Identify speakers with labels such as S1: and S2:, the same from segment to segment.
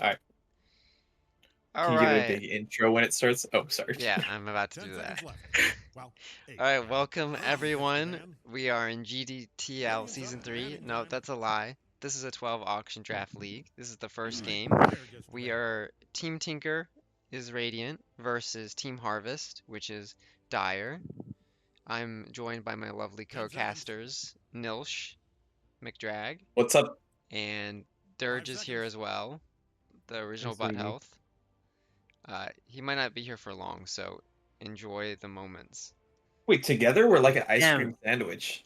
S1: All right.
S2: All
S1: Can you give it a
S2: right.
S1: big intro when it starts? Oh, sorry.
S2: Yeah, I'm about to do that.
S3: Well, hey,
S2: All right, welcome
S3: hello, Mr.
S2: everyone.
S3: Man.
S2: We are in GDTL
S3: Ladies
S2: Season
S3: up,
S2: 3.
S3: batting
S2: No,
S3: time.
S2: that's a lie. This is a 12 auction draft league. This is the
S3: All
S2: first
S3: right,
S2: game.
S3: player gets to
S2: We
S3: bat.
S2: are Team Tinker is Radiant versus Team Harvest, which is Dire. I'm joined by my lovely
S3: 10 seconds.
S2: co-casters, Nilsh, McDrag,
S1: What's up?
S2: and
S3: Five
S2: Dirge is here
S3: seconds.
S2: as well, the
S4: Hey,
S2: original Butt
S4: sweetie.
S2: Health. He might not be here for long, so enjoy the moments.
S1: Wait, together we're like an ice
S4: Damn,
S1: cream sandwich.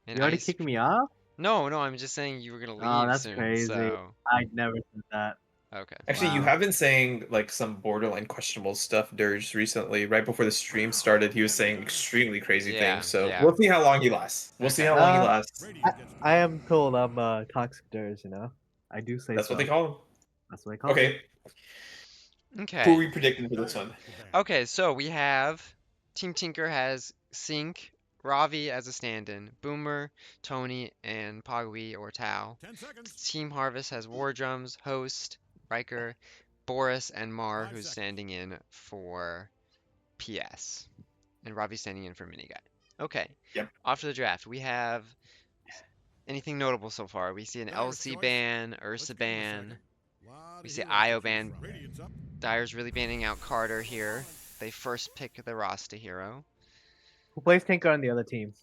S2: And
S4: you already
S2: ice
S4: kicked me off?
S2: No, no, I'm just saying you were gonna
S4: Oh,
S2: leave
S4: that's
S2: soon,
S4: crazy.
S2: so
S4: I'd never said that.
S2: okay.
S1: Actually, you
S4: Wow.
S1: have been saying like some borderline questionable stuff, Dirge, recently. Right before the stream started, he was saying extremely crazy things.
S2: Yeah,
S1: So
S2: yeah.
S1: we'll see how long he lasts. We'll see
S2: Okay.
S1: how long he
S4: Uh,
S1: lasts.
S4: I,
S3: Radiant gets to
S4: I
S3: bat.
S4: am told I'm toxic dirge, I do say
S1: That's what they
S4: so.
S1: call him.
S4: That's what I call me.
S1: Okay, who are
S2: Okay.
S1: we predicting for this
S3: Dire
S1: one?
S3: will bat.
S2: Okay, so we have Team Tinker has Sink, Ravi as a stand-in, Boomer, Tony, and Pogwi or Tao.
S3: 10 seconds.
S2: Team Harvest has War Drums, Host, Riker, Boris, and Mar,
S3: Five
S2: who's
S3: seconds.
S2: standing in for PS. And Ravi's standing in for Mini Guy. Okay.
S1: Yep.
S2: After the draft, we have anything notable so far? We see an
S3: Dire's
S2: LC
S3: choice.
S2: ban,
S3: Let's
S2: Ursa
S3: give him a
S2: ban.
S3: second. Lot
S2: We
S3: of
S2: see
S3: heroes to
S2: IO
S3: choose
S2: ban.
S3: from. Radiant's up.
S2: Dyer's really banning out Carter here. They first pick the Rasta hero.
S4: Who plays Tinker on the other team?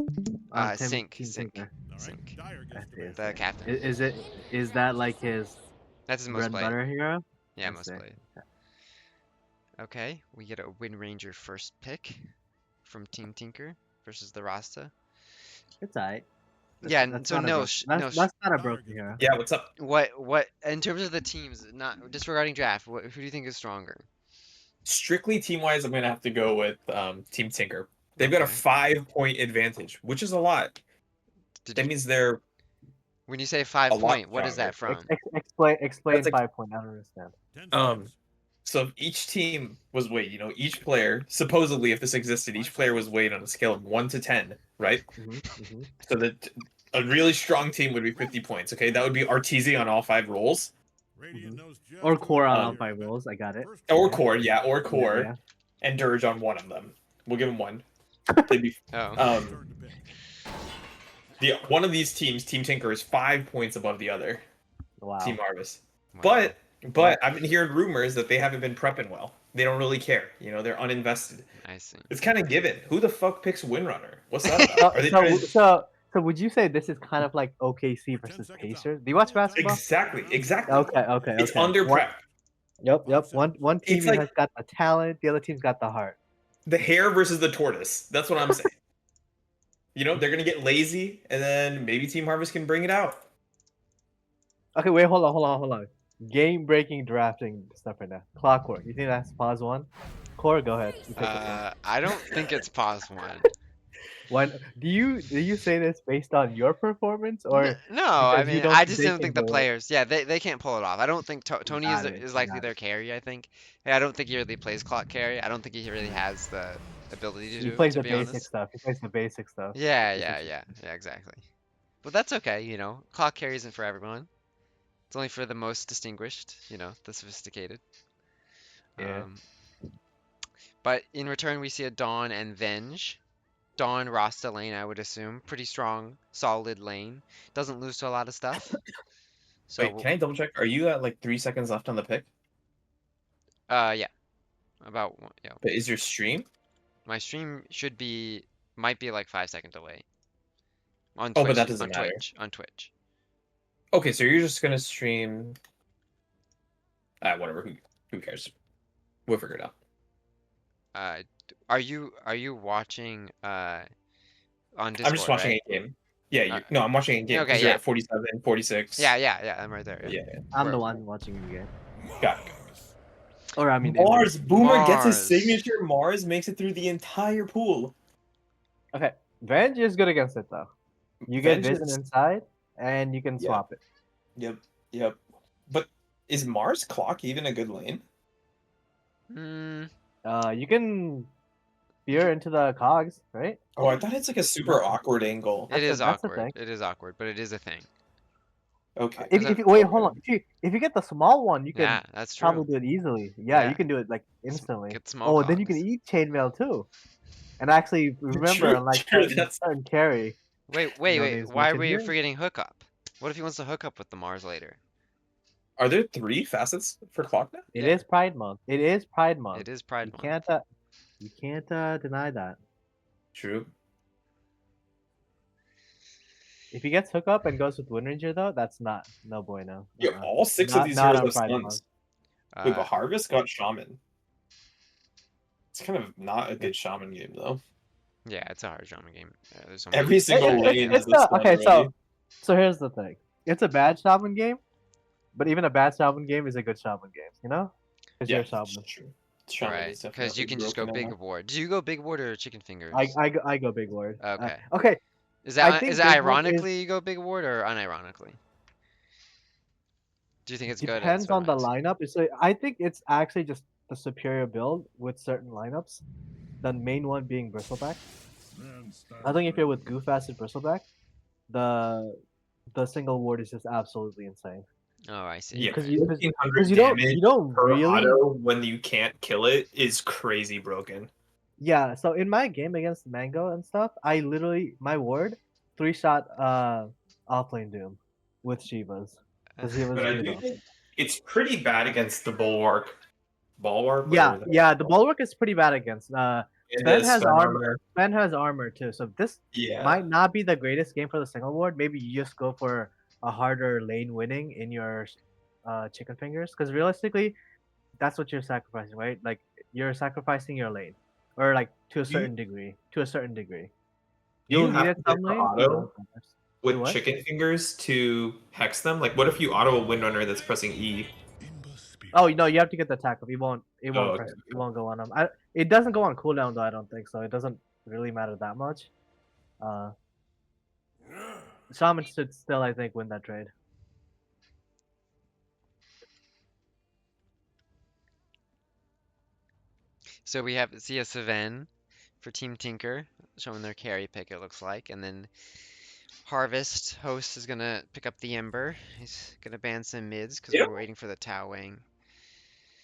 S4: On
S2: Sink,
S4: Team
S2: Sink,
S4: Tinker.
S3: All right,
S2: Sink.
S3: Dire
S4: I
S3: gets to
S4: see, I
S3: bat.
S2: The
S4: see.
S2: captain.
S4: Is that like his
S2: That's his most
S4: bread and
S2: played.
S4: butter hero?
S2: Yeah,
S4: I
S2: most
S4: see.
S2: played. Okay, we get a Wind Ranger first pick from Team Tinker versus the Rasta.
S4: It's alright.
S2: Yeah,
S4: That's
S2: so
S4: not a broken. That's not a
S3: Dire
S4: broken
S3: gets to
S4: hero.
S3: bat.
S1: Yeah, what's up?
S2: what in terms of the teams, not disregarding draft, who do you think is stronger?
S1: Strictly team wise, I'm gonna have to go with Team Tinker. They've got a
S2: Okay.
S1: 5 point advantage, which is a lot.
S2: Did
S1: That
S2: you
S1: means they're
S2: when you say
S1: a
S2: five
S1: lot
S2: point, what is that
S1: stronger.
S2: from?
S4: Explain
S1: That's like
S4: 5 point. I don't understand.
S3: 10 seconds.
S1: so if each team was weighed, each player, supposedly if this existed, each
S3: 5
S1: player was
S3: seconds.
S1: weighed on a scale of 1 to 10, right?
S4: Mm-hmm.
S1: So that a really strong team would be 50 points. Okay, that would be RTZ on all 5 rolls,
S3: Radiant knows
S4: Or
S3: just who
S4: core
S3: to
S4: on
S3: pick
S4: all
S1: um,
S3: here.
S4: 5 rolls. I got it.
S3: First
S1: or
S3: pitch.
S4: Okay.
S1: core, yeah, or
S4: Yeah,
S1: core,
S4: yeah.
S1: and Dirge on one of them. We'll give them one. They'd be
S2: Oh.
S3: Dire's
S1: um
S3: turn to pick.
S1: the one of these teams, Team Tinker, is 5 points above the other, Team
S4: Wow.
S1: Harvest.
S2: Wow.
S1: But I've been hearing rumors that they haven't been prepping well. They don't really care. They're uninvested.
S2: I see.
S1: It's kind of given. Who the fuck picks Windrunner? What's that about?
S4: So,
S1: Are they trying
S4: so,
S1: to
S4: so, so, would you say this is kind of like OKC
S3: We're 10
S4: versus
S3: seconds out.
S4: Pacers? Do you watch
S3: Full time.
S4: basketball?
S1: exactly? It's
S4: Okay.
S1: under prep.
S4: Yep.
S3: 5 seconds.
S4: One team
S1: It's like
S4: has got the talent, the other team's got the heart.
S1: the hare versus the tortoise. That's what I'm saying. They're gonna get lazy, and then maybe Team Harvest can bring it out.
S4: Okay, wait, hold on. Game-breaking drafting stuff right now. Clockwork. You think that's pause one? Core, go ahead. You pick this one.
S2: I don't think it's pause one.
S4: When do you say this based on your performance or
S2: No, I
S4: because you
S2: mean,
S4: don't
S2: I
S4: think
S2: just
S4: they
S2: don't
S4: can
S2: think the
S4: do it?
S2: players, yeah, they can't pull it off. I don't think Tony is
S4: Got it.
S2: is likely
S4: Got
S2: their
S4: it.
S2: carry, I think. Yeah, I don't think he really plays clock carry. I don't think he really has the ability
S4: He
S2: to
S4: plays
S2: to
S4: the
S2: be
S4: basic
S2: honest.
S4: stuff. He plays the basic stuff.
S2: Yeah,
S4: This
S2: yeah,
S4: is
S2: yeah, yeah, exactly. But that's okay, Clock carry isn't for everyone. It's only for the most distinguished, the sophisticated.
S4: yeah.
S2: Um, but in return, we see a Dawn and Venge. Dawn Rasta lane, I would assume. Pretty strong, solid lane. Doesn't lose to a lot of stuff.
S1: Wait,
S2: So,
S1: can I double check? Are you at like 3 seconds left on the pick?
S2: yeah, yeah.
S1: But is your stream?
S2: My stream might be like 5 second delay on
S1: Oh, but
S2: Twitch,
S1: that doesn't matter.
S2: on Twitch.
S1: Okay, so you're just gonna stream. Whatever. Who cares? We'll figure it out.
S2: Are you watching on
S1: I'm just
S2: Discord,
S1: watching
S2: right?
S1: a game. Yeah,
S2: Uh,
S1: no, I'm watching a game
S2: okay,
S1: because you're
S2: yeah,
S1: at 47, 46.
S2: yeah. I'm right there. Yeah.
S1: Yeah, yeah.
S4: I'm the
S2: Where,
S4: one watching the game.
S1: Got it.
S4: Or I mean in the game.
S1: Mars, Boomer gets his
S2: Mars.
S1: signature. Mars makes it through the entire pool.
S4: Okay. Venge is good against it though. You get Vision
S1: Vengeance.
S4: inside and you can
S1: Yep,
S4: swap it.
S1: yep, yep. But is Mars clock even a good lane?
S2: Hmm.
S4: You can veer into the cogs, right?
S1: Oh, I thought it's like a super awkward angle.
S2: It is
S4: That's the
S2: awkward.
S4: thing.
S2: It is awkward, but it is a thing.
S1: Okay.
S4: If you wait, hold on. If you get the small one, you can
S2: Yeah, that's true.
S4: probably do it easily. Yeah,
S2: Yeah.
S4: you can do it like instantly.
S2: Get small
S4: Oh, then you can
S2: cogs.
S4: eat chainmail too. And actually, remember,
S1: True,
S4: like
S1: true, that's-
S4: certain carry.
S2: Wait.
S4: There's
S2: Why
S4: Witch
S2: are
S4: in
S2: we
S4: here.
S2: forgetting hookup? What if he wants to hook up with the Mars later?
S1: Are there 3 facets for clock now?
S4: It
S2: Yeah.
S4: is Pride Month. It is Pride Month.
S2: It is Pride
S4: You
S2: Month.
S4: can't. You can't deny that.
S1: True.
S4: If he gets hookup and goes with Wind Ranger though, that's no bueno.
S1: Yeah,
S4: Uh-uh.
S1: all 6 of
S4: Not
S1: these
S4: not
S1: heroes
S4: on
S1: have
S4: Pride
S1: stuns.
S4: Month.
S1: Wait, but
S2: Uh,
S1: Harvest got Shaman. It's kind of not a good Shaman game though.
S2: yeah, it's a hard shaman game. There's so many
S1: Every single
S2: attacks.
S1: lane has
S4: It's
S1: this
S4: not
S1: stun
S4: okay.
S1: already.
S4: So here's the thing. It's a bad Shaman game, but even a bad Shaman game is a good Shaman game. You know, because
S1: Yeah,
S4: you're a
S1: it's
S4: Shaman.
S1: true. Shaman
S2: Right,
S1: is
S2: because you
S1: definitely
S2: can just go
S1: broken
S2: big
S1: now.
S2: board. Do you go big board or chicken fingers?
S4: I go big word.
S2: Okay.
S4: Okay.
S2: Is
S4: I
S2: that
S4: think
S2: is it
S4: big board is
S2: ironically you go big board or unironically? Do you think it's good? That's
S4: depends
S2: what
S4: on
S2: I'm
S4: the
S2: asking.
S4: lineup. So I think it's actually just the superior build with certain lineups. The main one being Bristleback. I think if you're with Goof Acid Bristleback, the single ward is just absolutely insane.
S2: Oh, I see.
S1: Yeah,
S4: Because
S2: Okay.
S4: you
S1: 1500
S4: you
S1: damage
S4: don't
S1: per
S4: really
S1: auto when you can't kill it is crazy broken.
S4: yeah. So in my game against Mango and stuff, I literally my ward 3-shot offlane Doom with Shivas because he was
S1: But I
S4: good
S1: do
S4: off.
S1: think it's pretty bad against the Bulwark. Bulwark?
S4: Yeah,
S1: Whatever
S4: yeah. The bulwark is pretty bad against.
S1: and
S4: Sven
S1: the
S4: has
S1: Sven
S4: armor. Sven has armor too. So this
S1: Yeah.
S4: might not be the greatest game for the single ward. Maybe you just go for a harder lane winning in your chicken fingers because realistically, that's what you're sacrificing, right? Like you're sacrificing your lane, or like to a
S1: Do you-
S4: certain degree. To a certain degree,
S1: Do you
S4: you'll need
S1: have
S4: it
S1: to
S4: some
S1: get the
S4: lanes. But
S1: auto
S4: not others. Do
S1: with
S4: what?
S1: chicken fingers to hex them? Like, what if you auto a Windrunner that's pressing E?
S4: Oh no, you have to get the attack. It won't. It
S1: Oh,
S4: won't
S1: okay,
S4: press. It
S1: okay.
S4: won't go on them. It doesn't go on cooldown though. I don't think so. It doesn't really matter that much. Uh, Shaman should still, I think, win that trade.
S2: So we have see a Sven for Team Tinker showing their carry pick. It looks like, and then Harvest host is gonna pick up the Ember. He's gonna ban some mids because
S1: Yeah.
S2: we're waiting for the Tao Wang.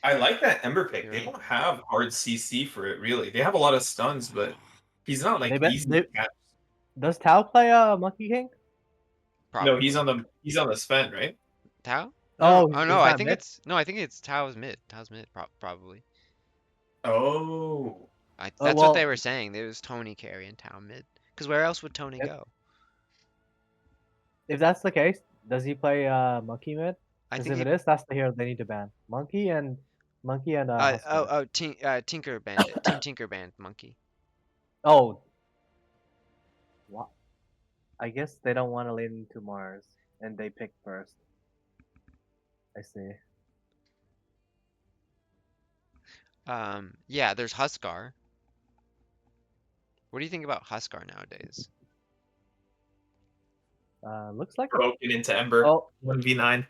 S1: I like that Ember pick. They
S2: Right.
S1: don't have hard CC for it, really. They have a lot of stuns, but he's not like
S4: They bet-
S1: easy
S4: they-
S1: to catch.
S4: Does Tao play Monkey King?
S2: Probably.
S1: No, he's on the Sven, right?
S2: Tao?
S4: Oh,
S2: No,
S4: is
S2: no, I
S4: that
S2: think
S4: mid?
S2: I think it's Tao's mid. Tao's mid, probably.
S1: Oh.
S2: That's
S4: Oh,
S2: what they
S4: well-
S2: were saying. There was Tony carry and Tao mid. Because where else would Tony
S4: If-
S2: go?
S4: If that's the case, does he play Monkey mid?
S2: I
S4: Because
S2: think
S4: if
S2: he.
S4: it is, that's the hero they need to ban. Monkey and Huskar.
S2: Tinker banned it. Team Tinker banned Monkey.
S4: Oh. What? I guess they don't want to lane into Mars, and they pick first. I see.
S2: Yeah, there's Huskar. What do you think about Huskar nowadays?
S4: Looks like
S1: Broken into Ember.
S4: oh,
S1: 1v9.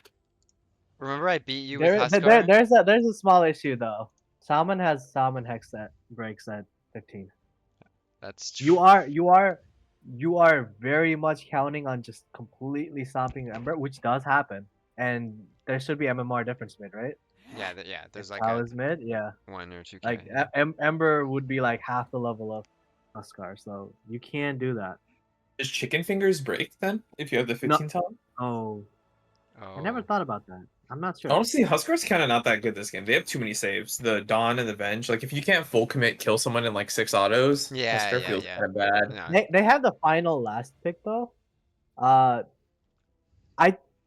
S2: Remember I beat you with Huskar?
S4: there's a small issue though. Salmon has Salmon Hex set breaks at 15.
S2: That's true.
S4: You are very much counting on just completely stomping Ember, which does happen, and there should be MMR difference mid, right?
S2: Yeah, there's like
S4: Tao
S2: a
S4: is mid, yeah.
S2: 1 or 2K.
S4: Like Ember would be like half the level of Huskar, so you can't do that.
S1: Does chicken fingers break then if you have the 15 talent?
S4: Oh, I never
S2: Oh.
S4: thought about that. I'm not sure.
S1: Honestly, Huskar's kind of not that good this game. They have too many saves. The Dawn and the Venge. Like, if you can't full commit kill someone in like 6 autos,
S2: Yeah,
S1: Huskar
S2: yeah,
S1: feels
S2: yeah.
S1: kind of bad.
S2: No,
S4: They have the final last pick though.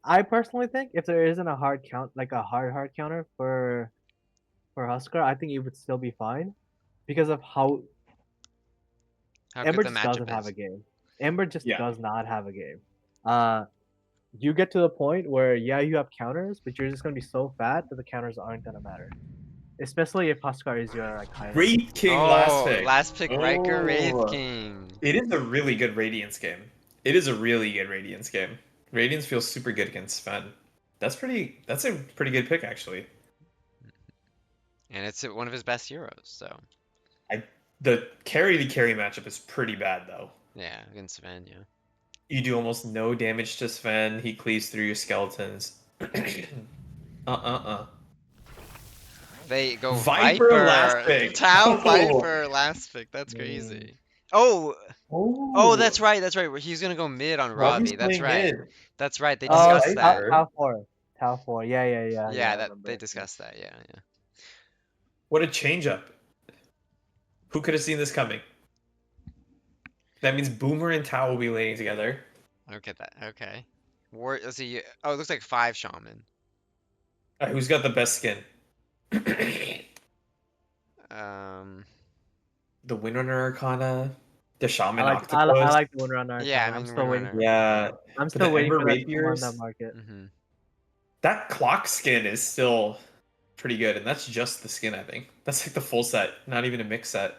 S4: I personally think if there isn't a hard count, like a hard counter for Huskar, I think it would still be fine because of how
S2: how
S4: Ember
S2: good the
S4: just doesn't
S2: matchup
S4: have
S2: is.
S4: a game. Ember just
S1: Yeah.
S4: does not have a game. You get to the point where yeah, you have counters, but you're just gonna be so fat that the counters aren't gonna matter. Especially if Huskar is your like highest.
S1: Wraith King
S2: Oh,
S1: last pick.
S2: Riker Wraith
S1: Oh.
S2: King.
S1: It is a really good Radiance game. It is a really good Radiance game. Radiance feels super good against Sven. That's a pretty good pick actually.
S2: And it's one of his best heroes, so
S1: The carry to carry matchup is pretty bad though.
S2: yeah, against Sven, yeah.
S1: You do almost no damage to Sven. He cleaves through your skeletons.
S2: They go
S1: Viper last
S2: Viper.
S1: pick.
S2: Tau
S1: Oh.
S2: Viper last pick. That's crazy. Oh, oh, that's right. That's right. He's gonna go mid on
S1: Robbie's
S2: Robbie. That's
S1: playing
S2: right.
S1: mid.
S2: That's right. They
S1: On
S4: Oh,
S2: discussed that.
S1: Viper.
S4: Tau 4. Tau 4. Yeah, yeah, yeah.
S2: Yeah,
S4: I
S2: that
S4: remember.
S2: they discussed that. Yeah, yeah.
S1: What a change up. Who could have seen this coming? That means Boomer and Tao will be laying together.
S2: Look at that. Okay. War. Let's see. Oh, it looks like 5 shaman.
S1: Who's got the best skin?
S2: Um.
S1: The Windrunner Arcana, the Shaman
S4: I
S1: Octopus.
S4: like the Windrunner.
S2: Yeah,
S4: Arcana.
S2: I
S4: I'm
S2: mean,
S4: still waiting.
S2: Windrunner.
S1: Yeah,
S4: I'm
S1: but
S4: still
S1: the
S4: waiting
S1: Ember
S4: for that to come on
S1: Rapiers.
S4: that market.
S2: Mm-hmm.
S1: That clock skin is still pretty good, and that's just the skin. I think that's like the full set, not even a mix set.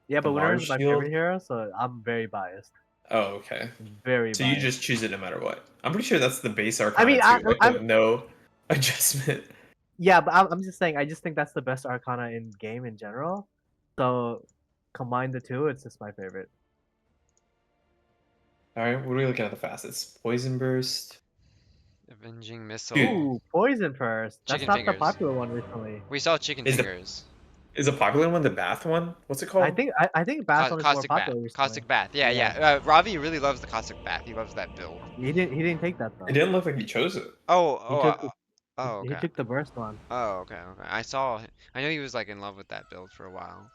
S4: Yeah, but
S1: The
S4: Windrunner
S1: Mars
S4: is my
S1: shield.
S4: favorite hero, so I'm very biased.
S1: Oh, okay.
S4: Very
S1: So
S4: biased.
S1: you just choose it no matter what. I'm pretty sure that's the base Arcana
S4: mean,
S1: too. Like,
S4: I'm-
S1: with no adjustment.
S4: Yeah, but I'm just saying. I just think that's the best Arcana in game in general. So combine the two, it's just my favorite.
S1: All right, what are we looking at the fastest? Poison Burst.
S2: Avenging missile.
S1: Dude.
S4: Ooh, poison first. That's
S2: Chicken
S4: not
S2: fingers.
S4: the popular one recently.
S2: We saw chicken
S1: Is the-
S2: fingers.
S1: Is a popular one the Bath one? What's it called?
S4: I think Bath one is more
S2: Caustic bath.
S4: popular recently.
S2: Caustic bath. Yeah,
S4: Yeah.
S2: yeah. Robbie really loves the caustic bath. He loves that build.
S4: He didn't take that though.
S1: It didn't look like he chose it.
S2: Oh,
S4: He
S2: oh,
S4: took the-
S2: oh,
S4: He
S2: okay.
S4: took the burst one.
S2: Oh, okay, okay. I know he was like in love with that build for a while,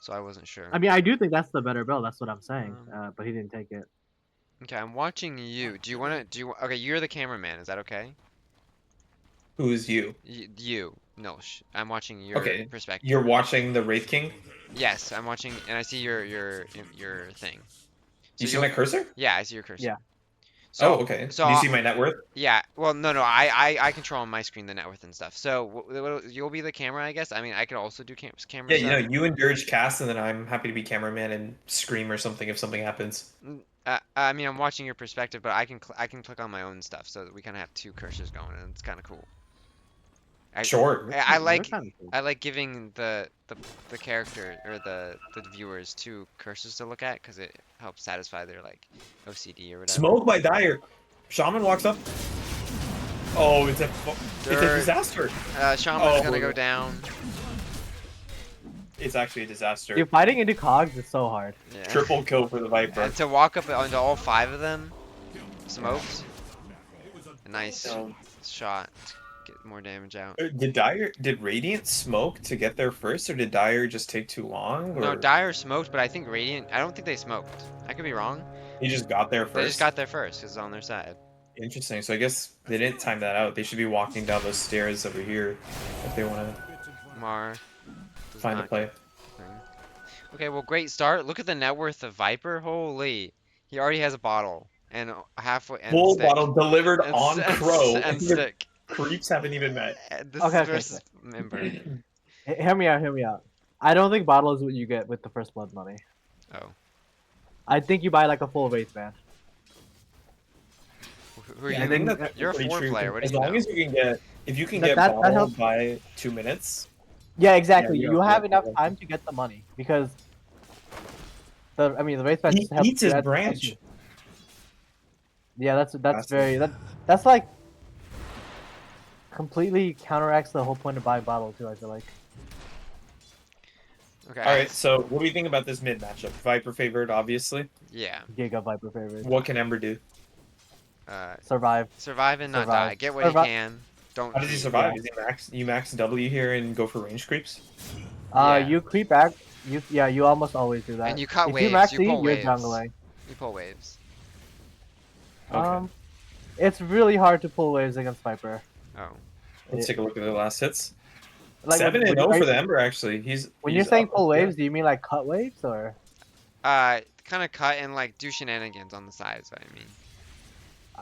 S2: so I wasn't sure.
S4: I mean, I do think that's the better build. That's what I'm saying.
S2: Um,
S4: But he didn't take it.
S2: Okay, I'm watching you. Do you want to? Okay, you're the cameraman. Is that okay?
S1: Who's you?
S2: You, Nilsh. I'm watching your
S1: Okay,
S2: perspective.
S1: You're watching the Wraith King?
S2: Yes, I'm watching, and I see your thing.
S1: You see
S2: you'll-
S1: my cursor?
S2: Yeah, I see your cursor.
S4: Yeah.
S2: So,
S1: Oh, okay.
S2: So
S1: Do you
S2: I'll-
S1: see my net worth?
S2: Yeah. Well, no. I control on my screen the net worth and stuff. So you'll be the camera, I guess. I mean, I could also do camera
S1: Yeah,
S2: stuff.
S1: you and Dirge cast, and then I'm happy to be cameraman and scream or something if something happens.
S2: I mean, I'm watching your perspective, but I can click on my own stuff, so that we kind of have 2 cursors going, and it's kind of cool.
S1: Sure.
S2: I
S4: You're
S2: like
S4: kinda cool.
S2: I like giving the character or the viewers 2 cursors to look at because it helps satisfy their like OCD or whatever.
S1: Smoke by Dire. Shaman walks up. Oh, it's a
S2: Dirt.
S1: disaster.
S2: Shaman's gonna go
S1: Oh.
S2: down.
S1: It's actually a disaster.
S4: Dude, fighting into cogs is so hard.
S2: Yeah.
S1: Triple kill for the Viper.
S2: And to walk up onto all 5 of them, smoked. A nice shot to get more damage out.
S1: Did Radiant smoke to get there first, or did Dire just take too long? Or
S2: No, Dire smoked, but I think Radiant. I don't think they smoked. I could be wrong.
S1: he just got there first.
S2: They just got there first because it's on their side.
S1: Interesting. So I guess they didn't time that out. They should be walking down those stairs over here if they want to
S2: Mar. does
S1: find a
S2: not
S1: play.
S2: get the thing. Okay, well, great start. Look at the net worth of Viper. Holy, he already has a bottle and halfway and
S1: Full
S2: stick.
S1: bottle delivered
S2: And
S1: on
S2: s-
S1: Crow.
S2: and
S1: the
S2: stick.
S1: creeps haven't even met.
S2: This
S4: Okay,
S2: is
S4: okay,
S2: versus member.
S4: Hear me out. I don't think bottle is what you get with the first blood money.
S2: Oh,
S4: I think you buy like a full Wraith Band.
S2: who are
S1: Yeah,
S2: you?
S1: I think that's
S2: You're a
S1: pretty
S2: 4
S1: true.
S2: player. What do
S1: As
S2: you
S1: long
S2: know?
S1: as you can get, if you can
S4: That-
S1: get
S4: that
S1: bottled
S4: helps.
S1: by 2 minutes.
S4: Yeah, exactly.
S1: Yeah,
S4: you have
S1: yeah,
S4: enough
S1: yeah.
S4: time to get the money because the Wraith Band
S1: He
S4: just helps
S1: eats
S4: you
S1: his
S4: add the
S1: branch.
S4: pressure. Yeah, that's
S1: That's
S4: very that's like completely counteracts the whole point of buying bottle too. I feel like.
S2: Okay.
S1: All right. So what do you think about this mid matchup? Viper favored, obviously.
S2: Yeah.
S4: Giga Viper favorite.
S1: What can Ember do?
S4: Survive.
S2: Survive and not
S4: Survive.
S2: die. Get what he
S4: Survive.
S2: can. Don't.
S1: How does he
S2: cheat.
S1: survive?
S4: Yeah.
S1: Is he max W here and go for range creeps?
S2: Yeah.
S4: You creep back. You almost always do that.
S2: And you cut
S4: if
S2: waves,
S4: You max
S2: you
S4: E,
S2: pull
S4: you're
S2: waves.
S4: jungling.
S2: You pull waves.
S1: Okay.
S4: It's really hard to pull waves against Viper.
S2: Oh.
S1: Let's take a look at the last hits.
S4: Like,
S1: 7-0
S4: when
S1: for the Ember actually.
S4: When
S1: he's
S4: you're saying
S1: up
S4: pull
S1: there.
S4: waves, do you mean like cut waves or?
S2: Kind of cut and like do shenanigans on the sides. What I mean.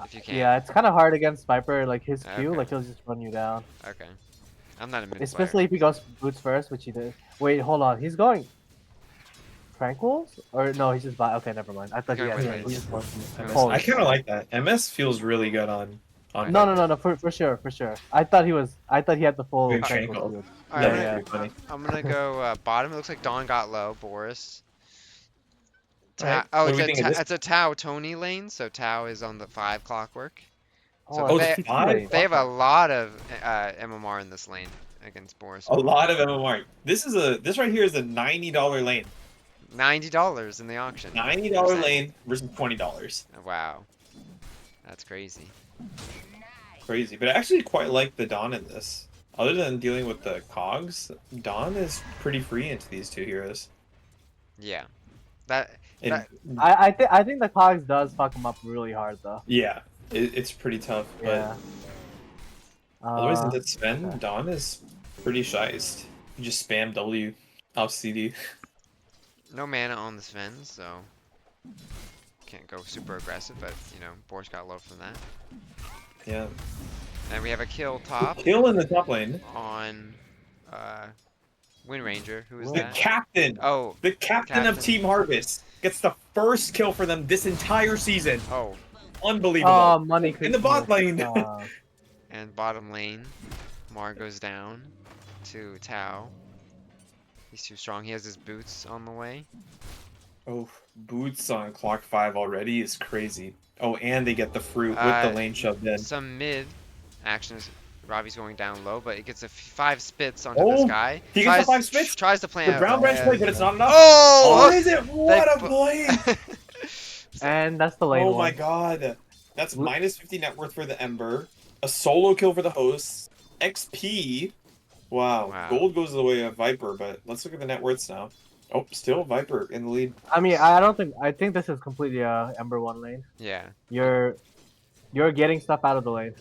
S2: If you can.
S4: Yeah, it's kind of hard against Viper. Like his Q,
S2: Okay.
S4: like he'll just run you down.
S2: Okay. I'm not a mid
S4: Especially if he goes boots first, which he did. Wait, hold on. He's going tranquils or no? He's just okay. Never mind. I thought he
S2: Going
S4: had.
S2: with
S4: Yeah,
S2: waves.
S4: he just wants to
S2: Going
S4: pull
S2: with
S1: I
S4: it.
S1: kind of like that. MS feels really good on.
S4: No, for sure. I thought he had the full
S1: Good
S4: tranquil
S1: tranquil.
S4: shield.
S2: All
S1: Yeah,
S2: right,
S1: yeah,
S2: I'm
S1: pretty funny.
S2: I'm gonna go bottom. It looks like Dawn got low. Boris.
S1: Alright,
S2: Oh,
S1: what do we think of this?
S2: it's a Tao Tony lane, so Tao is on the 5 clockwork. So
S4: Oh,
S2: they,
S4: it's TT
S1: five?
S4: lane.
S2: they have a lot of MMR in this lane against Boris.
S1: A lot of MMR. This right here is a $90 lane.
S2: $90 in the auction.
S1: $90
S2: they're saying.
S1: lane versus $20.
S2: Oh, wow. That's crazy.
S1: Crazy, but I actually quite like the Dawn in this. Other than dealing with the cogs, Dawn is pretty free into these two heroes.
S2: Yeah. That
S1: And
S4: I think the cogs does fuck him up really hard though.
S1: yeah, it's pretty tough. But
S4: Yeah.
S1: otherwise, since it's Sven,
S4: okay.
S1: Dawn is pretty shiced. You just spam W off CD.
S2: no mana on the Sven, so can't go super aggressive, but you know, Boris got low from that.
S1: Yeah.
S2: And we have a kill top
S1: Kill in the top lane.
S2: on Wind Ranger. Who is
S1: The
S2: that?
S1: captain.
S2: Oh,
S1: The captain of
S2: Captain.
S1: Team Harvest gets the first kill for them this entire season.
S2: oh,
S1: Unbelievable.
S4: Oh, money
S1: In the bot lane.
S2: and bottom lane, Mar goes down to Tao. He's too strong. He has his boots on the way.
S1: Oh, boots on clock 5 already is crazy. Oh, and they get the fruit with the lane shoved in.
S2: Some mid action is Robbie's going down low, but it gets a 5 spits onto
S1: Oh,
S2: this guy.
S1: he gets the 5 spits?
S2: Tries to plant
S1: The brown branch play, but it's not enough.
S2: Oh!
S1: Oh, is it? What a play!
S4: And that's the lane
S1: Oh
S4: one.
S1: my god. That's minus 50 net worth for the Ember. A solo kill for the host. XP. Wow.
S2: Wow.
S1: Gold goes the way of Viper, but let's look at the net worths now. Oh, still Viper in the lead.
S4: I mean, I think this is completely Ember 1 lane.
S2: Yeah.
S4: You're getting stuff out of the lane.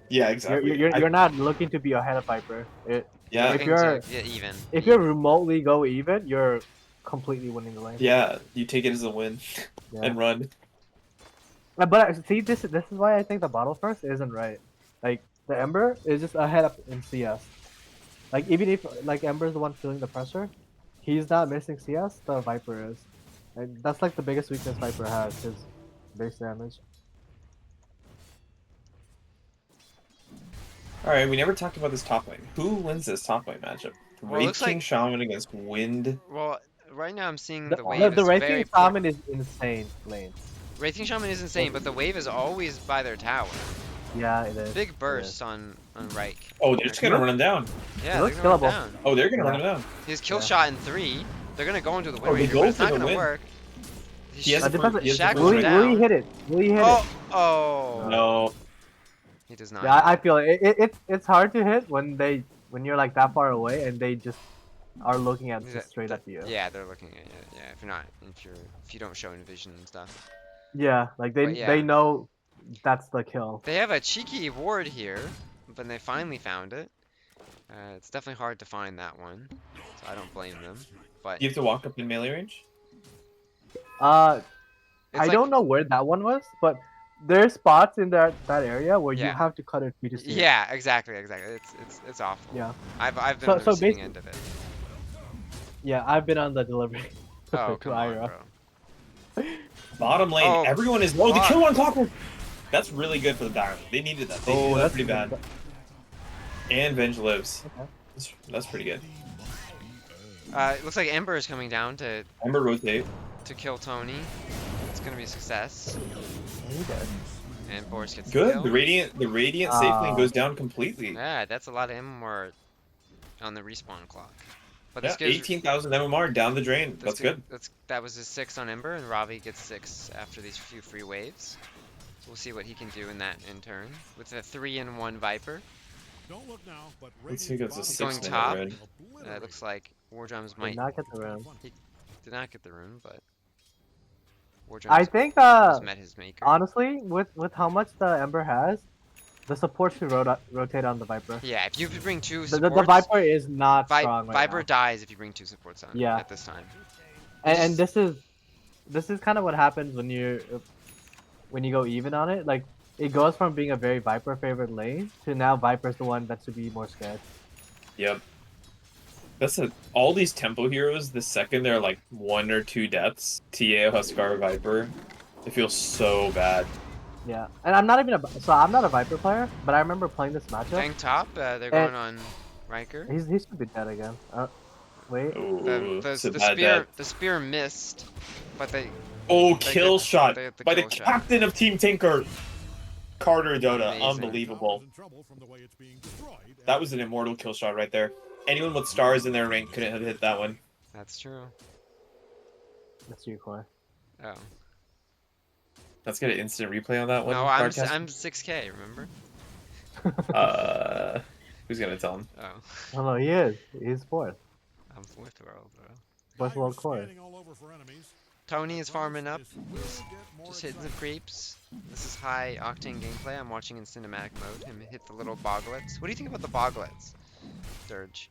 S1: Yeah, exactly.
S4: You're not looking to be ahead of Viper.
S1: Yeah,
S4: if
S2: Looking
S4: you're-
S2: to get even.
S4: If you remotely go even, you're completely winning the lane.
S1: yeah, you take it as a win
S4: Yeah.
S1: and run.
S4: But see, this is why I think the bottle first isn't right. Like the Ember is just ahead up in CS. Like even if like Ember's the one feeling the pressure, he's not missing CS. The Viper is, and that's like the biggest weakness Viper has, his base damage.
S1: Alright, we never talked about this top lane. Who wins this top lane matchup?
S2: Well, it
S1: Wraith
S2: looks
S1: King
S2: like-
S1: Shaman against Wind.
S2: Well, right now I'm seeing
S4: The,
S2: the wave
S4: the
S2: is
S4: Wraithing
S2: very
S4: Shaman is insane lane.
S2: Wraithing Shaman is insane, but the wave is always by their tower.
S4: Yeah, it is.
S2: Big bursts on Reich.
S1: Oh, they're just gonna run him down.
S2: Yeah,
S4: looks
S2: they're gonna run
S4: killable.
S2: down.
S1: Oh, they're gonna
S4: Yeah.
S1: run him down.
S2: His kill
S4: Yeah.
S2: shot in 3. They're gonna go into the Wind
S1: Oh, they
S2: Ranger,
S1: go
S2: but it's
S1: for
S2: not
S1: the
S2: gonna
S1: win.
S2: work.
S1: He has
S4: That
S1: the
S4: depends.
S1: first- he has the
S2: Shackles
S1: first
S2: are
S1: ring.
S2: down.
S4: Will he hit it? Will he hit it?
S2: Oh!
S1: No.
S2: He does not.
S4: Yeah, I feel it. It's hard to hit when you're like that far away and they just are looking at just straight at you.
S2: Yeah, they're looking at you. Yeah, if you don't show vision and stuff.
S4: Yeah, like
S2: But yeah.
S4: they know that's the kill.
S2: They have a cheeky ward here, but they finally found it. It's definitely hard to find that one, so I don't blame them. But
S1: You have to walk up in melee range?
S4: I
S2: it's
S4: don't know where that one was, but there's spots in that area where you
S2: Yeah.
S4: have to cut it to see it.
S2: Yeah, exactly. It's awful.
S4: Yeah.
S2: I've been
S4: So-
S2: on the
S4: so
S2: receiving
S4: basi-
S2: end of it.
S4: Yeah, I've been on the delivery.
S2: Oh,
S4: to
S2: come on,
S4: Ira.
S2: bro.
S1: Bottom lane,
S2: Oh,
S1: everyone is low. The
S2: fuck.
S1: kill on clockwork. That's really good for the Dire. They needed that. They needed that pretty bad. And Venge lives.
S4: Okay.
S1: That's pretty good.
S2: It looks like Ember is coming down to
S1: Ember rotate.
S2: kill Tony. It's gonna be a success,
S4: He did.
S2: and Boris gets
S1: Good.
S2: the
S1: The
S2: kill.
S1: radiant safe lane goes down completely.
S2: Yeah, that's a lot of MMR on the respawn clock. But
S1: Yeah,
S2: this gives
S1: 18,000 MMR down the drain. That's good.
S2: That was his 6 on Ember, and Ravi gets 6 after these few free waves. So we'll see what he can do in that in turn with a 3-in-1 Viper.
S3: Don't look now, but
S1: Let's see who gets a
S2: He's
S1: 6
S2: going
S1: minute
S2: top.
S1: red.
S2: It looks like War Drums
S4: Did
S2: might
S4: not get the room.
S2: did not get the rune, but War
S4: I
S2: Drums
S4: think
S2: has met his maker.
S4: honestly, with how much the Ember has, the support should rotate on the Viper.
S2: Yeah, if you could bring 2
S4: The
S2: supports,
S4: Viper is not strong right
S2: Viper
S4: now.
S2: dies if you bring 2 supports on
S4: Yeah.
S2: at this time.
S4: And this is kind of what happens when you go even on it. Like it goes from being a very Viper favored lane to now Viper's the one that should be more scared.
S1: Yep. All these tempo heroes, the second they're like 1 or 2 deaths, TA, Huskar, Viper, it feels so bad.
S4: Yeah, and I'm not a Viper player, but I remember playing this matchup.
S2: Tank top, they're going on Riker.
S4: He should be dead again. Wait.
S1: Ooh, it's a
S2: The
S1: bad
S2: spear
S1: death.
S2: the spear missed, but they
S1: Oh,
S2: they
S1: kill
S2: get-
S1: shot
S2: they get the
S1: by the
S2: kill shot.
S1: captain of Team Tinker, Carter Dota.
S2: Amazing.
S1: Unbelievable.
S3: In trouble from the way it's being destroyed.
S1: That was an immortal kill shot right there. Anyone with stars in their rank couldn't have hit that one.
S2: That's true.
S4: That's your core.
S2: Oh.
S1: Let's get an instant replay on that one.
S2: No,
S1: broadcast.
S2: I'm 6K, remember?
S1: Who's gonna tell him?
S2: Oh.
S4: Oh no, he is. He's fourth.
S2: I'm 4th world, bro.
S4: Fourth world core.
S3: Scanning all over for enemies.
S2: Tony is farming up,
S3: This will get more
S2: just hitting some
S3: exciting.
S2: creeps. This is high octane gameplay. I'm watching in cinematic mode. Him hit the little boglets. What do you think about the boglets, Dirge?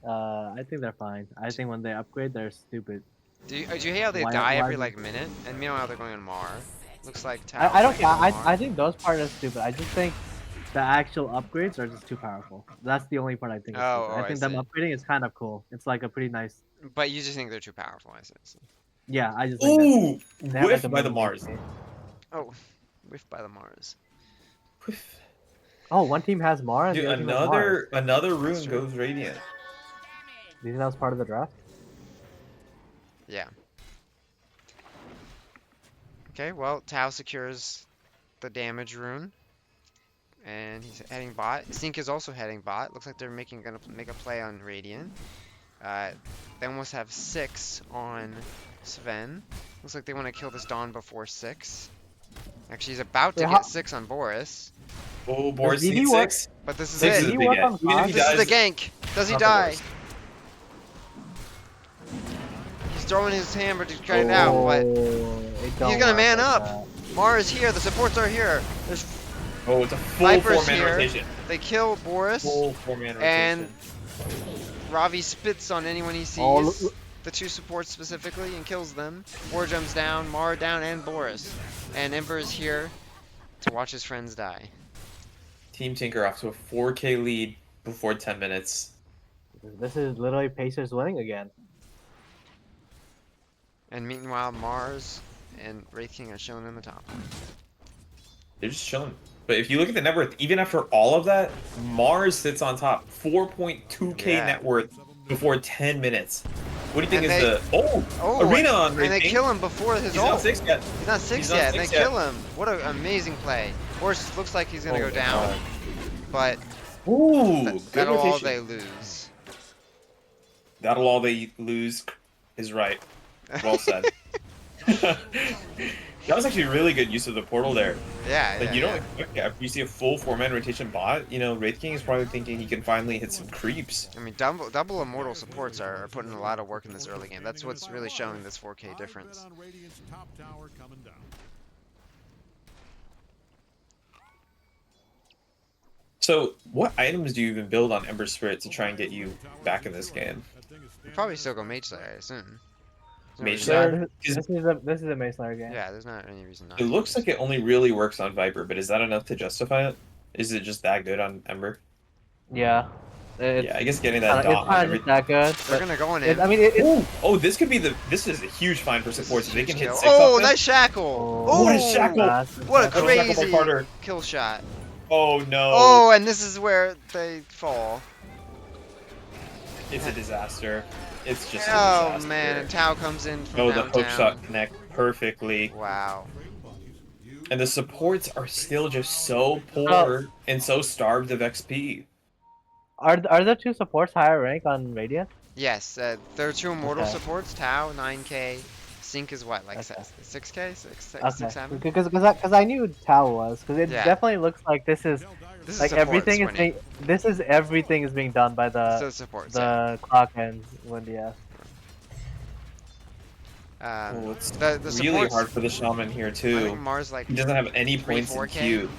S4: I think they're fine. I think when they upgrade, they're stupid.
S2: Do you hate how they
S4: Why-
S2: die
S4: why
S2: every
S4: do-
S2: like minute? And meanwhile they're going on Mar. Looks like
S4: I don't
S2: Tao's
S4: care.
S2: like, on Mar.
S4: I think those parts are stupid. I just think the actual upgrades are just too powerful. That's the only part I think is
S2: Oh,
S4: stupid.
S2: oh,
S4: I
S2: I
S4: think them
S2: see.
S4: upgrading is kind of cool. It's like a pretty nice.
S2: But you just think they're too powerful, I see.
S4: Yeah, I just think that
S1: Ooh,
S4: they have, like,
S1: whiffed
S4: a
S1: by the
S4: mini
S1: Mars.
S4: game.
S2: Oh, whiffed by the Mars.
S1: Whiff.
S4: Oh, one team has Mara. And
S1: Dude,
S4: the other team has Mars.
S1: another rune
S2: That's true.
S1: goes radiant.
S4: Do you think that was part of the draft?
S2: Yeah. Okay, well, Tao secures the damage rune. And he's heading bot. Sync is also heading bot. Looks like they're gonna make a play on Radiant. They almost have 6 on Sven. Looks like they want to kill this Dawn before 6. Actually, he's about to
S4: Wait,
S2: get 6 on Boris.
S1: Oh, Boris
S4: DD
S1: needs
S4: work?
S1: 6.
S2: But this is
S1: Six
S2: it.
S1: is a
S4: Did he
S1: big
S4: work
S1: get.
S4: on
S1: Even if he
S2: This is the
S1: dies,
S2: gank. Does he
S1: not the
S2: die?
S1: worst.
S2: He's throwing his hammer to try it out, but
S4: He's
S2: gonna man up. Mara is here. The supports are here. There's
S1: Oh, it's a full
S2: Viper's
S1: 4-man
S2: here.
S1: rotation.
S2: They kill Boris.
S1: Full 4-man rotation.
S2: And Ravi spits on anyone he sees.
S4: Oh,
S2: The 2 supports specifically and kills them. War jumps down, Mara down, and Boris. And Ember is here to watch his friends die.
S1: Team Tinker off to a 4K lead before 10 minutes.
S4: This is literally Pacers winning again.
S2: And meanwhile, Mars and Wraith King are shown in the top.
S1: They're just chilling. But if you look at the net worth, even after all of that, Mars sits on top. 4.2K
S2: Yeah.
S1: net worth before 10 minutes. What do you think
S2: And
S1: is the... Oh! Arena on
S2: and they
S1: Wraith King.
S2: kill him before his
S1: He's not
S2: ult.
S1: 6 yet.
S2: He's not 6
S1: He's not
S2: yet, and
S1: 6
S2: they
S1: yet.
S2: kill him. What an amazing play. Boris looks like he's gonna
S1: Oh
S2: go
S1: my
S2: down,
S1: God.
S2: but
S1: Ooh! Good
S2: that'll all
S1: rotation.
S2: they lose.
S1: That'll all they lose is right. Well said. That was actually really good use of the portal there.
S2: Yeah,
S1: Like,
S2: yeah,
S1: you don't
S2: yeah.
S1: expect that. After you see a full 4-man rotation bot, you know, Wraith King is probably thinking he can finally hit some creeps.
S2: I mean, double immortal supports are putting a lot of work in this early game. That's what's really showing this 4K difference.
S3: On Radiant's top tower coming down.
S1: So, what items do you even build on Ember Spirit to try and get you back in this game?
S2: Probably still go Mage Slayer, I assume. There's no
S1: Mage
S2: reason-
S1: Slayer?
S4: This is a Mace Slayer game.
S2: Yeah, there's not any reason not
S1: It
S2: to
S1: looks
S2: use
S1: like it only really works on Viper, but is that enough to justify it? Is it just that good on Ember?
S4: Yeah. It's,
S1: Yeah, I guess getting that
S4: it's
S1: dot on
S4: kind of
S1: every...
S4: just that good.
S2: They're
S4: but
S2: gonna go on
S4: it,
S2: in.
S4: I mean, it's
S1: Ooh! Oh, this could be the... This is a huge find for
S2: This is
S1: supports.
S2: a
S1: If they can
S2: huge
S1: hit
S2: kill.
S1: 6
S2: Oh,
S1: off them-
S2: nice shackle!
S4: Oh,
S1: What a
S2: Ooh,
S1: shackle!
S2: What a
S1: That's a shackle by
S2: crazy
S1: Carter.
S2: kill shot.
S1: Oh, no.
S2: Oh, and this is where they fall.
S1: It's a disaster. It's just a
S2: Oh
S1: disaster.
S2: man, and Tao comes in from
S1: Oh, the
S2: downtown.
S1: hook shot connect perfectly.
S2: Wow.
S1: And the supports are still just so poor and so starved of XP.
S4: are the 2 supports higher rank on Radiant?
S2: Yes, there are 2 immortal
S4: Okay.
S2: supports. Tao 9K. Sync is what, like
S4: Okay.
S2: 6K, 6,
S4: Okay.
S2: 7.
S4: Because I knew Tao was, because it
S2: Yeah.
S4: definitely looks like this is
S2: This is
S4: like
S2: supports
S4: everything is
S2: winning.
S4: everything is being done by
S2: So supports. Yeah.
S4: the clock ends when yeah.
S1: Oh, it's
S2: The
S1: really
S2: supports,
S1: hard for the shaman here
S2: I
S1: too.
S2: think Mars like,
S1: He doesn't have any
S2: 3,
S1: points in
S2: 4K?
S1: queue.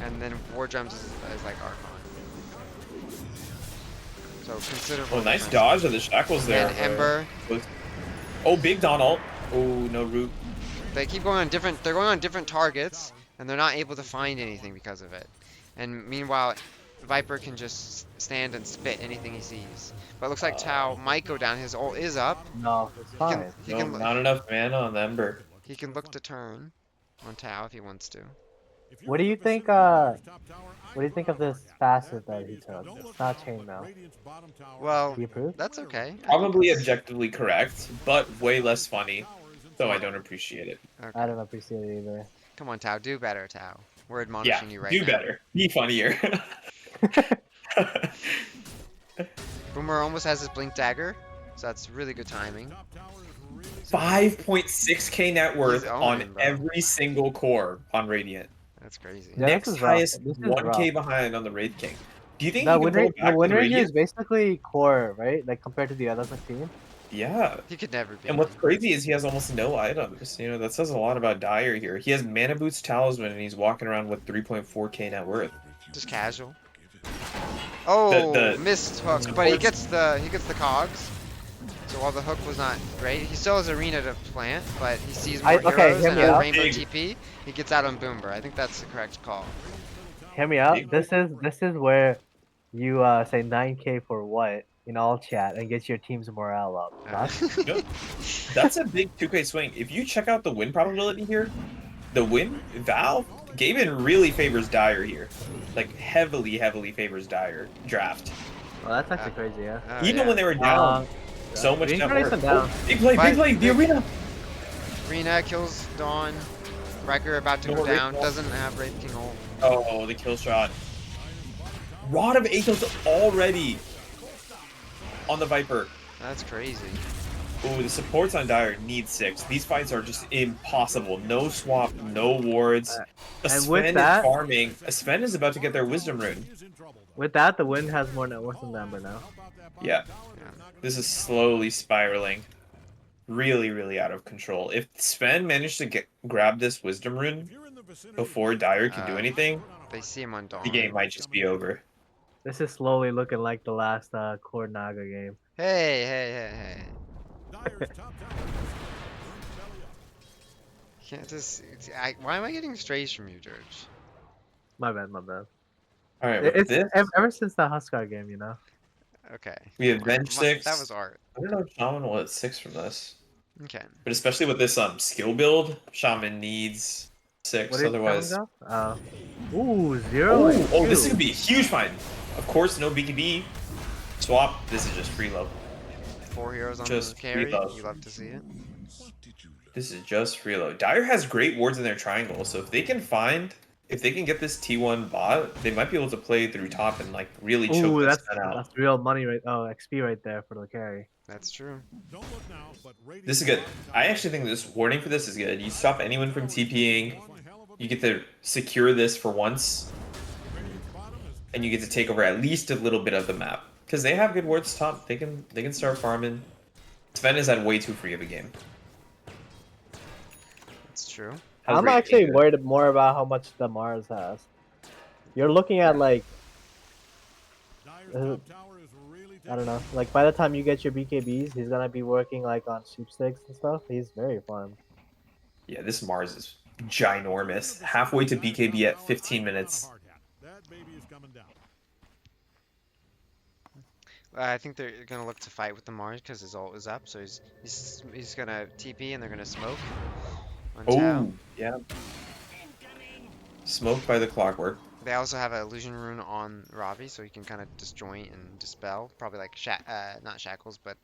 S2: and then War Drums is like Archon. So considerable.
S1: Oh, nice
S2: difference.
S1: dodge of the shackles there.
S2: And Ember.
S1: Oh, big Donald. Oh, no root.
S2: They keep going on different. They're going on different targets, and they're not able to find anything because of it. And meanwhile, Viper can just stand and spit anything he sees. But it looks like Tao might go down. His ult is up.
S4: No, it's
S2: He
S4: fine.
S2: can, he,
S1: No,
S2: can,
S1: not enough mana on Ember.
S2: he can look to turn on Tao if he wants to.
S4: What do you think? What do you think of this facet that he took? It's not chain now.
S2: Well,
S4: Do you approve?
S2: that's okay. I think
S1: Probably
S2: it's-
S1: objectively correct, but way less funny, so I don't appreciate it.
S4: I
S2: Okay.
S4: don't appreciate it either.
S2: Come on, Tao. Do better, Tao. We're
S1: Yeah,
S2: admonishing you right
S1: do
S2: now.
S1: better. Be funnier.
S2: Boomer almost has his blink dagger, so that's really good timing.
S1: 5.6k net worth
S2: owning,
S1: on
S2: bro.
S1: every single core on Radiant.
S2: That's crazy.
S4: Yeah,
S1: Next
S4: this is rough.
S1: highest,
S4: This is
S1: 1k
S4: rough.
S1: behind on the Wraith King. Do you think
S4: The
S1: he can
S4: win
S1: pull
S4: rate,
S1: it
S4: the
S1: back
S4: win
S1: to
S4: rate here is
S1: Radiant?
S4: basically core, right? Like compared to the other 16.
S1: Yeah.
S2: He could never be.
S1: And what's crazy is he has almost no items. You know, that says a lot about Dire here. He has Mana Boots Talisman and he's walking around with 3.4k net worth.
S2: Just casual. Oh,
S1: the
S2: missed hook, but he gets the cogs. So while the hook was not great, he still has arena to plant, but he sees more
S4: okay,
S2: heroes
S4: hear
S2: and
S4: me
S2: a
S4: out.
S2: rainbow
S1: Big.
S2: TP. He gets out on Boomer. I think that's the correct call.
S4: Hear me out.
S1: Big
S4: This is where you say 9k for what in all chat and get your team's morale up.
S2: Uh,
S1: That's a big 2k swing. If you check out the win probability here, the win, Valve, Gaben really favors Dire here. Like, heavily favors Dire draft.
S4: Well, that's actually crazy, yeah.
S1: Even
S2: yeah.
S1: when they were down so much net
S4: Reincarnation
S1: worth.
S4: down.
S1: Oh, big play,
S2: But-
S1: big play, the arena!
S2: Arena kills Dawn. Riker about to
S1: No
S2: go
S1: Wraith
S2: down.
S1: Wall.
S2: Doesn't have Wraith King ult.
S1: Oh, the kill shot. Rod of Athos already on the Viper.
S2: That's crazy.
S1: Ooh, the supports on Dire need 6. These fights are just impossible. No swap, no wards. A
S4: And with
S1: Sven is
S4: that-
S1: farming. A Sven is about to get their Wisdom Rune.
S4: With that, the win has more net worth than the Ember now.
S1: Yeah.
S2: Yeah.
S1: This is slowly spiraling. Really out of control. If Sven managed to grab this Wisdom Rune before Dire can do anything,
S2: They see him on Dawn.
S1: the game might just be over.
S4: This is slowly looking like the last Core Naga game.
S2: Hey. Can't just. Why am I getting strays from you, George?
S4: My bad, my bad.
S1: Alright, with
S4: It's
S1: this,
S4: ever since the Huskar game, you know.
S2: Okay.
S1: we have bench 6.
S2: That was art.
S1: I don't know if Shaman will hit 6 from this.
S2: Okay.
S1: But especially with this skill build, Shaman needs 6,
S4: What did
S1: otherwise...
S4: Shaman go? Ooh, 0 and
S1: Oh, this
S4: 2.
S1: could be a huge find. Of course, no BKB. Swap, this is just free love.
S2: 4 heroes on
S1: Just
S2: the carry.
S1: reload.
S2: You love to see it.
S1: This is just free load. Dire has great wards in their triangle, so if they can get this T1 bot, they might be able to play through top and like really choke
S4: Ooh,
S1: this
S4: that's
S1: set out.
S4: that's real money right. Oh, XP right there for the carry.
S2: That's true.
S1: This is good. I actually think this warning for this is good. You stop anyone from TPing. You get to secure this for once, and you get to take over at least a little bit of the map because they have good wards top. They can start farming. Sven is at way too free of a game.
S2: That's true.
S1: How's
S4: I'm
S1: Wraith
S4: actually
S1: King?
S4: worried more about how much the Mars has. You're looking at like I don't know. Like by the time you get your BKBs, he's gonna be working like on sweepstakes and stuff. He's very farmed.
S1: Yeah, this Mars is ginormous. Halfway to BKB at 15 minutes.
S2: I think they're gonna look to fight with the Mars because his ult is up. So he's gonna TP and they're gonna smoke on Tao.
S1: Oh, yeah. Smoked by the clockwork.
S2: They also have an illusion rune on Ravi, so he can kind of disjoint and dispel. Probably like not shackles, but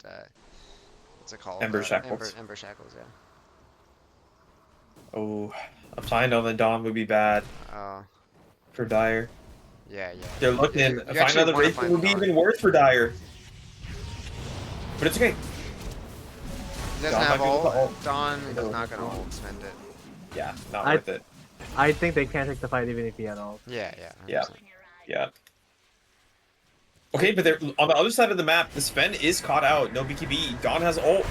S2: what's it called?
S1: Ember shackles.
S2: Ember shackles, yeah.
S1: Oh, a find on the Dawn would be bad
S2: Oh,
S1: for Dire.
S2: yeah.
S1: They're looking.
S2: You
S1: A find
S2: actually
S1: on the
S2: wanna
S1: Wraith
S2: find
S1: would be
S2: the Dawn.
S1: even worse for Dire. But it's okay.
S2: He doesn't
S1: Dawn
S2: have
S1: might be able to
S2: ult.
S1: ult.
S2: Dawn is not gonna ult spend it.
S1: Yeah, not
S4: I-
S1: worth it.
S4: I think they can't take the fight even if he had ult.
S2: Yeah.
S1: Yeah.
S2: 100%.
S1: Yeah. Okay, but they're on the other side of the map. The Sven is caught out. No BKB. Dawn has ult.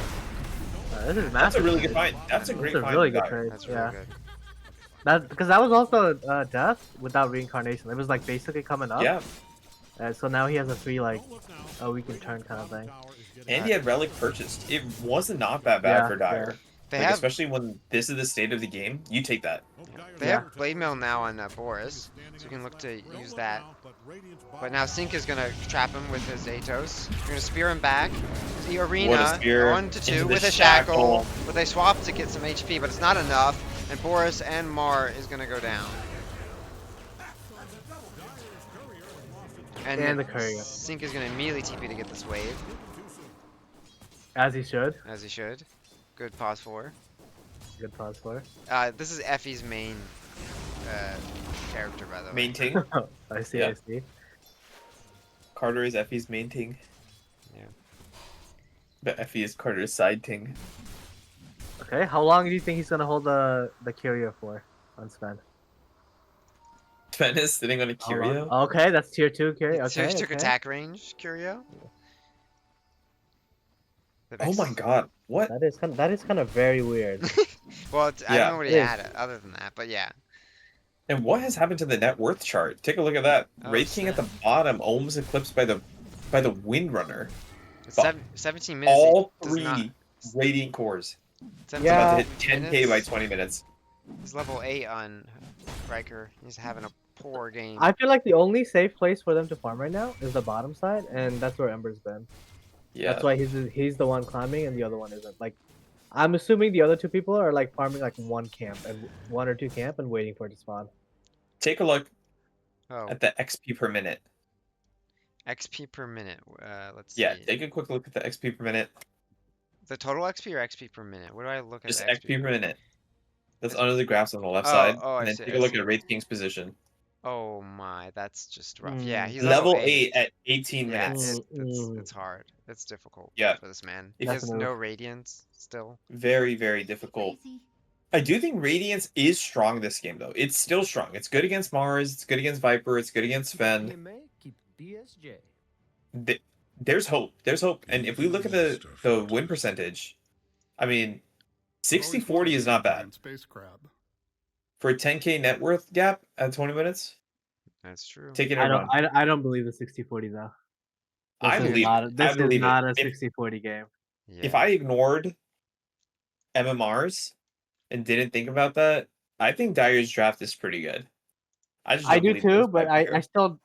S4: This is massive.
S1: That's a really good
S4: trade.
S1: find. That's a great
S4: That's a
S1: find.
S4: really
S1: for
S4: good
S1: Dire.
S4: trade.
S2: That's really
S4: Yeah,
S2: good.
S4: that because that was also death without reincarnation. It was like basically coming up.
S1: Yeah,
S4: So now he has a free like we can turn kind of thing.
S1: and he had Relic purchased. It was not that bad
S4: Yeah,
S1: for Dire.
S2: They
S1: Like,
S2: have
S1: especially when this is the state of the game, you take that.
S2: They
S4: Yeah.
S2: have Blade Mail now on Boris, so you can look to use that. But now Sync is gonna trap him with his Atos. You're gonna spear him back. The arena,
S1: spear
S2: 1 to
S1: into
S2: 2
S1: the
S2: with a
S1: shackle.
S2: shackle, but they swap to get some HP, but it's not enough. And Boris and Mar is gonna go down.
S4: And the courier.
S2: Sync is gonna immediately TP to get this wave,
S4: As he should.
S2: as he should. Good pause for.
S4: Good pause for.
S2: This is Effie's main character, by the way.
S1: Main ting.
S4: I see,
S1: Yeah.
S4: I see.
S1: Carter is Effie's main ting.
S2: Yeah.
S1: But Effie is Carter's side ting.
S4: Okay, how long do you think he's gonna hold the courier for on Sven?
S1: Sven is sitting on a
S4: How long?
S1: curio.
S4: Okay, that's tier 2 courier.
S2: So
S4: Okay,
S2: he took
S4: okay.
S2: attack range, Curio.
S1: Oh my god, what?
S4: That is kind of very weird.
S2: Well, I
S1: Yeah,
S2: don't know what he
S4: it is.
S2: had other than that, but yeah.
S1: And what has happened to the net worth chart? Take a look at that.
S2: Oh,
S1: Wraith King at the
S2: snap.
S1: bottom, almost eclipsed by the Windrunner.
S2: It's
S1: Fuck.
S2: 17 minutes.
S1: All
S2: does
S1: three
S2: not-
S1: Radiant cores.
S2: 17
S4: Yeah.
S1: About to hit 10k by
S2: minutes.
S1: 20 minutes.
S2: He's level 8 on Riker. He's having a poor game.
S4: I feel like the only safe place for them to farm right now is the bottom side, and that's where Ember's been.
S1: Yeah.
S4: That's why he's the one climbing and the other one isn't. Like, I'm assuming the other two people are like farming like one camp and 1 or 2 camp and waiting for it to spawn.
S1: Take a look
S2: Oh,
S1: at the XP per minute.
S2: XP per minute. Let's
S1: Yeah,
S2: see.
S1: take a quick look at the XP per minute.
S2: The total XP or XP per minute? What do I look at?
S1: Just
S2: the
S1: XP per minute. That's
S2: It's-
S1: under the graphs on the left
S2: Oh,
S1: side.
S2: oh, I
S1: and then
S2: see,
S1: take
S2: I
S1: a look
S2: see.
S1: at Wraith King's position.
S2: Oh my, that's just rough. Yeah,
S4: Mm.
S2: he's
S1: Level
S2: level
S1: 8 at 18
S2: Yeah,
S1: minutes.
S2: it's hard. It's difficult
S1: Yeah.
S2: for this man.
S1: If-
S2: He has
S4: Definitely.
S2: no radiance still.
S1: Very, very difficult. I do think Radiance is strong this game, though. It's still strong. It's good against Mars. It's good against Viper. It's good against Sven. There's hope. There's hope. And if we look at the win percentage, I mean, 60-40 is not bad.
S3: Space crab.
S1: For a 10k net worth gap at 20 minutes,
S2: That's true.
S1: take it
S4: I
S1: or
S4: don't
S1: run.
S4: I don't believe the 60-40 though.
S1: I
S4: This is
S1: believe
S4: not,
S1: it.
S4: This
S1: I believe
S4: is not
S1: it.
S4: a 60-40 game.
S2: Yeah.
S1: If I ignored MMRs and didn't think about that, I think Dyer's draft is pretty good. I just
S4: I
S1: don't
S4: do
S1: believe
S4: too,
S1: this
S4: but
S1: by player.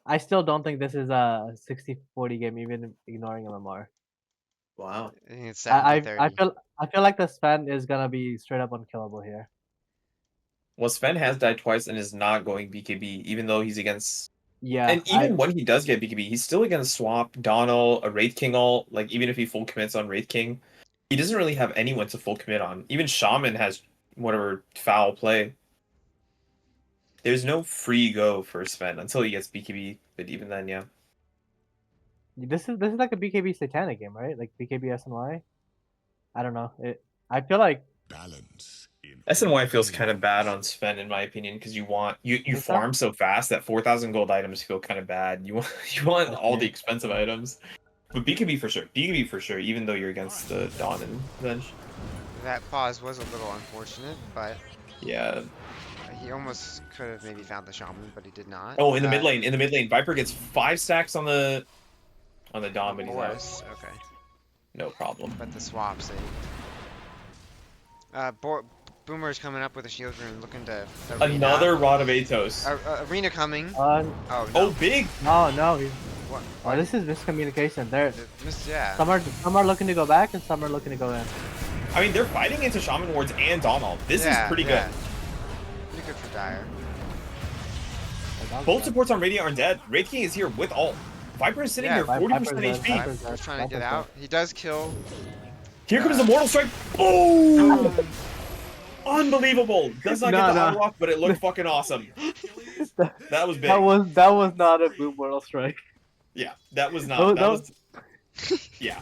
S4: I still don't think this is a 60-40 game, even ignoring MMR.
S1: Wow.
S2: I think it's
S4: I
S2: 70-30.
S4: I feel like the Sven is gonna be straight up unkillable here.
S1: Well, Sven has died twice and is not going BKB, even though he's against.
S4: Yeah,
S1: And even when he does get BKB, he's still against Swap, Donal, a Wraith King ult. Like, even if he full commits on Wraith King, he doesn't really have anyone to full commit on. Even Shaman has whatever foul play. There's no free go for Sven until he gets BKB, but even then, yeah.
S4: this is like a BKB Satanic game, right? Like BKB SNY. I don't know. I feel like
S3: Balance.
S1: SNY feels kind of bad on Sven in my opinion because you
S4: Think so?
S1: farm so fast that 4,000 gold items feel kind of bad. You want all the expensive items, but BKB for sure. BKB for sure. Even though you're against the Dawn and Venge.
S2: That pause was a little unfortunate, but
S1: Yeah.
S2: he almost could have maybe found the shaman, but he did not.
S1: Oh, in the mid lane, Viper gets 5 stacks on the Dawn, but he's out.
S2: Boris, okay,
S1: No problem.
S2: but the swap saved. Boomer's coming up with a shield rune, looking to
S1: Another Rod of Atos.
S2: arena coming.
S4: uh,
S2: Oh no!
S1: Oh, big!
S4: no, he's,
S2: What?
S4: oh, this is miscommunication.
S2: Yeah.
S4: Some are looking to go back and some are looking to go in.
S1: I mean, they're fighting into Shaman Wards and Donal. This is pretty good.
S2: Pretty good for Dyer.
S1: Both supports on Radiant are dead. Wraith King is here with ult. Viper is sitting
S2: Yeah,
S1: here, 40%
S4: Viper's dead,
S1: HP.
S4: Viper's dead,
S2: He's trying to
S4: Viper's
S2: get
S4: dead.
S2: out. He does kill.
S1: Here comes the Mortal Strike. Boom! Unbelievable. Does not get
S4: No,
S1: the
S4: no.
S1: auto off, but it looked fucking awesome. That was big.
S4: That was not a boom mortal strike.
S1: Yeah, that was not.
S4: That
S1: was. Yeah.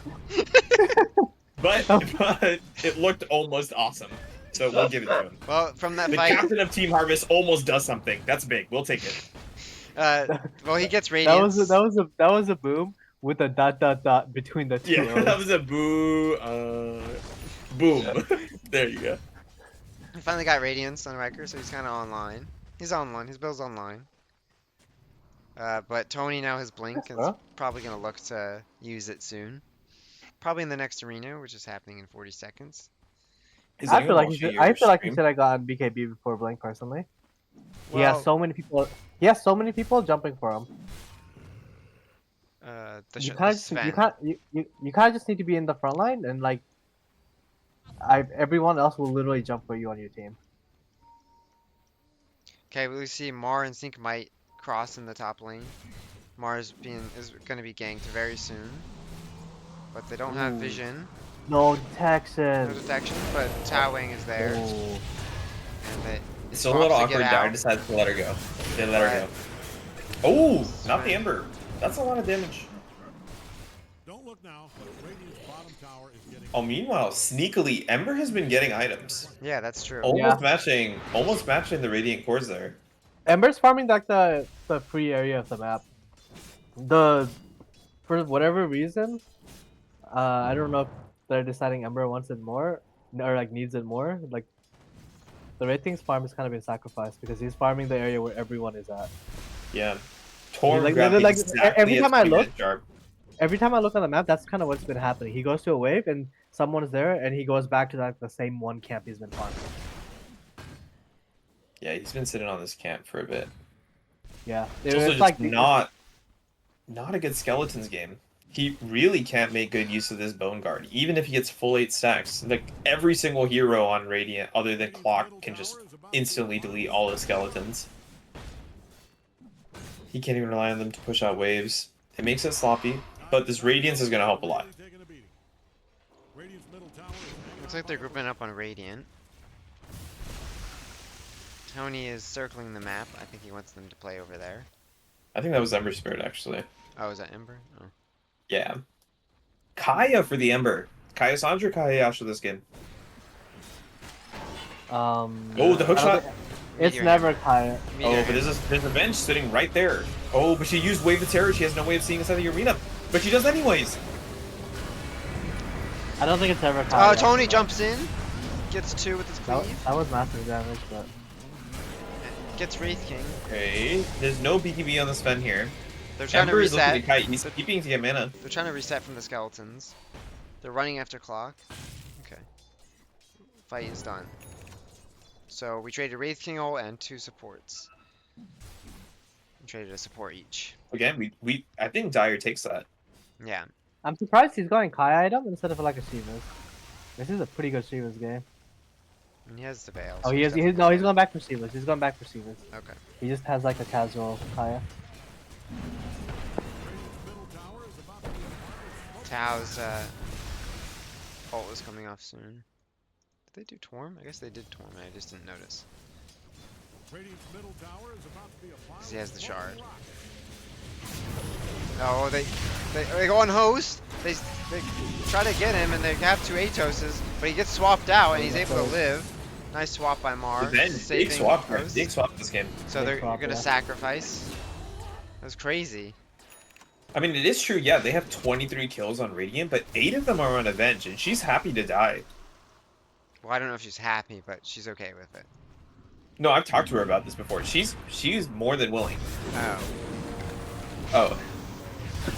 S1: but it looked almost awesome. So we'll give it to him.
S2: Well, from that
S1: The
S2: fight,
S1: captain of Team Harvest almost does something. That's big. We'll take it.
S2: well, he gets radiance.
S4: That was a boom with a ... between the two.
S1: Yeah,
S4: O's.
S1: that was a boo. Boom. There you go.
S2: He finally got radiance on Riker, so he's kind of online. He's online. His build's online. But Tony now has blink and is
S4: Huh?
S2: probably gonna look to use it soon. Probably in the next arena, which is happening in 40 seconds.
S1: Is
S4: I
S1: anyone
S4: feel like
S1: watching
S4: I
S1: your
S4: feel like he
S1: stream?
S4: should have gotten BKB before Blink personally. He
S2: Well,
S4: has so many people. He has so many people jumping for him. You kind of just need to be in the front line and like. Everyone else will literally jump for you on your team.
S2: Okay, we see Mar and Sync might cross in the top lane. Mars is gonna be ganked very soon, but they don't have
S4: Ooh.
S2: vision,
S4: No
S2: no
S4: detection.
S2: detection. But Tao Wang is there,
S4: Oh.
S2: and it
S1: It's a
S2: swaps
S1: little
S2: to get
S1: awkward. Dire
S2: out.
S1: decides to let her go. They let her go. Oh, not the
S2: Sven.
S1: Ember. That's a lot of damage.
S3: Don't look now, but Radiant's bottom tower is getting.
S1: Oh, meanwhile, sneakily, Ember has been getting items.
S2: Yeah, that's true.
S1: Almost matching the Radiant cores there.
S4: Ember's farming like the free area of the map. For whatever reason, I don't know if they're deciding Ember wants it more or like needs it more. Like the Ratings farm has kind of been sacrificed because he's farming the area where everyone is at.
S1: Yeah. Torn
S4: Like-
S1: grabbed
S4: like,
S1: exactly
S4: every
S1: as
S4: time I
S1: Queen
S4: look-
S1: is sharp.
S4: Every time I look on the map, that's kind of what's been happening. He goes to a wave and someone's there, and he goes back to like the same one camp he's been farming.
S1: Yeah, he's been sitting on this camp for a bit.
S4: Yeah,
S1: It's also
S4: it's
S1: just
S4: like
S1: not a good Skeletons game. He really can't make good use of this Bone Guard, even if he gets full 8 stacks. Like every single hero on Radiant, other than Clock, can just instantly delete all his Skeletons. He can't even rely on them to push out waves. It makes it sloppy, but this Radiance is going to help a lot.
S2: Looks like they're grouping up on Radiant. Tony is circling the map. I think he wants them to play over there.
S1: I think that was Ember Spirit, actually.
S2: Oh, is that Ember? Oh.
S1: Yeah. Kaya for the Ember. Kaya Sandra, Kaya Yasha this game. Oh, the
S4: I don't
S1: hookshot.
S4: think- It's
S2: Meteor
S4: never Kaya.
S2: Meteor
S1: Oh, but there's a bench sitting right there. Oh, but she used Wave of Terror. She has no way of seeing inside the arena. But she does anyways.
S4: I don't think it's ever Kaya.
S2: Oh, Tony jumps in, gets 2 with his
S4: That,
S2: cleave,
S4: that was massive damage, but
S2: gets Wraith King.
S1: Okay. There's no BKB on the Sven here.
S2: They're trying
S1: Ember
S2: to
S1: is looking
S2: reset.
S1: to kite. He's keeping to get mana.
S2: They're trying to reset from the skeletons. They're running after Clock. Okay. Fight is done. So we traded Wraith King ult and 2 supports. We traded a support each.
S1: Again, I think Dire takes that.
S2: Yeah.
S4: I'm surprised he's going Kaya item instead of like a Shivas. This is a pretty good Shivas game.
S2: And he has the veil.
S4: Oh,
S2: so
S4: he's
S2: definitely
S4: no, he's
S2: good.
S4: going back for Shivas. He's going back for Shivas.
S2: Okay.
S4: He just has like a casual Kaya.
S2: Tao's ult is coming off soon. Did they do Torm? I guess they did Torm. I just didn't notice. Because he has the shard. Oh, they go on host. They try to get him, and they have 2 Atoses, but he gets swapped out, and he's able to live. Nice swap by Mar.
S1: Then big
S2: saving
S1: swap.
S2: host.
S1: Big swap this game.
S2: So
S4: Big
S2: they're
S4: swap,
S2: gonna
S4: yeah.
S2: sacrifice. That's crazy.
S1: I mean, it is true. Yeah, they have 23 kills on Radiant, but 8 of them are on Avenge, and she's happy to die.
S2: Well, I don't know if she's happy, but she's okay with it.
S1: No, I've talked to her about this before. She's more than willing.
S2: Oh.
S1: Oh.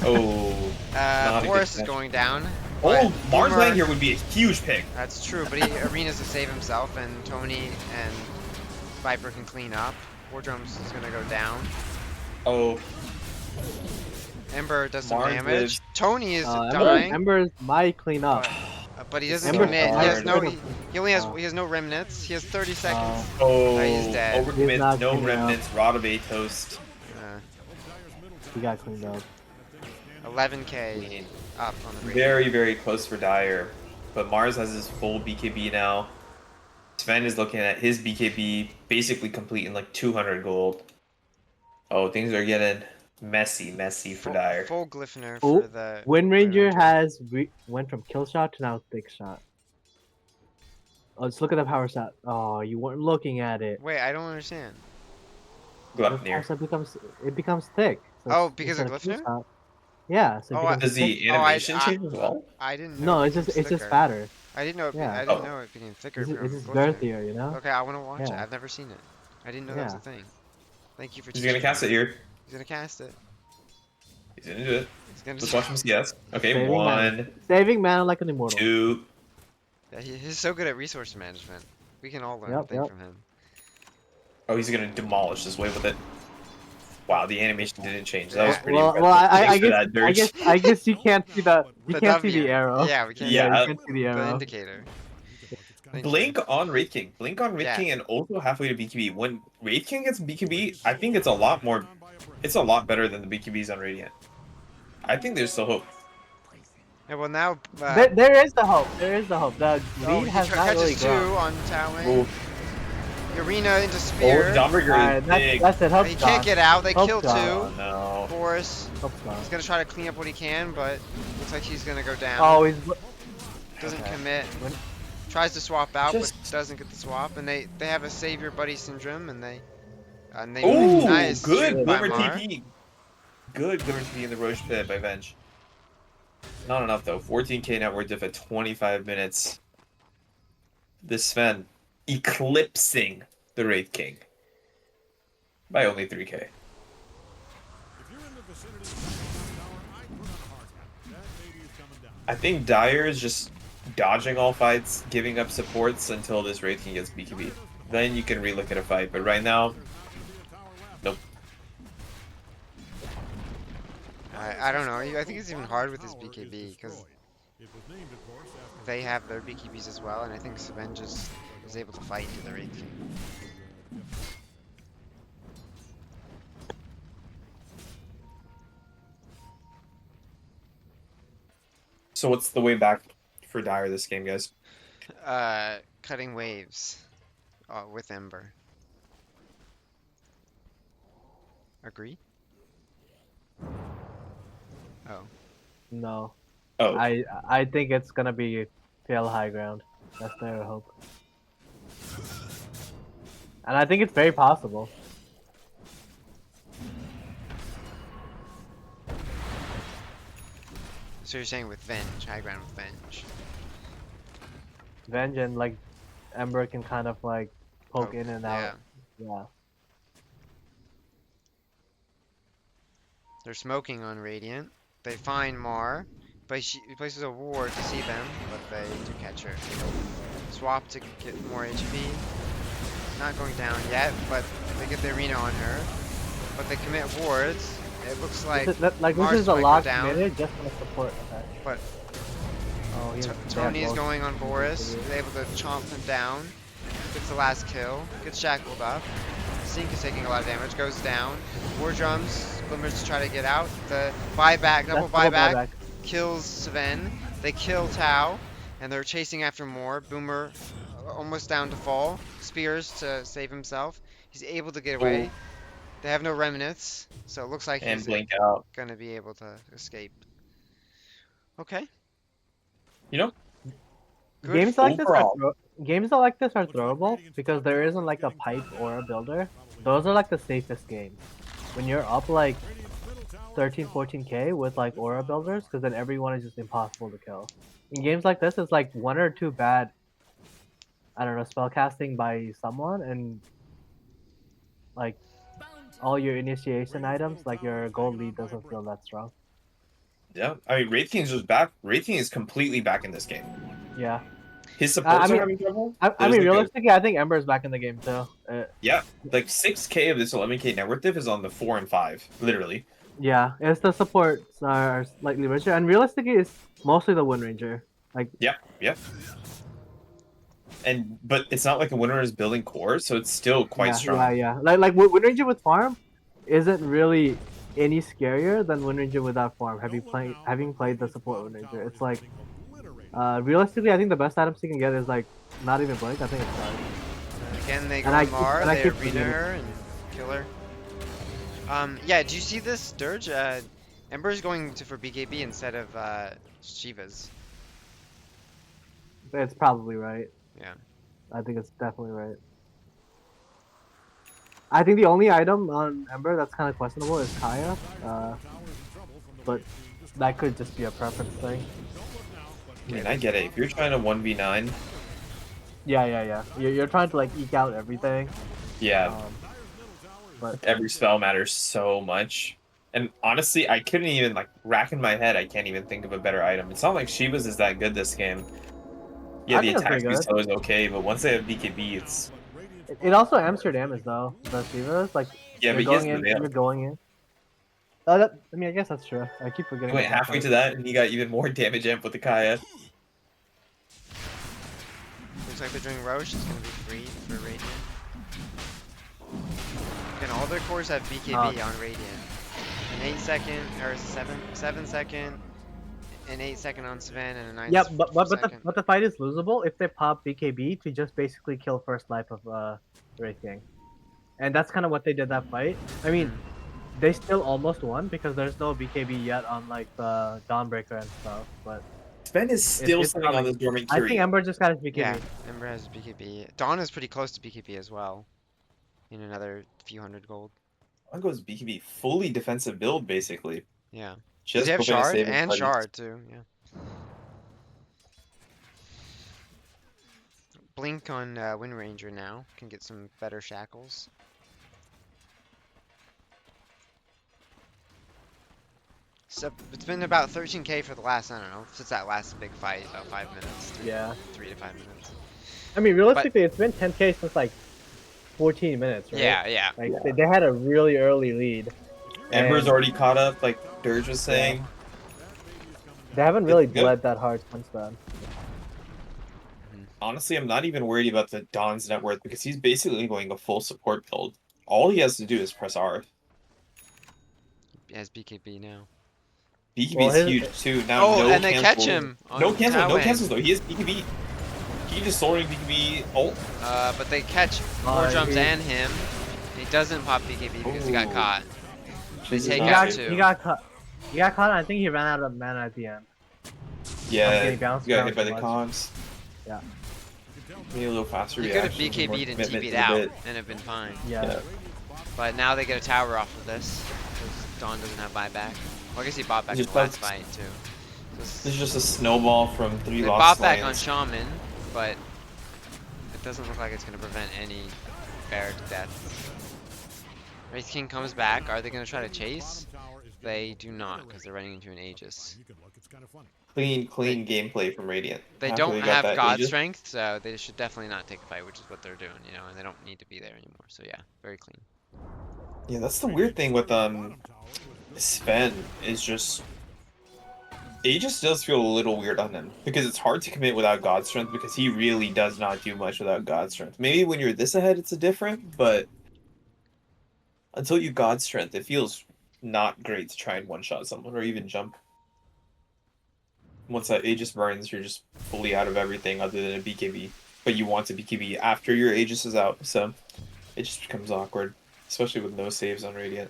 S1: Oh. Not a good
S2: Forest is
S1: catch.
S2: going down.
S1: Oh,
S2: but
S1: Mars
S2: Boomer-
S1: Lang here would be a huge pick.
S2: That's true, but he arenas to save himself, and Tony and Viper can clean up. War Drums is gonna go down.
S1: Oh,
S2: Ember does some
S1: Mars
S2: damage.
S1: lives.
S2: Tony is
S4: Ember,
S2: dying,
S4: Ember's might clean up.
S2: but he doesn't
S4: Ember's
S2: commit. He
S1: hard.
S2: has no. He only has.
S4: Oh.
S2: He has no remnants. He has 30 seconds.
S1: oh,
S2: he's dead.
S4: He's
S1: overcommit,
S4: not
S1: no
S4: cleaning up.
S1: remnants, Rod of A toast.
S4: He got cleaned up.
S2: 11k up on the radio.
S1: Very, very close for Dire. But Mars has his full BKB now. Sven is looking at his BKB basically complete in like 200 gold. Oh, things are getting messy for Dire.
S2: Full Glyphner
S4: Oh,
S2: for the
S4: Wind Ranger
S2: Ranger.
S4: has went from kill shot to now thick shot. Oh, let's look at the power stat. Oh, you weren't looking at it.
S2: Wait, I don't understand.
S4: The power
S1: Gleipnir.
S4: stat becomes thick. So
S2: Oh,
S4: it's-
S2: because
S4: instead
S2: of
S4: kill
S2: Glyphner?
S4: shot- Yeah. So it
S2: Oh,
S4: becomes
S1: Does
S4: thick.
S1: the
S2: Oh,
S1: animation change as well?
S2: I didn't know.
S4: No,
S2: it
S4: it's just
S2: became thicker.
S4: fatter.
S2: I didn't know.
S4: Yeah.
S2: I didn't
S1: Oh.
S2: know it became thicker.
S4: It's
S2: from
S4: just
S2: Glyphner.
S4: girthier, you know.
S2: Okay, I want to watch it.
S4: Yeah.
S2: I've never seen it. I didn't know that was
S4: Yeah.
S2: a thing. Thank you for
S1: He's gonna
S2: teaching
S1: cast
S2: me.
S1: it here.
S2: He's gonna cast it.
S1: He's gonna do it.
S2: He's gonna.
S1: Let's watch him CS. Okay,
S4: Saving
S1: 1,
S4: Saving mana like an immortal.
S1: 2.
S2: Yeah, he's so good at resource management. We can all learn
S4: Yep,
S2: a thing
S4: yep.
S2: from him.
S1: Oh, he's gonna demolish this wave with it. Wow, the animation didn't change. That was
S2: Yeah.
S1: pretty
S4: Well,
S1: impressive.
S4: I
S1: Thanks for
S4: guess,
S1: that, Dirge.
S4: I guess you can't see the
S2: The
S4: can't see
S2: W.
S4: the arrow.
S2: Yeah, we can.
S1: Yeah.
S4: you can't see the
S2: The
S4: arrow.
S2: indicator. Thank you.
S1: Blink on Wraith King. Blink on Wraith
S2: Yeah.
S1: King and also halfway to BKB. When Wraith King gets BKB, I think it's a lot more It's a lot better than the BKBs on Radiant. I think there's still hope.
S2: Yeah, well now,
S4: There is the hope. There is the hope. The
S2: oh,
S4: lead
S2: he
S4: has not
S2: catches
S4: really
S2: 2
S4: grown.
S2: on Talon.
S1: Ooh.
S2: Arena into
S1: Oh,
S2: spear.
S1: Dawnbreaker
S4: Alright,
S1: is big.
S4: that's it. Hope's
S2: He
S4: gone.
S2: can't get out. They
S4: Hope's
S2: kill
S4: gone.
S2: 2.
S1: Oh no.
S2: Boris.
S4: Hope's gone.
S2: He's gonna try to clean up what he can, but looks like he's gonna go down.
S4: Oh, he's.
S2: Doesn't
S4: okay.
S2: commit.
S4: When-
S2: Tries to swap out, but
S1: Just-
S2: doesn't get the swap. And they have a savior buddy syndrome, and they
S1: Ooh,
S2: nice
S1: good
S2: shoot by
S1: Boomer
S2: Mar.
S1: TP. Good Boomer TP in the Roche pit by Venge. Not enough though. 14k net worth diff at 25 minutes. This Sven eclipsing the Wraith King by only 3k.
S3: If you're in the vicinity of the tower, I'd put on a hard hat. That baby is coming down.
S1: I think Dire is just dodging all fights, giving up supports until this Wraith King gets BKB. Then you can relook at a fight, but right now, nope.
S2: I don't know. I think it's even hard with his BKB because
S3: It was named, of course, after
S2: they have their BKBs as well, and I think Sven just is able to fight into the Wraith King.
S1: So what's the way back for Dire this game, guys?
S2: Cutting waves with Ember. Agree? Oh.
S4: No.
S1: Oh,
S4: I think it's gonna be Pale High Ground. That's their hope. And I think it's very possible.
S2: So you're saying with Venge, high ground with Venge.
S4: Venge and like Ember can kind of like poke
S2: Poke,
S4: in and
S2: yeah.
S4: out. Yeah.
S2: They're smoking on Radiant. They find Mar, but he places a ward to see them, but they do catch her. Swap to get more HP. Not going down yet, but they get the arena on her. But they commit wards. It looks like
S4: This
S2: Mars
S4: is a
S2: might go
S4: locked
S2: down.
S4: minute just for support attack.
S2: But
S4: Oh, he has-
S2: Tony is
S4: both.
S2: going on Boris. He's able to chomp him down. Gets the last kill. Gets shackled up. Sink is taking a lot of damage. Goes down. War drums. Glimmers to try to get out. The buyback, double
S4: That's
S2: buyback, kills Sven. They kill Tau, and they're chasing after more. Boomer almost down to fall. Spears to save himself. He's able to get away. They have no remnants, so it looks like
S1: and
S2: he's
S1: blink out.
S2: gonna be able to escape. Okay.
S1: You know,
S2: Good.
S4: Games like this are
S1: Overall.
S4: games that like this are throwable because there isn't like a pipe or a builder. Those are like the safest games. When you're up like 13, 14k with like aura builders, because then everyone is just impossible to kill. In games like this, it's like 1 or 2 bad, I don't know, spell casting by someone, and like all your initiation items, like your gold lead doesn't feel that strong.
S1: yeah. I mean, Wraith King's just back. Wraith King is completely back in this game.
S4: Yeah.
S1: His supports
S4: I mean-
S1: are having trouble.
S4: I
S1: There's
S4: mean,
S1: like a-
S4: realistically, I think Ember's back in the game too.
S1: Yeah, like 6k of this 11k net worth diff is on the 4 and 5, literally.
S4: Yeah, it's the supports are slightly richer, and realistically, it's mostly the Wind Ranger. Like,
S1: Yep. But it's not like the winner is building cores, so it's still quite
S4: yeah,
S1: strong.
S4: Yeah. Like Wind Ranger with farm isn't really any scarier than Wind Ranger without farm. Having played the support Wind Ranger, it's like realistically, I think the best items you can get is like not even blink. I think it's Dark.
S2: Again, they go
S4: And I
S2: on
S4: keep-
S2: Mar,
S4: and I
S2: they
S4: keep
S2: arena
S4: forgetting.
S2: her and kill her. Yeah, do you see this, Dirge? Ember's going for BKB instead of Shiva's.
S4: It's probably right.
S2: Yeah.
S4: I think it's definitely right. I think the only item on Ember that's kind of questionable is Kaya, but that could just be a preference thing.
S1: I mean, I get it. If you're trying to 1v9,
S4: Yeah. You're trying to like eke out everything.
S1: yeah,
S4: But
S1: every spell matters so much. And honestly, I couldn't even, like, racking my head, I can't even think of a better item. It's not like Shiva's is that good this game. Yeah,
S4: I
S1: the
S4: think it's
S1: attack
S4: pretty
S1: speed is okay, but once they have BKB, it's...
S4: it also Amsterdam is though the Shivas like
S1: Yeah,
S4: you're
S1: but he has
S4: going in,
S1: the veil.
S4: you're going in. I mean, I guess that's true. I keep forgetting.
S1: He went
S4: about
S1: halfway to that, and he got even more damage amp with the Kaya.
S2: Looks like they're doing Roche. It's gonna be free for Radiant. second. All their cores have BKB on Radiant. An 8-second, or 7-second, an 8-second on Sven, and a 9
S4: Yeah, but
S2: second.
S4: the fight is losable if they pop BKB to just basically kill first life of Wraith King, and that's kind of what they did that fight. I mean, they still almost won because there's no BKB yet on like the Dawnbreaker and stuff. But
S1: Sven is still
S4: it's
S1: sitting on
S4: coming.
S1: this Dormant
S4: I think
S1: Curio.
S4: Ember just got his BKB.
S2: Yeah, Ember has BKB. Dawn is pretty close to BKB as well. In another few hundred gold.
S1: Dawn goes BKB, fully defensive build, basically.
S2: Yeah.
S1: Just
S2: Does he have
S1: hoping to
S2: shard?
S1: save his
S2: And
S1: buddies.
S2: shard too, yeah. Blink on Wind Ranger now. Can get some better shackles. So it's been about 13k for the last, I don't know, since that last big fight, about 5 minutes.
S4: Yeah.
S2: 3 to 5 minutes.
S4: I mean, realistically, it's been 10k since like 14 minutes, right?
S2: Yeah.
S4: Like they had a really early lead.
S1: Ember's
S4: And
S1: already caught up, like Dirge was saying.
S4: they haven't really
S1: Good.
S4: bled that hard since then.
S1: Honestly, I'm not even worried about the Dawn's net worth because he's basically going a full support build. All he has to do is press R.
S2: He has BKB now.
S1: BKB
S4: Well,
S1: is
S4: his-
S1: huge too. Now,
S2: Oh,
S1: no
S2: and they
S1: cancel.
S2: catch him. On
S1: No cancel, no
S2: Taowen.
S1: cancels though. He has BKB. He just soaring BKB ult.
S2: But they catch more jumps
S4: he-
S2: and him. He doesn't pop BKB because he got
S1: Ooh.
S2: caught. They take
S4: He
S2: out
S4: got,
S2: two.
S4: he got caught. He got caught. And I think he ran out of mana at the end.
S1: Yeah,
S4: getting
S1: he
S4: bounced
S1: got
S4: around
S1: hit by
S4: too
S1: the
S4: much.
S1: cogs.
S4: Yeah.
S1: Need a little faster
S2: He could have
S1: reaction, more
S2: BKB'd and
S1: commitment
S2: TP'd
S1: to the
S2: out
S1: bit.
S2: and have been fine.
S4: Yeah.
S1: Yeah.
S2: But now they get a tower off of this. Because Dawn doesn't have buyback. Well, I guess he bought back in
S1: Just
S2: the last
S1: like-
S2: fight too.
S1: This is just a snowball from 3
S2: They
S1: lost
S2: bought back on
S1: lanes.
S2: Shaman, but it doesn't look like it's going to prevent any Barrack death. Wraith King comes back. Are they going to try to chase? They do not, because they're running into an Aegis.
S3: You can look, it's kind of funny.
S1: Clean gameplay from Radiant.
S2: They
S1: After
S2: don't
S1: got
S2: have
S1: that
S2: God
S1: Aegis.
S2: strength, so they should definitely not take a fight, which is what they're doing, you know, and they don't need to be there anymore. So yeah, very clean.
S1: Yeah, that's the weird thing with Sven is just Aegis does feel a little weird on him because it's hard to commit without God strength because he really does not do much without God strength. Maybe when you're this ahead it's a different, but until you God strength, it feels not great to try and one shot someone or even jump. Once that Aegis burns, you're just fully out of everything other than a BKB. But you want to BKB after your Aegis is out, so it just becomes awkward, especially with no saves on Radiant.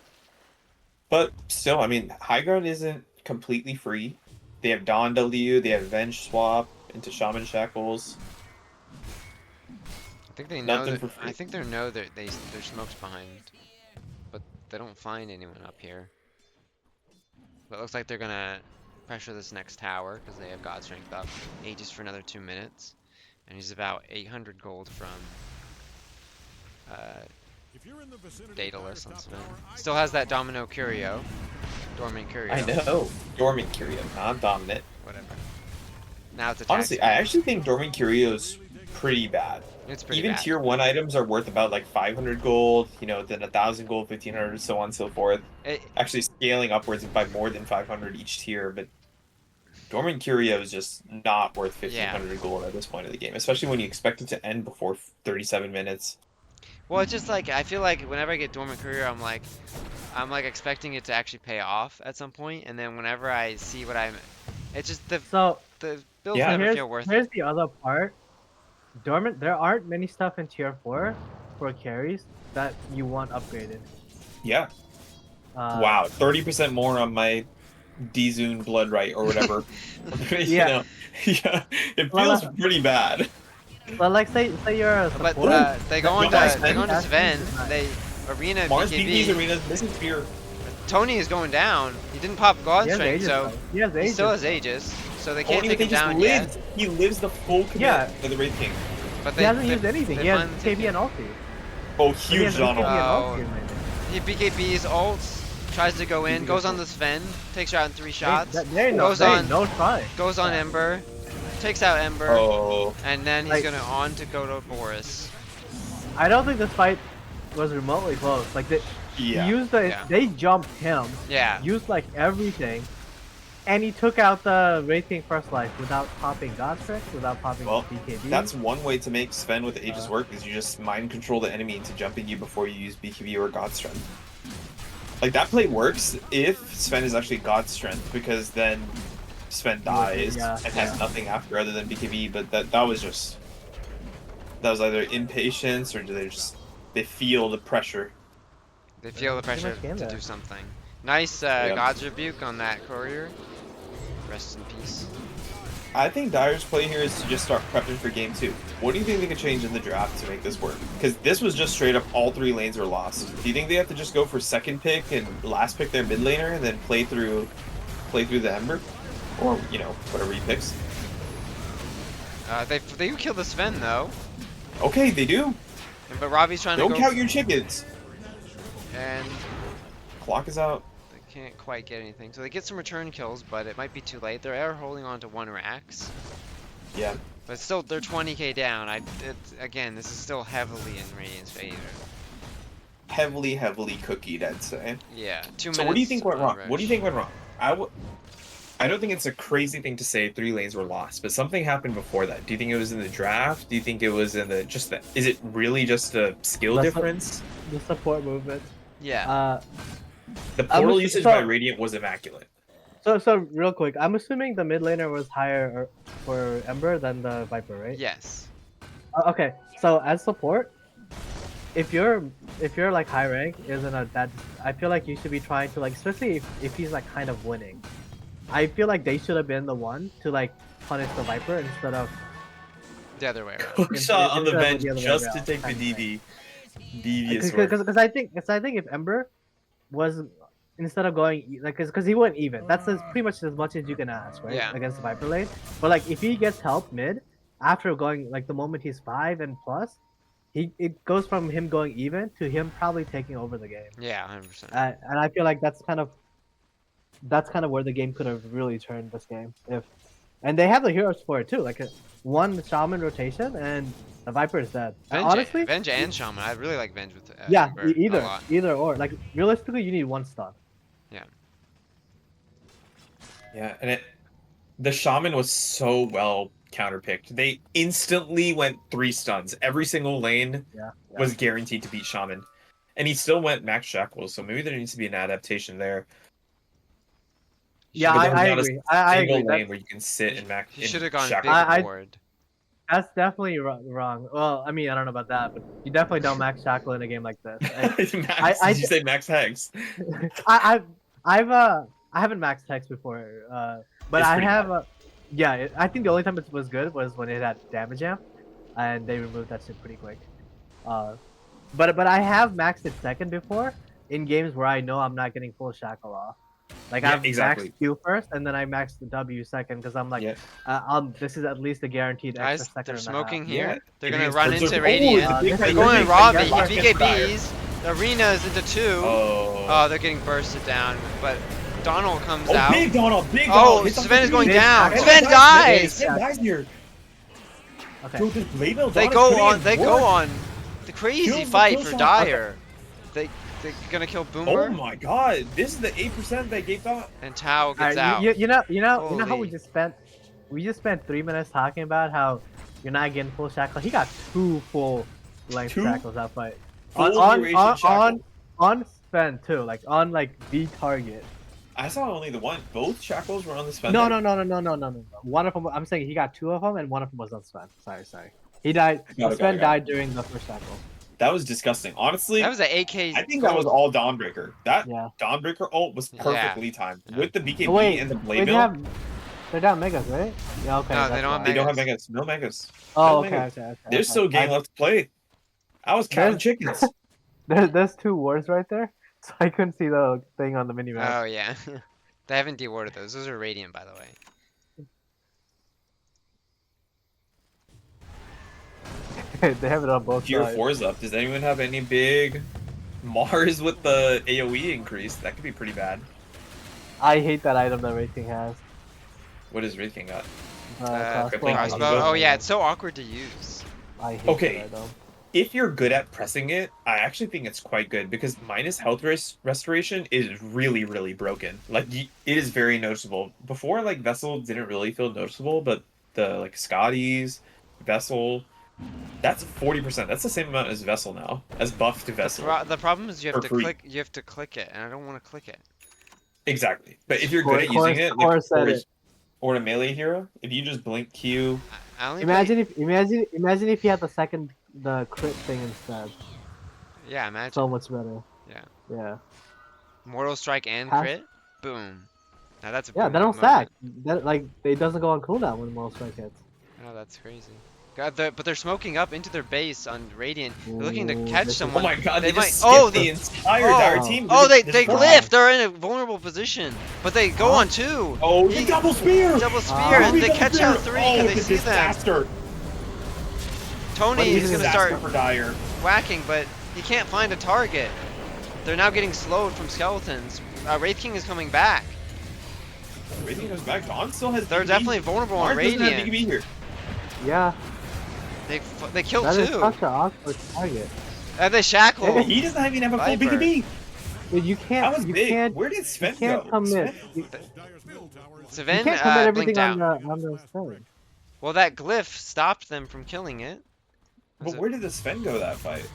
S1: But still, I mean, high ground isn't completely free. They have Dawn W, they have Venge swap into Shaman Shackles.
S2: I think they know
S1: Nothing
S2: that.
S1: for free.
S2: I think they know that there's smokes behind, but they don't find anyone up here. But it looks like they're gonna pressure this next tower because they have God strength up. Aegis for another 2 minutes, and he's about 800 gold from
S3: If you're in the vicinity of
S2: Daedalus on
S3: Dyer's
S2: Sven.
S3: top tower, I
S2: Still has that Domino Curio, Dormant Curio.
S1: I know. Dormant Curio, not Dominant.
S2: Whatever. Now it's attack
S1: Honestly,
S2: speed.
S1: I actually think Dormant Curio's pretty bad.
S2: It's pretty
S1: Even
S2: bad.
S1: tier 1 items are worth about like 500 gold, you know, then 1,000 gold, 1,500, so on and so forth.
S2: It,
S1: Actually scaling upwards by more than 500 each tier, but Dormant Curio is just not worth 1,500 gold at this point of the game, especially when you expect it to end before 37 minutes.
S2: well, it's just like I feel like whenever I get Dormant Courier, I'm like expecting it to actually pay off at some point, and then whenever I see what it's just the
S4: So
S2: builds
S1: Yeah.
S2: never feel worth it.
S4: here's the other part. Dormant, there aren't many stuff in tier 4 for carries that you want upgraded.
S1: Yeah.
S4: Wow.
S1: Wow, 30% more on my D-Zune Blood Right or whatever. You
S4: Yeah.
S1: know, yeah, it
S4: Well,
S1: feels pretty bad.
S4: But like, say you're a
S2: But
S4: support.
S2: they go on
S1: Mars
S2: to Sven.
S4: is nice.
S2: They arena
S1: Mars BB's
S2: BKB.
S1: arena's missing spear.
S2: Tony is going down. He didn't pop God
S4: He has
S2: strength,
S4: Aegis,
S2: so
S4: though. He has
S2: he
S4: Aegis,
S2: still has
S4: though.
S2: Aegis. So they can't
S1: Only
S2: take
S1: they
S2: him
S1: just
S2: down
S1: lives.
S2: yet.
S1: He lives the full commit
S4: Yeah.
S1: to the Wraith King.
S2: But
S4: He hasn't
S2: they-
S4: used anything.
S2: they
S4: He has
S2: finally
S4: KB
S2: take
S4: and
S2: him.
S4: ulti.
S1: Oh,
S4: He
S1: huge
S4: has
S1: John.
S4: BKB and
S2: Oh.
S4: ulti right there.
S2: He BKB's ults, tries to go in, goes on the Sven, takes her out in 3 shots,
S4: There ain't no,
S2: goes
S4: there ain't
S2: on-
S4: no try.
S2: goes on Ember, takes out Ember,
S1: Oh,
S2: and then he's
S4: Like-
S2: gonna on to go to Boris.
S4: I don't think this fight was remotely close. Like
S1: yeah.
S4: they used the
S2: Yeah.
S4: they jumped him,
S2: Yeah.
S4: used like everything, And he took out the Wraith King First Life without popping God Trick, without popping
S1: Well,
S4: BKB.
S1: that's one way to make Sven with Aegis work, is you just mind control the enemy into jumping you before you use BKB or God Strength. Like, that play works if Sven is actually God Strength, because then Sven dies and has nothing after other than BKB, but that was either impatience or they feel the pressure.
S2: They feel the
S4: Pretty
S2: pressure
S4: much game
S2: to
S4: there.
S2: do something. Nice God's Rebuke on that courier. Rest in peace.
S1: I think Dire's play here is to just start prepping for game 2. What do you think they could change in the draft to make this work? Because this was just straight up all 3 lanes were lost. Do you think they have to just go for second pick and last pick their mid laner and then play through the Ember? Or, you know, whatever he picks?
S2: They do kill the Sven though.
S1: Okay, they do.
S2: But Ravi's trying to
S1: Don't
S2: go.
S1: count your chickens.
S2: And
S1: Clock is out.
S2: they can't quite get anything. So they get some return kills, but it might be too late. They are holding on to 1 Rax.
S1: Yeah.
S2: But still, they're 20k down. Again, this is still heavily in Radiant's favor.
S1: Heavily cookied, I'd say.
S2: Yeah, 2 minutes.
S1: So what do you think went
S2: on
S1: wrong?
S2: Rush.
S1: What do you think went wrong? I don't think it's a crazy thing to say 3 lanes were lost, but something happened before that. Do you think it was in the draft? Do you think it was in is it really just a skill difference?
S4: The support movement.
S2: Yeah.
S1: The portal usage by Radiant was immaculate.
S4: So real quick, I'm assuming the mid laner was higher for Ember than the Viper, right?
S2: Yes.
S4: Okay, so as support, if you're like high rank, I feel like you should be trying to, like, especially if he's like kind of winning. I feel like they should have been the one to like punish the Viper instead of
S2: The other way around.
S1: Shot on the
S4: instead of
S1: bench
S4: the other way
S1: just to
S4: around,
S1: take the
S4: kind of
S1: DD.
S4: thing.
S1: Devious work.
S4: Because I think if Ember was, instead of going like, because he went even, that's pretty much as much as you can ask, right?
S2: Yeah.
S4: Against the Viper lane. But like if he gets help mid after going, like, the moment he's 5 and plus, it goes from him going even to him probably taking over the game.
S2: Yeah, 100%.
S4: And I feel like that's kind of where the game could have really turned this game and they have the heroes for it too, like one shaman rotation and the Viper is dead. Honestly,
S2: Venge and Shaman. I really like Venge with
S4: yeah,
S2: Ember a lot.
S4: either or. Like realistically, you need 1 stun.
S1: Yeah, and the Shaman was so well counterpicked. They instantly went 3 stuns. Every single lane was guaranteed to beat Shaman. And he still went max shackles, so maybe there needs to be an adaptation there.
S4: Yeah,
S1: But there's
S4: I
S1: not a
S4: agree. I
S1: single
S4: agree.
S1: lane where you can sit and max.
S2: He should have gone
S1: shackles.
S2: big board.
S4: That's definitely wrong. Well, I mean, I don't know about that, but you definitely don't max shackle in a game like this.
S1: Did you say max hex?
S4: I haven't maxed hex before, but
S1: It's
S4: I
S1: pretty
S4: have. Yeah, I think the only time it was good was when it had damage amp, and they removed that shit pretty quick. But I have maxed it second before in games where I know I'm not getting full shackle off. Like
S1: Yeah,
S4: I've
S1: exactly.
S4: maxed Q first, and then I maxed the W second because I'm like, this is at least a guaranteed extra
S2: Guys,
S4: second.
S2: they're
S4: and a
S2: smoking
S4: half.
S2: here.
S1: Yeah.
S2: They're gonna
S1: Radiant's
S2: run
S1: Berserk.
S2: into
S1: Oh,
S2: Radiant.
S1: the big
S2: They're
S1: right
S2: going
S1: leg.
S2: Robbie.
S1: Yes, yes,
S2: BKBs. The arena is into 2. Oh, they're getting bursted down. But Donald comes out.
S1: Big Donald, big
S2: Oh,
S1: Donald.
S2: Sven is going
S4: Big
S2: down.
S4: Donald.
S2: Sven dies.
S1: Sven dies here.
S4: Okay.
S1: Dude, this blade build
S2: They
S1: Donald's
S2: go
S1: putting
S2: on.
S1: in
S2: They
S1: work.
S2: go on the crazy
S1: Kill
S2: fight for
S1: shot.
S2: Dire. They're gonna kill
S1: Oh
S2: Boomer,
S1: my god, this is the 8% they gave out.
S2: and Tao
S4: Alright,
S2: gets out.
S4: you know how
S2: Holy.
S4: we just spent 3 minutes talking about how you're not getting full shackle. He got 2 full length
S1: 2
S4: shackles that fight.
S1: full duration shackle.
S4: On Sven too, like on like the target.
S1: I saw only the one. Both shackles were on the Sven.
S4: No. One of them, I'm saying he got 2 of them, and one of them was on Sven. Sorry. He died.
S1: Got it.
S4: Sven died during the first shackle.
S1: That was disgusting. Honestly,
S2: That was an AK.
S1: I think that was all Dawnbreaker. That
S4: Yeah.
S1: Dawnbreaker ult was perfectly timed.
S2: Yeah.
S1: With the BKB
S4: Oh, wait,
S1: and the
S4: wait,
S1: blade mill.
S4: they're down megas, right? Yeah, okay.
S2: No, they
S4: that's
S2: don't have
S4: why.
S1: They don't have
S2: Megas.
S1: megas. No megas.
S4: Oh,
S1: No
S4: okay.
S1: megas.
S4: There's
S1: There's still game left to play. I was counting chickens.
S4: There's 2 wars right there, so I couldn't see the thing on the mini map.
S2: Oh yeah. They haven't dewarded those. Those are Radiant, by the way.
S4: They have it on both
S1: Tier
S4: sides.
S1: 4's up. Does anyone have any big Mars with the AoE increase? That could be pretty bad.
S4: I hate that item that Wraith King has.
S1: What does Wraith King got?
S4: Crossbow.
S1: crippling
S2: Crossbow.
S1: crossbow.
S2: Oh yeah, it's so awkward to use.
S4: I hate
S1: Okay.
S4: that item.
S1: if you're good at pressing it, I actually think it's quite good because minus health restoration is really, really broken. Like it is very noticeable. Before, like Vessel didn't really feel noticeable, but the like Scotties, Vessel, that's 40%. That's the same amount as Vessel now, as buff to Vessel
S2: The problem is you have
S1: for
S2: to
S1: free.
S2: click. You have to click it, and I don't want to click it.
S1: Exactly. But if you're good at using it,
S4: Core
S1: like,
S4: said it.
S1: or a melee hero, if you just blink Q,
S2: I only
S4: Imagine if you had the crit thing instead.
S2: Yeah, imagine.
S4: So much better.
S2: Yeah.
S4: Yeah.
S2: Mortal Strike and
S4: Pass-
S2: crit. Boom. Now that's a
S4: Yeah,
S2: boom
S4: they don't
S2: moment.
S4: stack. That like it doesn't go on cooldown when Mortal Strike hits.
S2: Oh, that's crazy. God, but they're smoking up into their base on Radiant. They're looking to
S4: Ooh,
S2: catch
S4: this is-
S1: oh
S2: someone.
S1: my god,
S2: They
S1: they
S2: might-
S1: just
S2: oh,
S1: skipped the entire
S2: oh.
S1: dire team.
S2: Oh, they
S1: There's four.
S2: glyph. They're in a vulnerable position, but they go on two.
S1: Oh,
S2: He-
S1: the double spear!
S2: Double spear, and they catch out three
S1: Oh,
S2: because they
S1: it's a
S2: see them.
S1: disaster.
S2: Tony
S1: It's
S2: is
S1: a
S2: gonna
S1: disaster
S2: start
S1: for Dire.
S2: whacking, but he can't find a target. They're now getting slowed from skeletons. Wraith King is coming back.
S1: Radiant goes back. Dawn still has
S2: They're
S1: BKB.
S2: definitely vulnerable on
S1: Mars doesn't have
S2: Radiant.
S1: BKB here.
S4: Yeah,
S2: They killed
S4: that is
S2: two.
S4: such an awkward target.
S2: And they shackle.
S1: He doesn't even have a full
S2: Viper.
S1: BKB.
S4: Dude, you
S1: That
S4: can't.
S1: was
S4: You
S1: big.
S4: can't.
S1: Where did
S4: You
S1: Sven
S4: can't
S1: go?
S4: commit.
S1: Sven?
S4: You,
S3: Dyer's middle tower is
S4: you
S2: Sven
S4: can't commit everything
S2: blinked out.
S4: on the thing.
S2: Well, that glyph stopped them from killing it.
S1: But where did the Sven go that fight?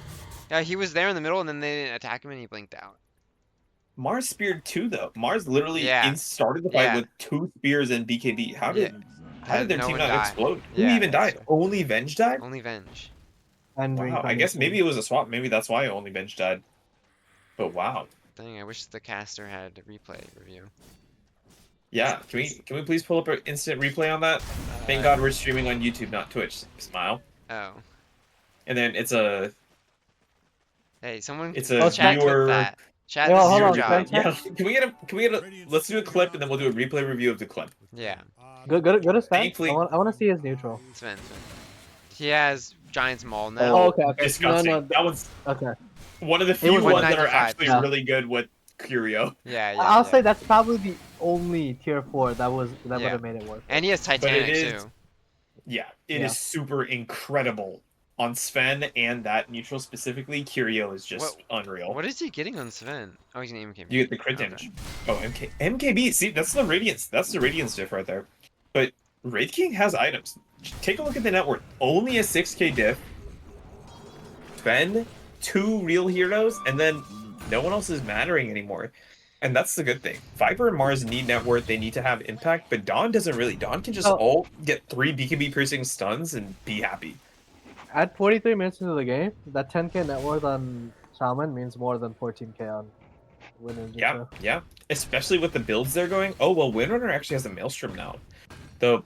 S2: Yeah, he was there in the middle, and then they didn't attack him, and he blinked out.
S1: Mars speared two though. Mars literally
S2: Yeah.
S1: started the fight
S2: Yeah.
S1: with 2 spears and BKB. How did their
S2: no
S1: team
S2: one
S1: not
S2: die.
S1: explode?
S2: Yeah,
S1: Who even
S2: that's
S1: died? Only Venge died?
S2: Only Venge.
S4: And
S1: Wow, I guess maybe it was a swap. Maybe that's why only Venge died. But wow.
S2: Dang, I wish the caster had a replay review.
S1: Yeah, can we please pull up an instant replay on that? Thank God we're streaming on YouTube, not Twitch. Smile.
S2: Oh.
S1: And then it's a
S2: Hey, someone
S1: It's a
S2: chat clip
S1: viewer-
S2: that. Chat,
S4: Yo,
S2: this is
S4: hold
S2: your
S4: on,
S2: job.
S4: Sven.
S1: yeah. Can we get a let's do a clip and then we'll do a replay review of the clip.
S2: Yeah.
S4: Go to Sven.
S1: Thankfully-
S4: I want to see his neutral.
S2: Sven. He has Giant's Maul now.
S4: Oh, okay.
S1: Disgusting.
S4: No,
S1: That was
S4: okay.
S1: one of the few
S4: was
S1: ones that are
S2: 195,
S1: actually
S4: yeah.
S1: really good with Curio.
S2: Yeah, yeah.
S4: I'll
S2: yeah.
S4: say that's probably the only tier 4 that would
S2: Yeah.
S4: have made it work.
S2: And he has
S1: it
S2: Titanic
S1: is-
S2: too.
S1: Yeah, it is
S4: Yeah.
S1: super incredible on Sven and that neutral specifically. Curio is just unreal.
S2: What is he getting on Sven? Oh, he's an MKB.
S1: You get the crit
S2: Okay.
S1: damage. Oh, MKB. See, that's the Radiance. That's the Radiance diff right there. But Wraith King has items. Take a look at the net worth. Only a 6k diff. Spend 2 real heroes, and then no one else is mattering anymore. And that's the good thing. Viper and Mars need net worth. They need to have impact, but Dawn doesn't really. Dawn can just all get 3 BKB piercing stuns and be happy.
S4: At 43 minutes into the game, that 10k net worth on Shaman means more than 14k on Winner.
S1: Yeah, yeah. Especially with the builds they're going. Oh, well, Windrunner actually has a Maelstrom now. Though,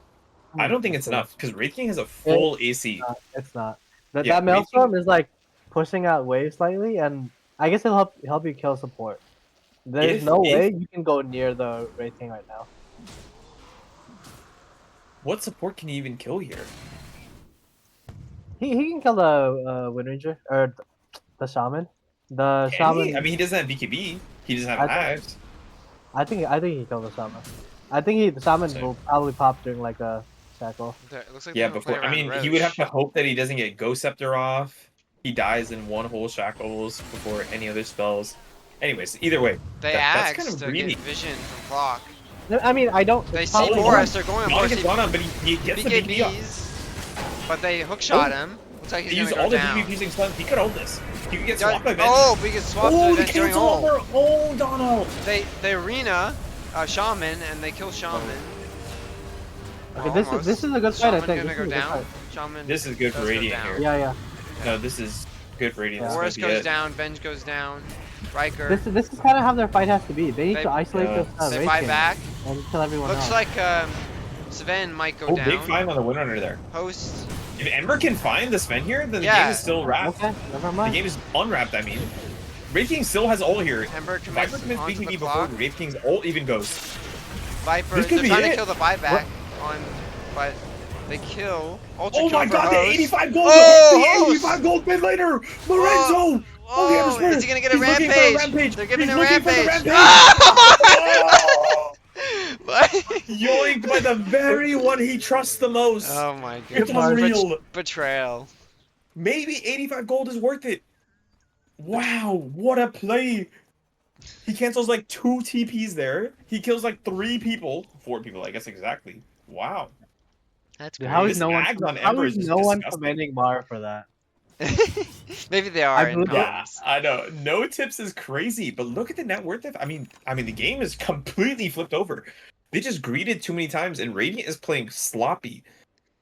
S1: I don't think it's enough, because Wraith King has a full AC.
S4: It's not. That
S1: Yeah,
S4: that Maelstrom is like pushing out wave slightly, and I guess it'll help you kill support. There's no way you can go near the Wraith King right now.
S1: What support can you even kill here?
S4: He can kill the Wind Ranger or the Shaman. The
S1: Can
S4: Shaman.
S1: he? I mean, he doesn't have BKB. He doesn't have
S4: I
S1: knives.
S4: I think he killed the Shaman. I think the Shaman
S1: Same.
S4: will probably pop during like a shackle.
S2: It looks like
S1: Yeah,
S2: they're gonna play
S1: before. I mean,
S2: around
S1: he would have
S2: Roche.
S1: to hope that he doesn't get Ghost Scepter off. He dies in one whole shackles before any other spells. Anyways, either way,
S2: They
S1: that's
S2: asked
S1: kind of
S2: to
S1: greedy.
S2: get vision from Clock.
S4: No, I mean, I don't.
S2: They
S4: it's
S2: see
S4: probably-
S2: Forest, they're going
S1: Dawn
S2: for
S1: gets one on, but he gets the BKB off.
S2: BKBs, but they hookshot him. Looks like
S1: He
S2: he's
S1: used
S2: gonna
S1: all
S2: go
S1: the
S2: down.
S1: BKB piercing stuns. He could hold this. He could get
S2: Yeah,
S1: swapped by Venge.
S2: oh, but he gets swapped
S1: Oh,
S2: to
S1: the
S2: Venge during
S1: cancel
S2: ult.
S1: over. Oh, Donald.
S2: They arena Shaman and they kill Shaman.
S4: Okay, this is a good fight. I
S2: Shaman
S4: think.
S2: gonna
S4: This
S2: go
S4: is a good
S2: down.
S4: fight.
S2: Shaman.
S1: This is good for
S2: does go
S1: Radiant
S2: down.
S1: here.
S4: Yeah, yeah.
S1: No, this is good for Radiant.
S4: Yeah.
S1: This
S2: Forest
S1: might be
S2: goes
S1: it.
S2: down. Venge goes down. Riker.
S4: This is kind of how their fight has to be. They need
S2: They-
S4: to isolate
S1: Yeah.
S4: this
S2: They
S4: Wraith
S2: buy
S4: King
S2: back.
S4: and kill everyone
S2: Looks
S4: else.
S2: like Sven might go
S1: Oh,
S2: down.
S1: big find on the Windrunner there.
S2: Host.
S1: If Ember can find the Sven here, then the
S2: Yeah.
S1: game is still wrapped.
S4: Okay, never
S1: The
S4: mind.
S1: game is unwrapped, I mean. Wraith King still has ult here.
S2: Ember
S1: Viper
S2: commits
S1: commits
S2: onto the
S1: BKB before
S2: clock.
S1: Wraith King's ult even goes.
S2: Viper.
S1: This could
S2: They're
S1: be
S2: trying to
S1: it.
S2: kill the buyback on, but they kill. Ultra
S1: Oh
S2: kill
S1: my
S2: for
S1: god, the
S2: Host.
S1: 85 gold!
S2: Oh,
S1: the
S2: Host!
S1: 85 gold mid later! Lorenzo!
S2: Oh, is he gonna get a
S1: He's looking for a
S2: rampage? They're giving
S1: He's
S2: a
S1: looking for the
S2: rampage.
S1: Oh!
S2: What?
S1: Yoinked by the very one he trusts the most.
S2: Oh my god.
S1: It's unreal.
S2: Betrayal.
S1: Maybe 85 gold is worth it. Wow, what a play. He cancels like 2 TPs there. He kills like 3 people. 4 people, I guess exactly. Wow.
S2: That's
S4: Dude, how is
S2: great.
S1: This
S4: no one?
S1: Ags on
S4: How
S1: Ember
S4: is
S1: is just
S4: no one
S1: disgusting.
S4: commending Mara for that?
S2: Maybe they
S4: I
S2: are in
S4: believe-
S1: Yeah,
S2: comms.
S1: I know. No tips is crazy, but look at the net worth of. I mean, the game is completely flipped over. They just greeted too many times, and Radiant is playing sloppy.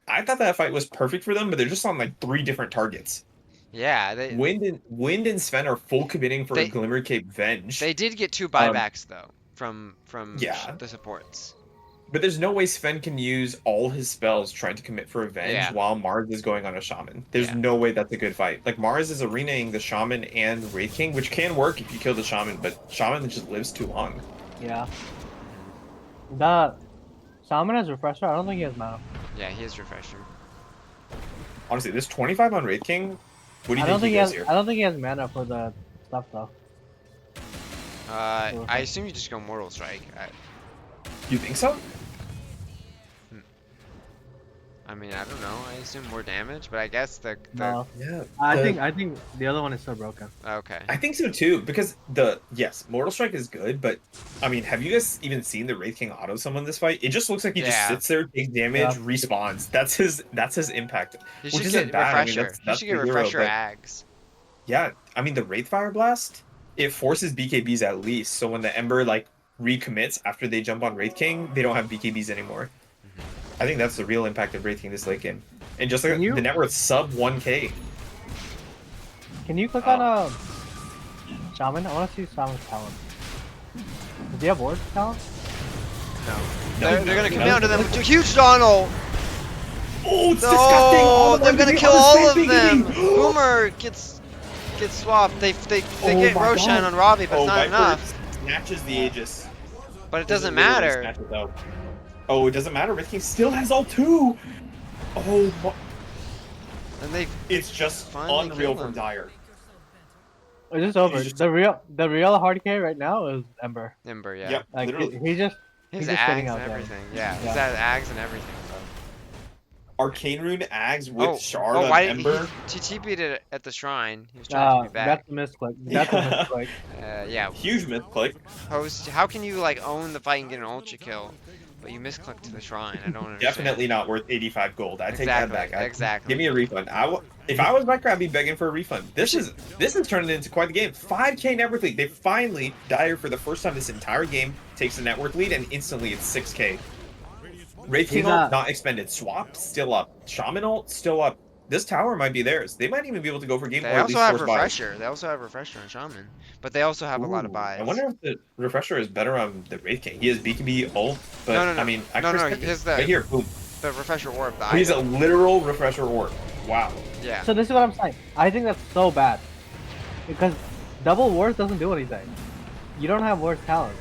S1: I thought that fight was perfect for them, but they're just on like 3 different targets.
S2: Yeah,
S1: Wind and Sven are full committing for a
S2: They-
S1: Glimmer Cape Venge.
S2: they did get 2 buybacks though from
S1: Yeah.
S2: the supports.
S1: But there's no way Sven can use all his spells trying to commit for Avenge
S2: Yeah.
S1: while Mars is going on a Shaman. There's
S2: Yeah.
S1: no way that's a good fight. Like, Mars is arenaing the Shaman and Wraith King, which can work if you kill the Shaman, but Shaman just lives too long.
S4: Yeah. The Shaman has refresher. I don't think he has mana.
S2: Yeah, he is refresher.
S1: Honestly, this 25 on Wraith King, what do
S4: I
S1: you
S4: don't
S1: think
S4: think
S1: he
S4: he
S1: does
S4: has.
S1: here?
S4: I don't think he has mana for the stuff though.
S2: I assume you just go Mortal Strike.
S1: You think so?
S2: I mean, I don't know. I assume more damage, but I guess the
S4: No,
S1: Yeah.
S4: I think the other one is still broken.
S2: okay.
S1: I think so too, because yes, Mortal Strike is good, but I mean, have you guys even seen the Wraith King auto summon this fight? It just looks like he just
S2: Yeah.
S1: sits there, takes damage,
S4: Yeah.
S1: respawns. That's his impact.
S2: He
S1: which
S2: should
S1: isn't
S2: get
S1: bad. I mean,
S2: refresher. He
S1: that's
S2: should get
S1: the hero,
S2: refresher
S1: but-
S2: Ags.
S1: Yeah, I mean the Wraithfire Blast, it forces BKBs at least, so when the Ember like recommits after they jump on Wraith King, they don't have BKBs anymore. I think that's the real impact of Wraith King this late game. And just like
S4: Can you-
S1: the net worth sub 1k.
S4: Can you click on Shaman? I want to see Shaman's talent. Does he have ward talent?
S1: No,
S2: They're gonna come down to them. Huge Donald.
S1: Oh, it's
S2: No,
S1: disgusting! Oh,
S2: they're
S1: my
S2: gonna
S1: BKB
S2: kill
S1: on the
S2: all of
S1: same
S2: them.
S1: BKB.
S2: Boomer gets swapped. They
S1: Oh
S2: get
S1: my
S2: Roshan
S1: God.
S2: on Robbie, but it's not
S1: Viper
S2: enough.
S1: snatches the Aegis.
S2: But it doesn't
S1: Literally
S2: matter.
S1: snatches out. Oh, it doesn't matter. Wraith King still has all 2. Oh,
S2: And they
S1: it's just
S2: Finally
S1: unreal
S2: kill
S1: from
S2: him.
S1: Dire.
S4: It's just over.
S1: just-
S4: The real hard K right now is Ember.
S2: Ember, yeah.
S1: Yep,
S4: Like
S1: literally.
S4: he just
S2: His
S4: just sitting
S2: Ags
S4: out
S2: and
S4: there.
S2: everything. Yeah, he's
S4: Yeah.
S2: got Ags and everything. So.
S1: Arcane Rune Ags with Shard on
S2: why did
S1: Ember.
S2: he TP'd it at the shrine? He was trying to be back.
S4: that's a misclick. That's a
S1: Yeah.
S4: misclick.
S2: Yeah.
S1: Huge myth click.
S2: Host, how can you like own the fight and get an ultra kill, but you misclick to the shrine? I don't understand.
S1: Definitely not worth 85 gold. I take that back.
S2: Exactly.
S1: Give me a refund. If I was Micro, I'd be begging for a refund. This is turning into quite the game. 5k net worth lead. They finally, Dire for the first time this entire game takes the net worth lead, and instantly it's 6k. Wraith King
S4: He's
S1: ult not expended. Swap still up. Shaman ult still up. This tower might be theirs. They might even be able to go for game
S2: They
S1: or at
S2: also
S1: least
S2: have
S1: force buys.
S2: refresher. They also have refresher on Shaman, but they also have a lot of
S1: Ooh,
S2: buys.
S1: I wonder if the refresher is better on the Wraith King. He has BKB ult, but
S2: No.
S1: I mean,
S2: No,
S1: extra
S2: he has
S1: step-
S2: the-
S1: right here, boom.
S2: The refresher orb. The
S1: He's a
S2: item.
S1: literal refresher orb. Wow.
S2: Yeah.
S4: So this is what I'm saying. I think that's so bad because double ward doesn't do anything. You don't have ward talent.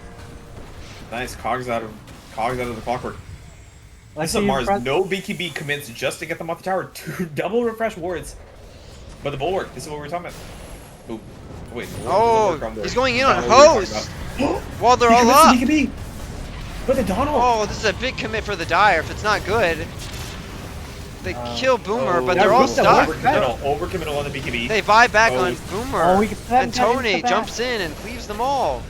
S1: Nice cogs out of the clockwork.
S4: Like,
S1: This is
S4: see,
S1: Mars.
S4: press-
S1: No BKB commits just to get them off the tower. 2 double refresh wards. But the bulwark. This is what we were talking about. Ooh. Wait.
S2: Oh, he's going in on
S1: Not what we were
S2: host.
S1: talking about.
S2: While they're
S1: He
S2: all
S1: commits
S2: up.
S1: to BKB. But the Donald.
S2: Oh, this is a big commit for the Dire. If it's not good, they kill Boomer,
S1: Oh,
S2: but
S4: yeah,
S2: they're all
S4: Boomer
S2: stuck.
S1: Overcommittal on the BKB.
S2: They buy back
S1: Oh.
S2: on Boomer,
S4: Oh, he can step
S2: and
S4: back into
S2: Tony
S4: the back.
S2: jumps in and leaves them all.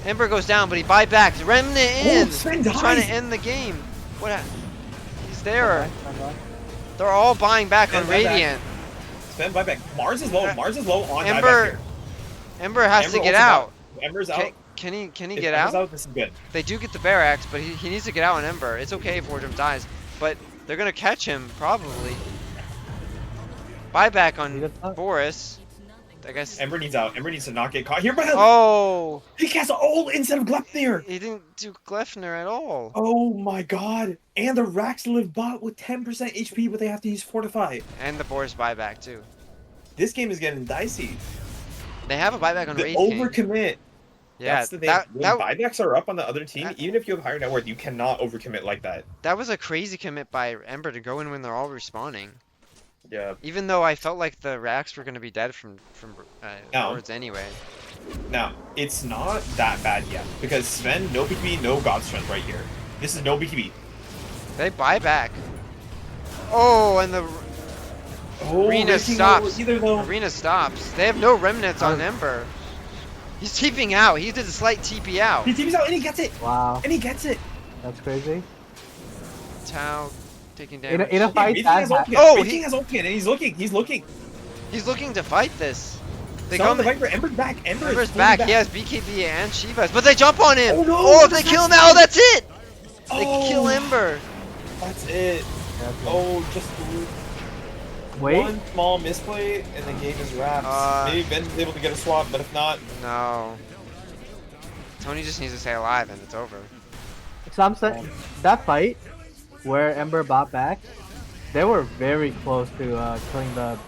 S2: Ember goes down, but he buy back. Remnant in.
S1: Sven
S2: He's trying
S1: dies.
S2: to end the game. He's there.
S4: Okay.
S2: They're all buying back on
S1: Sven buy back.
S2: Radiant.
S1: Stand buyback. Mars is low. Mars is low on
S2: Ember
S1: buyback here.
S2: Ember has
S1: Ember
S2: to get
S1: ults
S2: out.
S1: Ember's out.
S2: Can he
S1: If
S2: get
S1: Ember's
S2: out?
S1: This is good.
S2: They do get the barracks, but he needs to get out on Ember. It's okay if Wardrum dies, but they're gonna catch him probably. Buyback
S4: He
S2: on
S4: does not-
S2: Boris. I guess.
S1: Ember needs out. Ember needs to not get caught here. But
S2: Oh,
S1: he casts ult instead of Gleipnir.
S2: he didn't do Glefner at all.
S1: Oh my god. And the Rax live bot with 10% HP, but they have to use Fortify.
S2: And the Boris buyback too.
S1: This game is getting dicey.
S2: They have a buyback on
S1: The
S2: Raid King.
S1: overcommit.
S2: Yeah,
S1: That's the thing. When
S2: that
S1: buybacks are up on the other team,
S2: that-
S1: even if you have higher net worth, you cannot overcommit like that.
S2: was a crazy commit by Ember to go in when they're all respawning.
S1: Yeah.
S2: Even though I felt like the Rax were gonna be dead from
S1: No.
S2: wards anyway.
S1: Now, it's not that bad yet, because Sven, no BKB, no God Strength right here. This is no BKB.
S2: They buy back. Oh, and the
S1: Oh,
S2: Arena
S1: Red King not
S2: stops.
S1: either though.
S2: Arena stops. They have no remnants on Ember. He's TPing out. He did a slight TP out.
S1: He teams out and he gets it.
S4: Wow,
S1: And he gets it.
S4: that's crazy.
S2: Tao taking
S4: In a
S2: damage.
S4: fight
S1: Red King
S4: that
S1: has
S4: ha-
S1: ult.
S2: Oh,
S1: Red
S2: he-
S1: King has ult, and he's looking. He's looking.
S2: He's looking to fight this. They
S1: Selling
S2: come.
S1: the Viper. Ember's back. Ember's
S2: Ember's
S1: fully
S2: back. He has BKB and Shivas, but they jump on him.
S1: Oh, no,
S2: Oh, if they
S1: that's
S2: kill him
S1: not
S2: now,
S1: safe.
S2: that's it. They
S1: Oh,
S2: kill Ember.
S1: That's it.
S4: That's it.
S1: Oh, just
S4: Wait,
S1: one small misplay and the game is wrapped. Maybe Ben's able to get a swap, but if not,
S2: No. Tony just needs to stay alive and it's over.
S4: so I'm saying that fight where Ember bought back, they were very close to killing the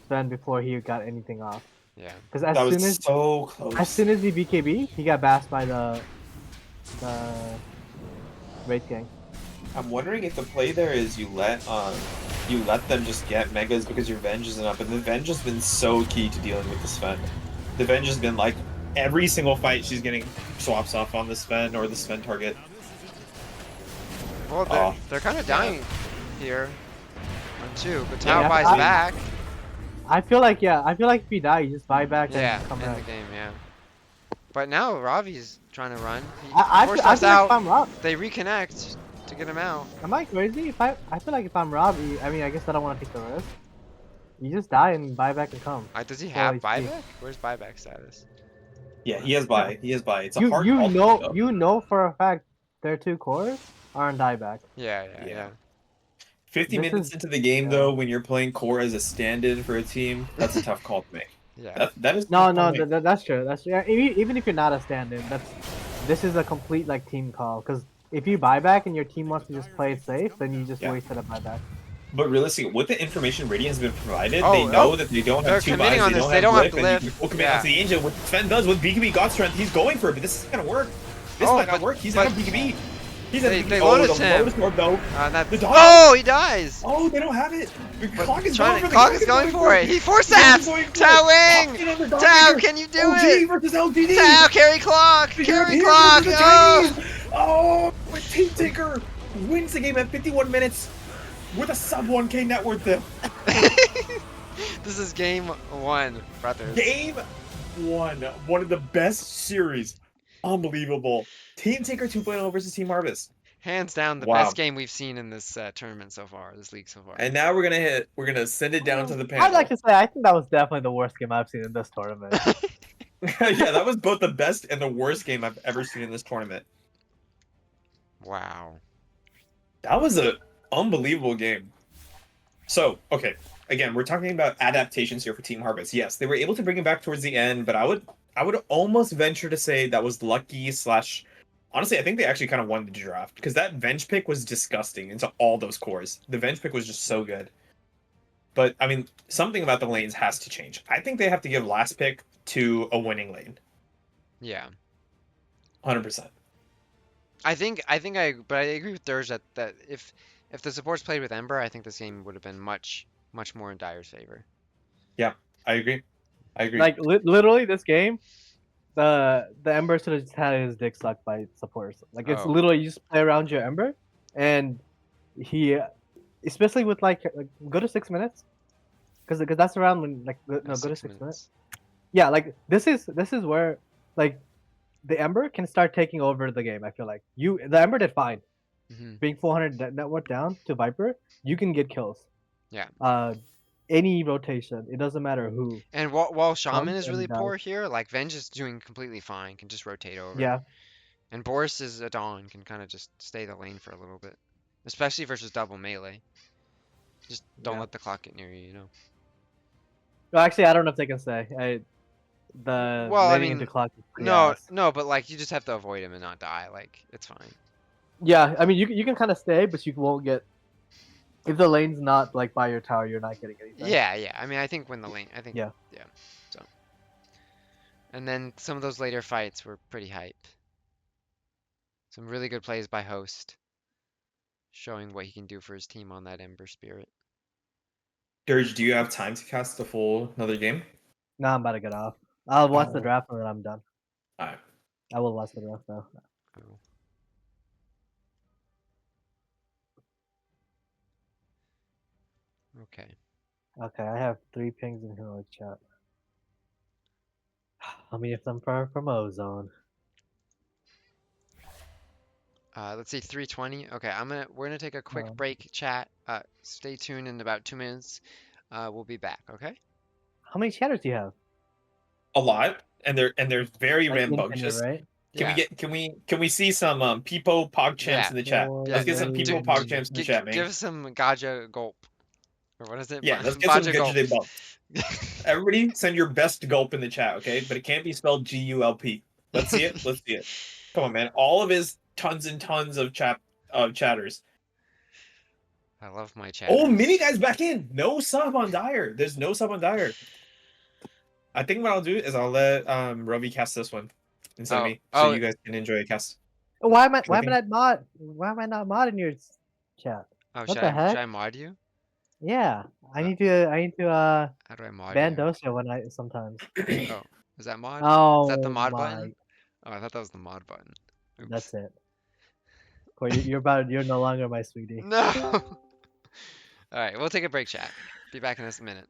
S4: Sven before he got anything off.
S2: Yeah.
S4: Because
S1: that was so close.
S4: as soon as he BKB, he got bashed by the Wraith Gang.
S1: I'm wondering if the play there is you let them just get megas because your Venge isn't up, and the Venge has been so key to dealing with the Sven. The Venge has been like every single fight she's getting swaps off on the Sven or the Sven target.
S2: Well, they're kind of dying here on 2, but Tao
S4: Yeah,
S2: buys
S4: I-
S2: back.
S4: I feel like if you die, you just buy back
S2: Yeah,
S4: and come
S2: in
S4: back.
S2: the game, yeah. But now Ravi's trying to run. He
S4: I
S2: forced
S4: feel
S2: us
S4: like
S2: out.
S4: if I'm Rob,
S2: They reconnect to get him out.
S4: am I crazy? I feel like if I'm Rob, I mean, I guess I don't want to take the risk. You just die and buy back and come.
S2: Does he
S4: Full
S2: have
S4: HP.
S2: buyback? Where's buyback status?
S1: Yeah, he has buy. He has buy. It's a
S4: You
S1: hard
S4: you
S1: call to
S4: know
S1: pick up.
S4: you know for a fact their 2 cores are on dieback.
S2: Yeah.
S1: 50
S4: This
S1: minutes
S4: is-
S1: into the game,
S4: yeah.
S1: though, when you're playing core as a stand-in for a team, that's a tough call to make.
S2: Yeah.
S1: That is a
S4: No,
S1: tough
S4: no,
S1: call to make.
S4: that's true. That's true. Yeah, even if you're not a stand-in, this is a complete like team call. Because if you buy back and your team wants to just play it safe, then you just
S1: Yeah.
S4: wasted a buyback.
S1: But realistically, with the information Radiant's been provided,
S2: Oh,
S1: they know
S2: oh,
S1: that they don't
S2: they're
S1: have 2
S2: committing
S1: buys,
S2: on
S1: they
S2: this,
S1: don't
S2: they
S1: have
S2: don't have
S1: Glyph, and you
S2: Glyph.
S1: can commit
S2: Yeah.
S1: onto the engine. What Sven does with BKB God Strength, he's going for it, but this isn't gonna work. This
S2: Oh,
S1: might not
S2: but-
S1: work. He's
S2: but-
S1: out of BKB. He's
S2: They-
S1: at
S2: they
S1: oh,
S2: loaded
S1: the
S2: him.
S1: Lotus Orb, though.
S2: That.
S1: The dog.
S2: Oh, he dies.
S1: Oh, they don't have it. The
S2: But
S1: clock is
S2: trying
S1: going for the
S2: Clock is going for it. He force taps. Tao Wing. Tao, can you do
S1: OG
S2: it?
S1: versus LGD.
S2: Tao, carry clock.
S1: The
S2: Carry
S1: Europeans
S2: clock.
S1: versus the
S2: Oh.
S1: Chinese. Oh, but Team Tinker wins the game at 51 minutes with a sub 1K net worth.
S2: This is game 1, brothers.
S1: Game 1, one of the best series. Unbelievable. Team Tinker 2.0 versus Team Harvest.
S2: Hands down, the
S1: Wow.
S2: best game we've seen in this tournament so far, this league so far.
S1: And now we're gonna send it down to the panel.
S4: I'd like to say I think that was definitely the worst game I've seen in this tournament.
S1: Yeah, that was both the best and the worst game I've ever seen in this tournament.
S2: Wow.
S1: That was an unbelievable game. So, okay, again, we're talking about adaptations here for Team Harvest. Yes, they were able to bring it back towards the end, but I would almost venture to say that was lucky slash. Honestly, I think they actually kind of won the draft because that Venge pick was disgusting into all those cores. The Venge pick was just so good. But I mean, something about the lanes has to change. I think they have to give last pick to a winning lane.
S2: Yeah.
S1: 100%.
S2: But I agree with Dirge that if the supports played with Ember, I think this game would have been much more in Dire's favor.
S1: I agree.
S4: Like literally, this game, the Ember should have just had his dick sucked by supporters. Like it's
S2: Oh.
S4: literally you just play around your Ember, and he, especially with like go to 6 minutes, because that's around when go to 6 minutes. Yeah, like this is where like the Ember can start taking over the game. I feel like the Ember did fine.
S2: Hmm.
S4: Being 400 network down to Viper, you can get kills.
S2: Yeah.
S4: Any rotation, it doesn't matter who.
S2: And while Shaman
S4: Comes
S2: is really
S4: and does.
S2: poor here, like Venge is doing completely fine, can just rotate over.
S4: Yeah,
S2: And Boris is a Dawn, can kind of just stay the lane for a little bit. Especially versus double melee. Just don't
S4: Yeah.
S2: let the clock get near you, you know?
S4: well, actually, I don't know if they can say the
S2: Well, I
S4: laning
S2: mean,
S4: into clock. is pretty
S2: No,
S4: ass.
S2: no, but like you just have to avoid him and not die. Like it's fine.
S4: Yeah, I mean, you can kind of stay, but you won't get. If the lane's not like by your tower, you're not getting anything.
S2: Yeah. I mean, I think when the lane,
S4: Yeah.
S2: So, and then some of those later fights were pretty hype. Some really good plays by Host, showing what he can do for his team on that Ember Spirit.
S1: Dirge, do you have time to cast the full another game?
S4: Nah, I'm about to get off. I'll watch the
S1: Oh.
S4: draft and then I'm done.
S1: Alright.
S4: I will watch the draft now.
S2: Oh. Okay.
S4: Okay, I have 3 pings in heroic chat. How many of them from Ozone?
S2: Let's see, 320. Okay, we're gonna take a quick
S4: Um,
S2: break, chat. Stay tuned in about 2 minutes. We'll be back, okay?
S4: how many chatters do you have?
S1: A lot, and they're very
S4: Like infinite,
S1: rambunctious.
S4: right?
S2: Yeah,
S1: Can we see some Peepo Pog champs
S2: yeah,
S1: in the chat?
S4: Four,
S2: yeah.
S1: Let's get some
S2: Do,
S1: Peepo Pog champs in the chat, man.
S2: give us some Gaja gulp. Or what is it?
S1: Yeah, let's get some
S2: Baja gulp.
S1: good bump. Everybody, send your best gulp in the chat, okay? But it can't be spelled GULP. Let's see it. Let's see it. Come on, man. All of his tons and tons of chatters.
S2: I love my
S1: Oh, Mini
S2: chatters.
S1: Guy's back in. No sub on Dire. There's no sub on Dire. I think what I'll do is I'll let Rovi cast this one instead of me, so
S2: Oh,
S1: you guys can enjoy a cast.
S4: Why am I? Why
S1: I
S4: am I
S1: think
S4: not mod? Why am I not mod in your chat?
S2: oh,
S4: What the
S2: should
S4: heck?
S2: I mod you?
S4: Yeah, I
S2: Uh,
S4: need to. I need to
S2: How do I mod
S4: ban
S2: you?
S4: Dosia when I sometimes.
S2: Oh, is that mod? Is that the
S4: Oh
S2: mod
S4: my!
S2: button? Oh, I thought that was the mod button. Oops.
S4: That's it. Corey, you're about. You're no longer my sweetie.
S2: No! Alright, we'll take a break, chat. Be back in just a minute.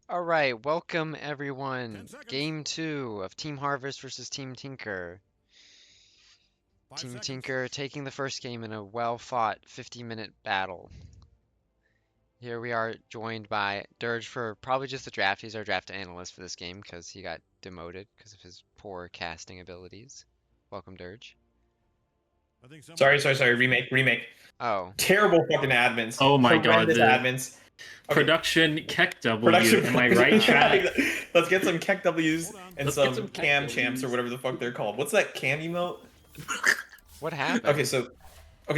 S2: Alright, welcome everyone.
S3: 10 seconds.
S2: Game 2 of Team Harvest versus Team Tinker.
S3: 5
S2: Team
S3: seconds.
S2: Tinker taking the first game in a well-fought 50-minute battle. Here we are joined by Dirge for probably just the draft. He's our draft analyst for this game because he got demoted because of his poor casting abilities. Welcome, Dirge.
S3: I think
S1: Sorry. Remake.
S2: Oh,
S1: Terrible fucking admins.
S5: Oh my god,
S1: Horrendous admins.
S5: Production Keck W.
S1: Production.
S5: Am I right, chat?
S1: Let's get some Keck W's and
S5: Let's get
S1: some
S5: some Keck
S1: cam
S5: Ws.
S1: champs or whatever the fuck they're called. What's that cam emote?
S2: What happened?
S1: Okay,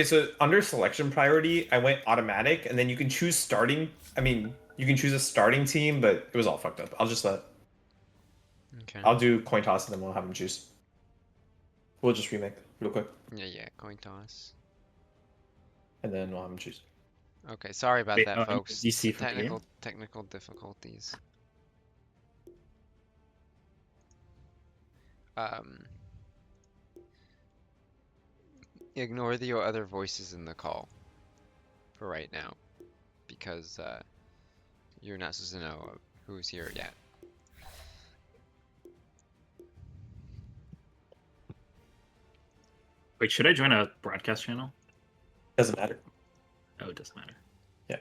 S1: so under selection priority, I went automatic, and then you can choose starting. I mean, you can choose a starting team, but it was all fucked up.
S2: Okay.
S1: I'll do coin toss, and then we'll have them choose. We'll just remake real quick,
S2: Yeah, coin toss.
S1: and then we'll have them choose.
S2: Okay, sorry about
S5: Wait,
S2: that,
S5: oh,
S2: folks.
S5: DC for the game?
S2: Technical difficulties. Ignore the other voices in the call for right now, because you're not supposed to know who's here yet.
S5: Wait, should I join a broadcast channel?
S1: Doesn't matter.
S5: Oh, it doesn't matter.
S1: Yeah.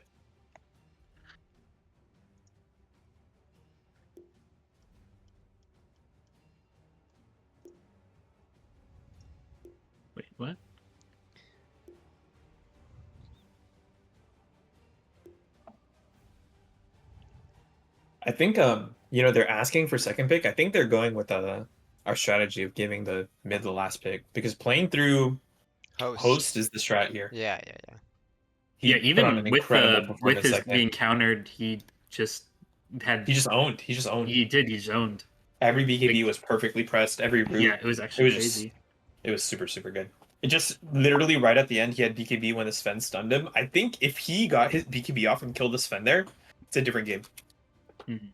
S5: Wait, what?
S1: I think they're asking for second pick. I think they're going with our strategy of giving the mid the last pick, because playing through host is the strat here.
S2: Yeah.
S1: He put on
S5: even
S1: an incredible
S5: with
S1: performance
S5: his
S1: that game.
S5: being countered, he just
S1: owned.
S5: He's owned.
S1: Every BKB was perfectly pressed. Every route.
S5: Yeah, it was actually
S1: just
S5: crazy.
S1: It was super, super good. It just literally right at the end, he had BKB when the Sven stunned him. I think if he got his BKB off and killed the Sven there, it's a different game.
S5: Mhm.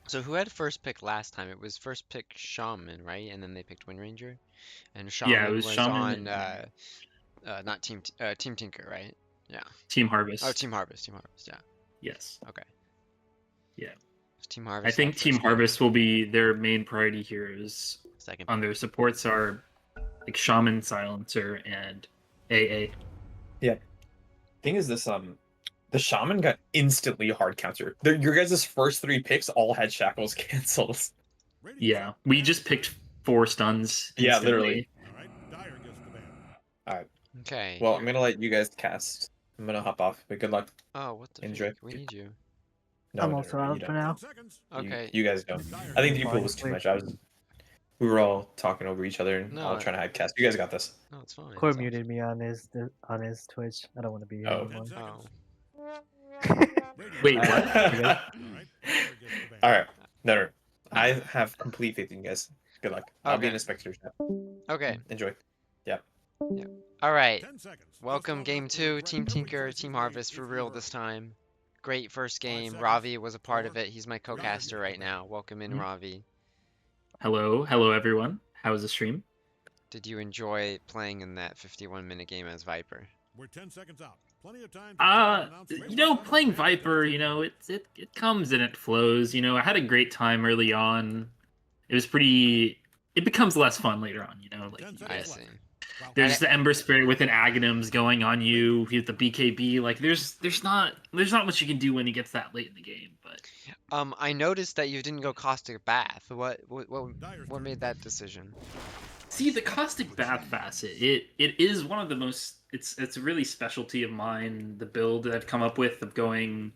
S2: So who had first pick last time? It was first pick Shaman, right? And then they picked Wind Ranger. And Shaman
S5: it was Shaman
S2: on not Team Tinker, right? Yeah.
S5: Team Harvest.
S2: Oh, Team Harvest, yeah.
S5: Yes.
S2: Okay.
S5: Yeah.
S2: Team
S5: I
S2: Harvest.
S5: think Team Harvest will be their main priority here. Is
S2: second
S5: on their supports are like Shaman, Silencer, and AA.
S1: Yeah. Thing is, the Shaman got instantly hard counter. Your guys' first 3 picks all had shackles cancels.
S5: Yeah, we just picked 4 stuns.
S1: Yeah,
S5: instantly.
S1: literally.
S3: All right, Dyer gets the ban.
S1: All right.
S2: Okay.
S1: Well, I'm gonna let you guys cast. I'm gonna hop off. But good luck.
S2: Oh, what the
S1: Enjoy.
S2: Frick? We need you.
S1: No,
S4: I'm
S1: no,
S4: also
S1: no,
S4: out
S1: you
S4: for
S1: don't.
S4: now.
S3: 10 seconds.
S2: Okay.
S1: You guys don't. I think Deeple was too much. We were all talking over each other and
S2: No,
S1: all trying to hide cast. You guys got this.
S2: No, it's fine.
S4: Core
S2: it's all
S4: muted me on his Twitch. I don't want to be here
S1: Oh.
S4: anymore.
S3: 10
S2: Oh.
S3: seconds.
S5: Wait, what?
S3: All right, Dyer gets the ban.
S1: All right. No. I have complete faith in you guys. Good luck. I'll be in
S2: Okay.
S1: a spectator chat.
S2: Okay.
S1: Enjoy.
S2: All right.
S3: 10 seconds.
S2: Welcome
S3: Just
S2: game
S3: long
S2: 2,
S3: enough to
S2: Team
S3: correct every
S2: Tinker,
S3: choice
S2: Team
S3: you
S2: Harvest
S3: made
S2: for
S3: if
S2: real
S3: you
S2: this
S3: heard.
S2: time. Great first game.
S3: seconds.
S2: Ravi was a part of
S3: 4.
S2: it. He's my co-caster right now. Welcome in,
S5: Mhm.
S2: Ravi.
S5: Hello everyone. How was the stream?
S2: Did you enjoy playing in that 51-minute game as Viper?
S3: We're 10 seconds out. Plenty of time to announce the
S5: Playing
S3: and
S5: Viper, it comes and it flows. I had a great time early on. It was pretty. It becomes less fun later on.
S3: 10
S2: I
S3: seconds
S2: see.
S3: left. Well,
S5: There's the Ember Spirit with an Aghanims going on you with the BKB. Like there's not much you can do when it gets that late in the game. But
S2: I noticed that you didn't go Caustic Bath. What
S3: Dyer's
S2: what
S3: turn.
S2: made that decision?
S5: see the Caustic Bath facet. It is one of the most. It's a really specialty of mine. The build that I've come up with of going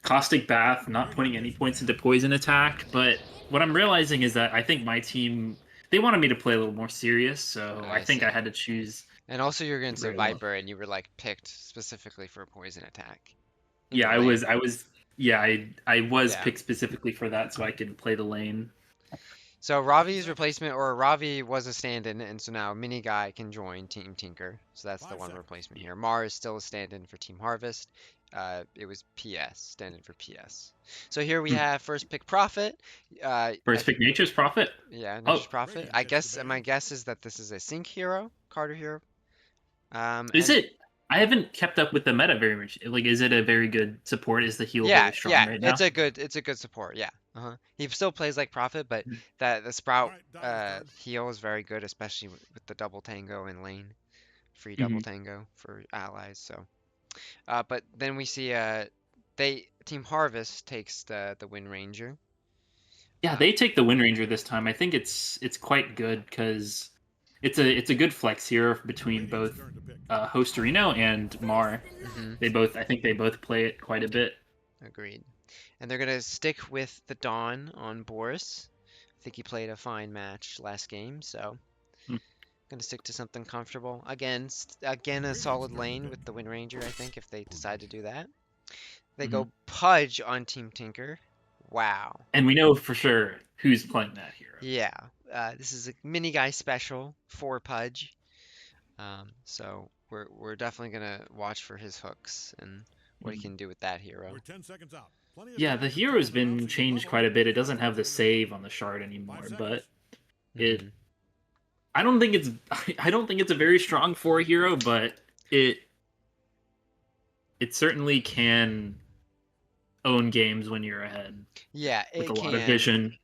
S5: Caustic Bath, not putting any points into poison attack. But what I'm realizing is that I think my team. They wanted me to play a little more serious, so
S2: I
S5: I think
S2: see.
S5: I had to choose.
S2: And also you're against a
S5: Very well.
S2: Viper and you were like picked specifically for poison attack. In
S5: Yeah,
S2: the
S5: I
S2: lane.
S5: was. I was
S2: Yeah.
S5: picked specifically for that, so I could play the lane.
S2: So Ravi's replacement, or Ravi was a stand-in, and so now Mini Guy can join Team Tinker. So that's the
S3: 5
S2: one
S3: seconds.
S2: replacement here. Mar is still a stand-in for Team Harvest. It was PS, stand-in for PS. So here we have first pick Prophet.
S5: First pick Nature's Prophet.
S2: Yeah,
S5: Oh.
S2: Nature's Prophet. I guess my guess is that this is a sync hero, Carter hero.
S5: Is
S2: and-
S5: it? I haven't kept up with the meta very much. Like, is it a very good support? Is the heal
S2: Yeah,
S5: very strong
S2: yeah,
S5: right now?
S2: it's a good support. Yeah, he still plays like Prophet, but the Sprout
S3: All right, Dyer's turn.
S2: heal is very good, especially with the double tango in lane, free double tango for allies. So But then we see Team Harvest takes the Wind Ranger.
S5: Yeah, they take the Wind Ranger this time. I think it's quite good because it's a good flex here between both Hostorino and Mar. I think they both play it quite a bit.
S2: Agreed. And they're gonna stick with the Dawn on Boris. I think he played a fine match last game, so gonna stick to something comfortable. Again, a solid lane with the Wind Ranger, I think, if they decide to do that. They go Pudge on Team Tinker. Wow.
S5: And we know for sure who's playing that hero.
S2: Yeah. This is a mini guy special for Pudge. So we're definitely gonna watch for his hooks and what he can do with that hero.
S3: We're 10 seconds out.
S5: Yeah, the hero's been changed quite a bit. It doesn't have the save on the shard anymore, but I don't think it's a very strong 4 hero, but it certainly can own games when you're ahead.
S2: Yeah,
S5: with
S2: it
S5: a
S2: can.
S5: lot of vision.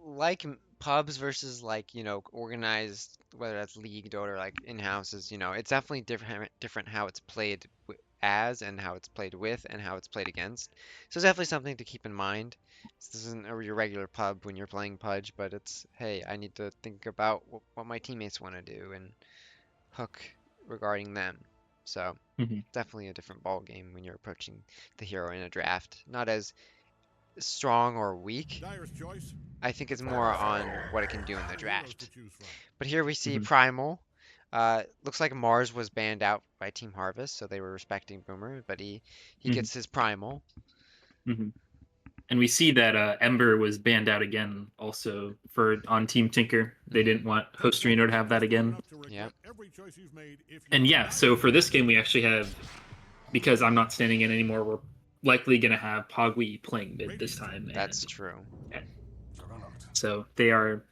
S2: Like pubs versus like, organized, whether that's league Dota or like in-houses, it's definitely different how it's played as and how it's played with and how it's played against. So it's definitely something to keep in mind. This isn't your regular pub when you're playing Pudge, but it's, hey, I need to think about what my teammates want to do and hook regarding them. So definitely a different ball game when you're approaching the hero in a draft. Not as strong or weak. I think it's more on what it can do in the draft. But here we see Primal. Looks like Mars was banned out by Team Harvest, so they were respecting Boomer, but he gets his Primal.
S5: And we see that Ember was banned out again also on Team Tinker. They didn't want Hostorino to have that again.
S2: Yeah.
S5: And yeah, so for this game we actually have, because I'm not standing in anymore, we're likely going to have Pogwi playing mid this time.
S2: That's true.
S5: So they are...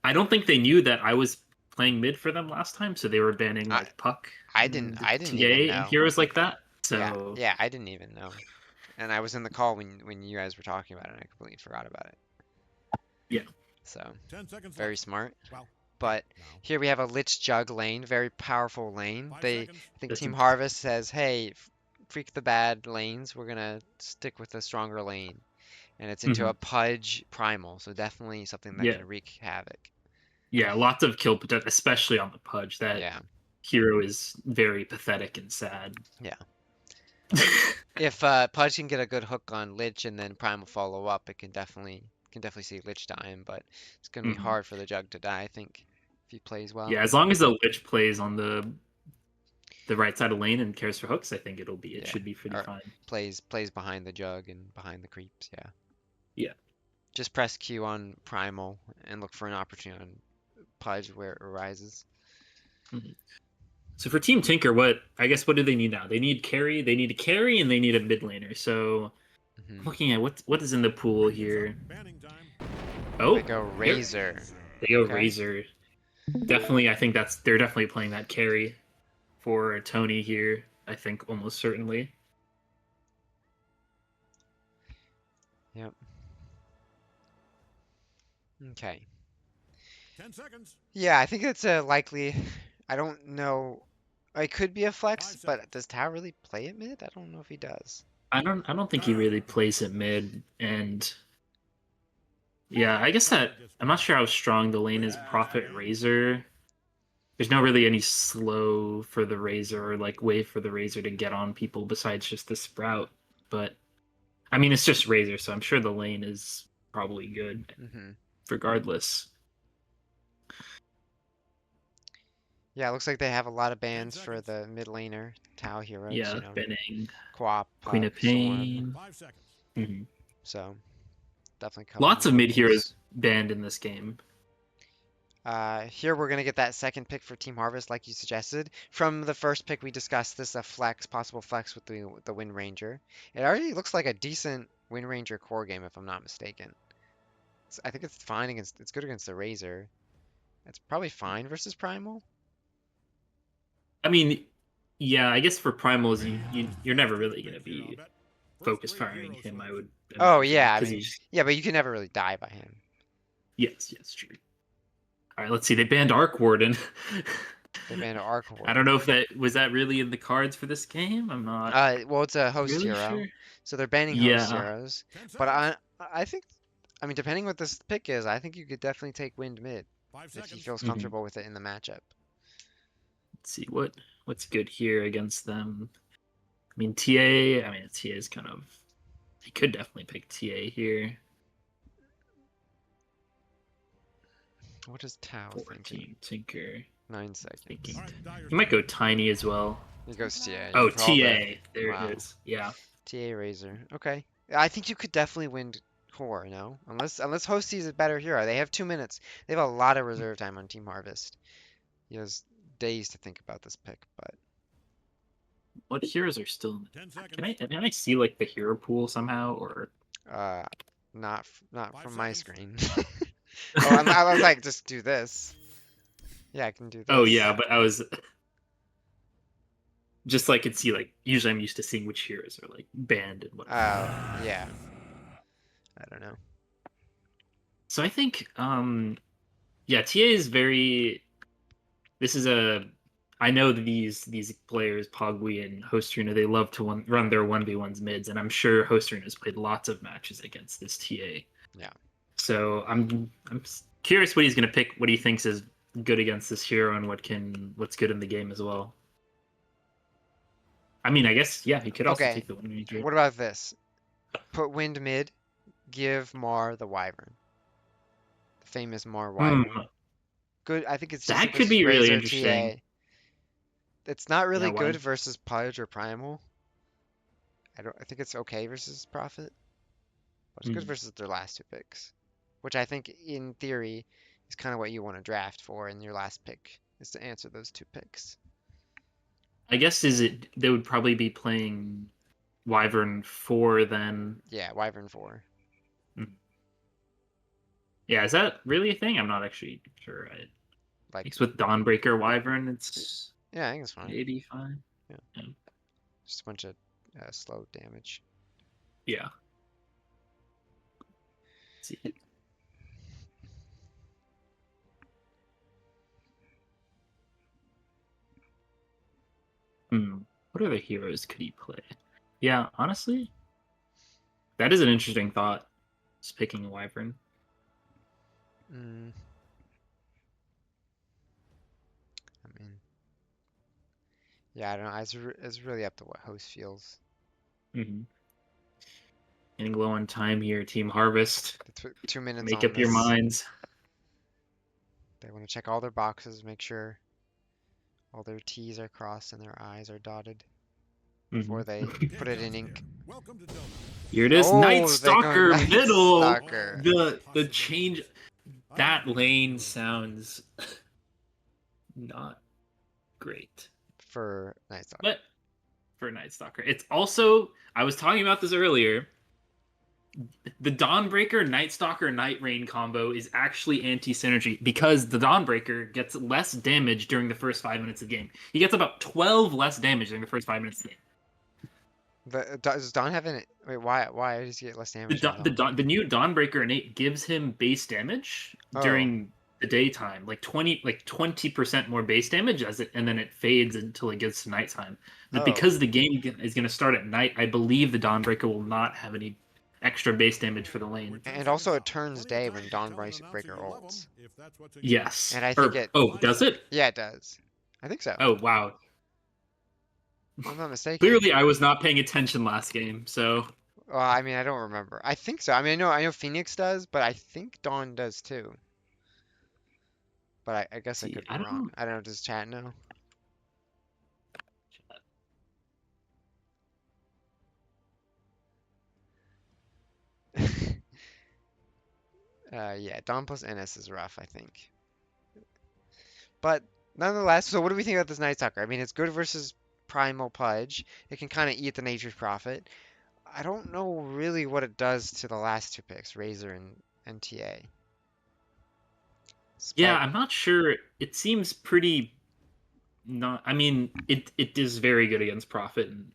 S5: I don't think they knew that I was playing mid for them last time, so they were banning like Puck.
S2: I didn't
S5: TA
S2: even know.
S5: and heroes like that. So
S2: yeah, I didn't even know. And I was in the call when you guys were talking about it, and I completely forgot about it.
S5: Yeah.
S2: So, very smart. But here we have a Lich Jug lane, very powerful lane. I think Team Harvest says, hey, freak the bad lanes, we're going to stick with a stronger lane. And it's into a Pudge Primal, so definitely something that can wreak havoc.
S5: Yeah, lots of kill potential, especially on the Pudge. That hero is very pathetic and sad.
S2: Yeah. If Pudge can get a good hook on Lich and then Primal follow up, it can definitely see Lich die him, but it's gonna be hard for the Jug to die, I think, if he plays well.
S5: Yeah, as long as the Lich plays on the right side of lane and cares for hooks, I think it should be pretty fine.
S2: Plays behind the Jug and behind the creeps, yeah.
S5: Yeah.
S2: Just press Q on Primal and look for an opportunity on Pudge where it arises.
S5: So for Team Tinker, what do they need now? They need carry. They need a carry, and they need a mid laner. So, looking at what is in the pool here. Oh,
S2: they go Razor.
S5: They go Razor. Definitely, I think they're definitely playing that carry for Tony here. I think almost certainly.
S2: Yep. Okay.
S3: 10 seconds.
S2: Yeah, I think it's a likely. I don't know. It could be a flex, but does Tao really play it mid? I don't know if he does.
S5: I don't think he really plays it mid, and yeah, I guess that I'm not sure how strong the lane is. Prophet Razor. There's no really any slow for the Razor or like way for the Razor to get on people besides just the Sprout. But I mean, it's just Razor, so I'm sure the lane is probably good, regardless.
S2: Yeah, it looks like they have a lot of bans for the mid laner Tau heroes.
S5: Yeah, banning
S2: Quap,
S5: Queen of Pain.
S2: So, definitely
S5: lots of mid heroes banned in this game.
S2: Here we're gonna get that second pick for Team Harvest, like you suggested. From the first pick we discussed, this possible flex with the Wind Ranger. It already looks like a decent Wind Ranger core game, if I'm not mistaken. I think it's fine it's good against the Razor. It's probably fine versus Primal.
S5: I mean, yeah, I guess for Primals, you're never really going to be focus firing him, I would imagine.
S2: Oh, yeah. Yeah, but you can never really die by him.
S5: Yes, true. All right, let's see. They banned Arc Warden.
S2: They banned Arc
S5: I
S2: Horde.
S5: don't know if that was really in the cards for this game. I'm not
S2: Well, it's a host
S5: really
S2: hero,
S5: sure.
S2: so they're banning host
S5: Yeah,
S2: heroes.
S3: 10
S2: But
S3: seconds.
S2: I think, I mean, depending what this pick is, I think you could definitely take Wind mid
S3: 5
S2: if he
S3: seconds.
S2: feels
S5: Mhm.
S2: comfortable with it in the matchup.
S5: Let's see what's good here against them. I mean, TA. I mean, TA is kind of. He could definitely pick TA here.
S2: What is Tao thinking?
S5: 14 Tinker.
S2: 9 seconds.
S5: Thinking.
S3: All right, Dyer's
S5: He might go Tiny as well.
S2: He goes TA.
S5: Oh,
S2: You called it.
S5: TA. There
S2: Wow.
S5: it is. Yeah.
S2: TA Razor. Okay. I think you could definitely win core, no? Unless Host sees a better hero. They have 2 minutes. They have a lot of reserve time on Team Harvest. He has days to think about this pick, but
S5: What heroes are still?
S3: 10 seconds.
S5: Can I see like the hero pool somehow or?
S2: not
S3: 5
S2: from my
S3: seconds.
S2: screen. Oh, I was like, just do this. Yeah, I can do this.
S5: Oh yeah, but I was just like could see like usually I'm used to seeing which heroes are like banned and whatnot.
S2: Yeah. I don't know.
S5: So I think yeah, TA is very. This is a. I know that these players, Pogwi and Hostruna, they love to run their 1v1s mids, and I'm sure Hostruna has played lots of matches against this TA.
S2: Yeah.
S5: So I'm curious what he's gonna pick, what he thinks is good against this hero, and what's good in the game as well. I mean, I guess yeah, he could also
S2: Okay.
S5: take the 1v3.
S2: What about this? Put Wind mid, give Mar the Wyvern. The famous Mar Wyvern. Good. I think it's just
S5: That could be really
S2: Razor
S5: interesting.
S2: TA. It's not really
S5: Yeah, why?
S2: good versus Pudge or Primal. I think it's okay versus Prophet. But it's good
S5: Hmm.
S2: versus their last 2 picks. Which I think in theory is kind of what you want to draft for in your last pick, is to answer those 2 picks.
S5: I guess they would probably be playing Wyvern 4 then.
S2: Yeah, Wyvern 4.
S5: Yeah, is that really a thing? I'm not actually sure.
S2: Like,
S5: It's with Dawnbreaker Wyvern, it's
S2: yeah, I think it's fine.
S5: 85.
S2: Yeah. Just a bunch of slow damage.
S5: Yeah. Let's see. What other heroes could he play? Yeah, honestly, that is an interesting thought. Just picking a Wyvern.
S2: I mean, yeah, I don't know. It's really up to what host feels.
S5: Mm-hmm. Getting low on time here, Team Harvest.
S2: 2 minutes
S5: Make
S2: on
S5: up your
S2: this.
S5: minds.
S2: They want to check all their boxes, make sure all their T's are crossed and their I's are dotted before they put it in ink.
S3: Welcome to Delta.
S5: Here it is,
S2: Oh,
S5: Night
S2: they go
S5: Stalker
S2: Night
S5: middle.
S2: Stalker.
S5: The change. That lane sounds not great.
S2: For Night Stalker.
S5: But for Night Stalker, it's also, I was talking about this earlier. The Dawnbreaker, Night Stalker, Night Rain combo is actually anti-synergy because the Dawnbreaker gets less damage during the first 5 minutes of the game. He gets about 12 less damage during the first 5 minutes of the game.
S2: Does Dawn have an... Wait, why does he get less damage?
S5: The new Dawnbreaker innate gives him base damage during the daytime, like 20% more base damage and then it fades until it gets to nighttime. But because the game is going to start at night, I believe the Dawnbreaker will not have any extra base damage for the lane.
S2: And also it turns day when Dawnbreaker ults.
S5: Yes.
S2: And I think
S5: does it?
S2: Yeah, it does. I think so.
S5: Oh, wow.
S2: If I'm not mistaken.
S5: Clearly, I was not paying attention last game, so...
S2: Well, I mean, I don't remember. I think so. I mean, I know Phoenix does, but I think Dawn does too. But I guess I could be wrong. I don't know. Does chat know? Yeah, Dawn plus NS is rough, I think. But nonetheless, so what do we think about this Night Stalker? I mean, it's good versus Primal Pudge. It can kind of eat the Nature's Prophet. I don't know really what it does to the last 2 picks, Razor and TA.
S5: Yeah, I'm not sure. It seems pretty not. I mean, it is very good against Prophet and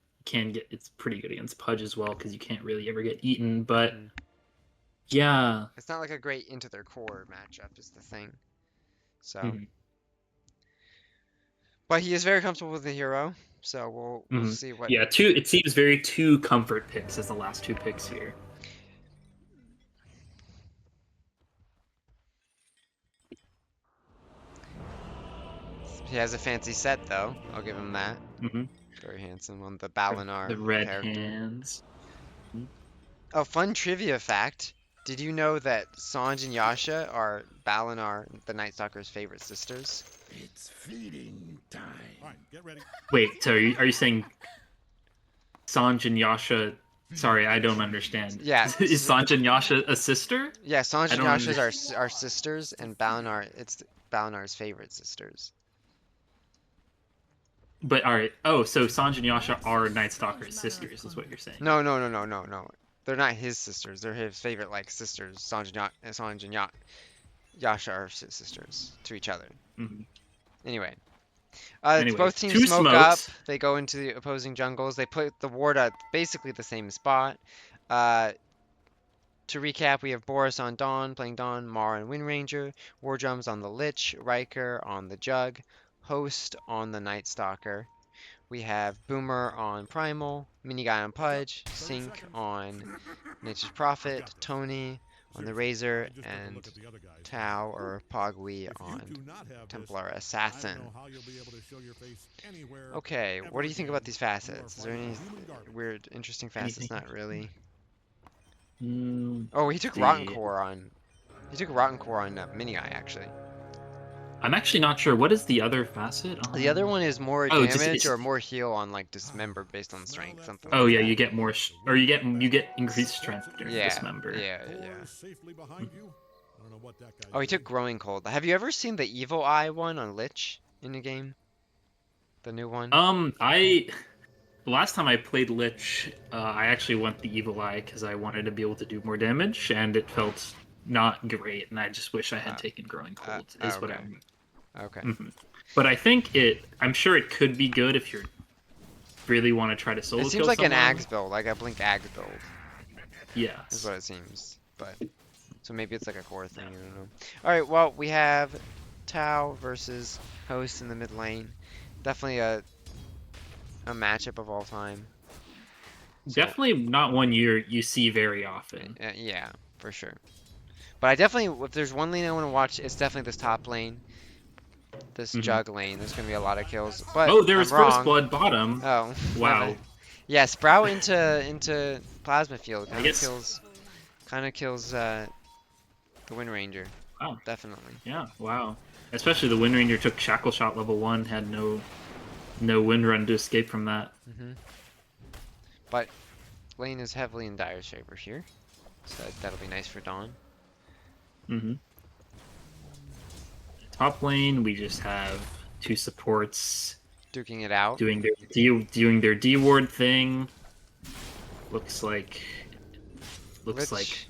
S5: it's pretty good against Pudge as well because you can't really ever get eaten. But yeah,
S2: it's not like a great into their core matchup is the thing. So But he is very comfortable with the hero, so we'll
S5: Mhm.
S2: see what.
S5: Yeah, two. It seems very two comfort picks as the last two picks here.
S2: He has a fancy set though. I'll give him that.
S5: Hmm.
S2: Very handsome on the
S5: The
S2: Balinar
S5: red
S2: character.
S5: hands.
S2: Oh, fun trivia fact. Did you know that Sanj and Yasha are Balinar, the Night Stalker's favorite sisters?
S3: It's feeding time. All right, get ready.
S5: Wait, so are you saying Sanj and Yasha? Sorry, I don't understand.
S2: Yeah.
S5: Is Sanj and Yasha a sister?
S2: Yeah, Sanj
S5: I
S2: and
S5: don't
S2: Yasha are,
S5: understand.
S2: are sisters, and Balinar, it's Balinar's favorite sisters.
S5: But all right. Oh, so Sanj and Yasha are Night Stalker's sisters, is what you're saying?
S2: No, no, no, no, no, no. They're not his sisters. They're his favorite, like, sisters. Sanj and Yasha are sisters to each other.
S5: Mhm.
S2: Anyway.
S5: Anyway,
S2: Both teams
S5: two
S2: smoke up.
S5: smokes.
S2: They go into the opposing jungles. They put the ward at basically the same spot. To recap, we have Boris on Dawn, playing Dawn, Mar on Wind Ranger, War Drums on the Lich, Riker on the Jug, Host on the Night Stalker. We have Boomer on Primal, Mini Guy on Pudge, Sync on Nature's Prophet, Tony on the Razor, and Tau or Pogwi on Templar Assassin. Okay, what do you think about these facets? Is there any weird, interesting facets?
S5: Anything?
S2: Not really.
S5: Mm,
S2: Oh, he took
S5: see.
S2: Rotten Core on. He took Rotten Core on Mini Eye actually.
S5: I'm actually not sure. What is the other facet?
S2: The other one is more
S5: Oh,
S2: damage or more heal on like Dismember based on strength, something
S5: Oh
S2: like
S5: yeah,
S2: that.
S5: you get more, or you get increased strength during
S2: Yeah,
S5: Dismember.
S2: yeah.
S3: Safely behind you. I don't know what that guy
S2: Oh, he
S3: did.
S2: took Growing Cold. Have you ever seen the Evil Eye one on Lich in the game? The new one?
S5: The last time I played Lich, I actually went the Evil Eye because I wanted to be able to do more damage, and it felt not great, and I just wish I had taken Growing Cold. Is what
S2: okay.
S5: I'm.
S2: Okay.
S5: But I think I'm sure it could be good if you really want to try to solo
S2: It
S5: kill
S2: seems like
S5: someone.
S2: an Axe build, like a Blink Axe build, is
S5: Yes.
S2: what it seems. But so maybe it's like a core thing, I don't know. Alright, well, we have Tau versus Host in the mid lane. Definitely a matchup of all time. So,
S5: Definitely not one you see very often.
S2: yeah, for sure. But I definitely, if there's one lane I want to watch, it's definitely this top lane. This Jug lane. There's going to be a lot of kills. But
S5: Oh, there was
S2: I'm
S5: First
S2: wrong.
S5: Blood bottom.
S2: Oh.
S5: Wow.
S2: Yeah, Sprout into Plasma Field
S5: I guess.
S2: Kind of kills the Wind Ranger.
S5: Wow.
S2: Definitely.
S5: Yeah, wow. Especially the Wind Ranger took Shackle Shot level 1, had no wind run to escape from that.
S2: But lane is heavily in Dire's favor here. So that'll be nice for Dawn.
S5: Top lane, we just have two supports
S2: Duking it out.
S5: doing their D ward thing. Looks like
S2: Lich.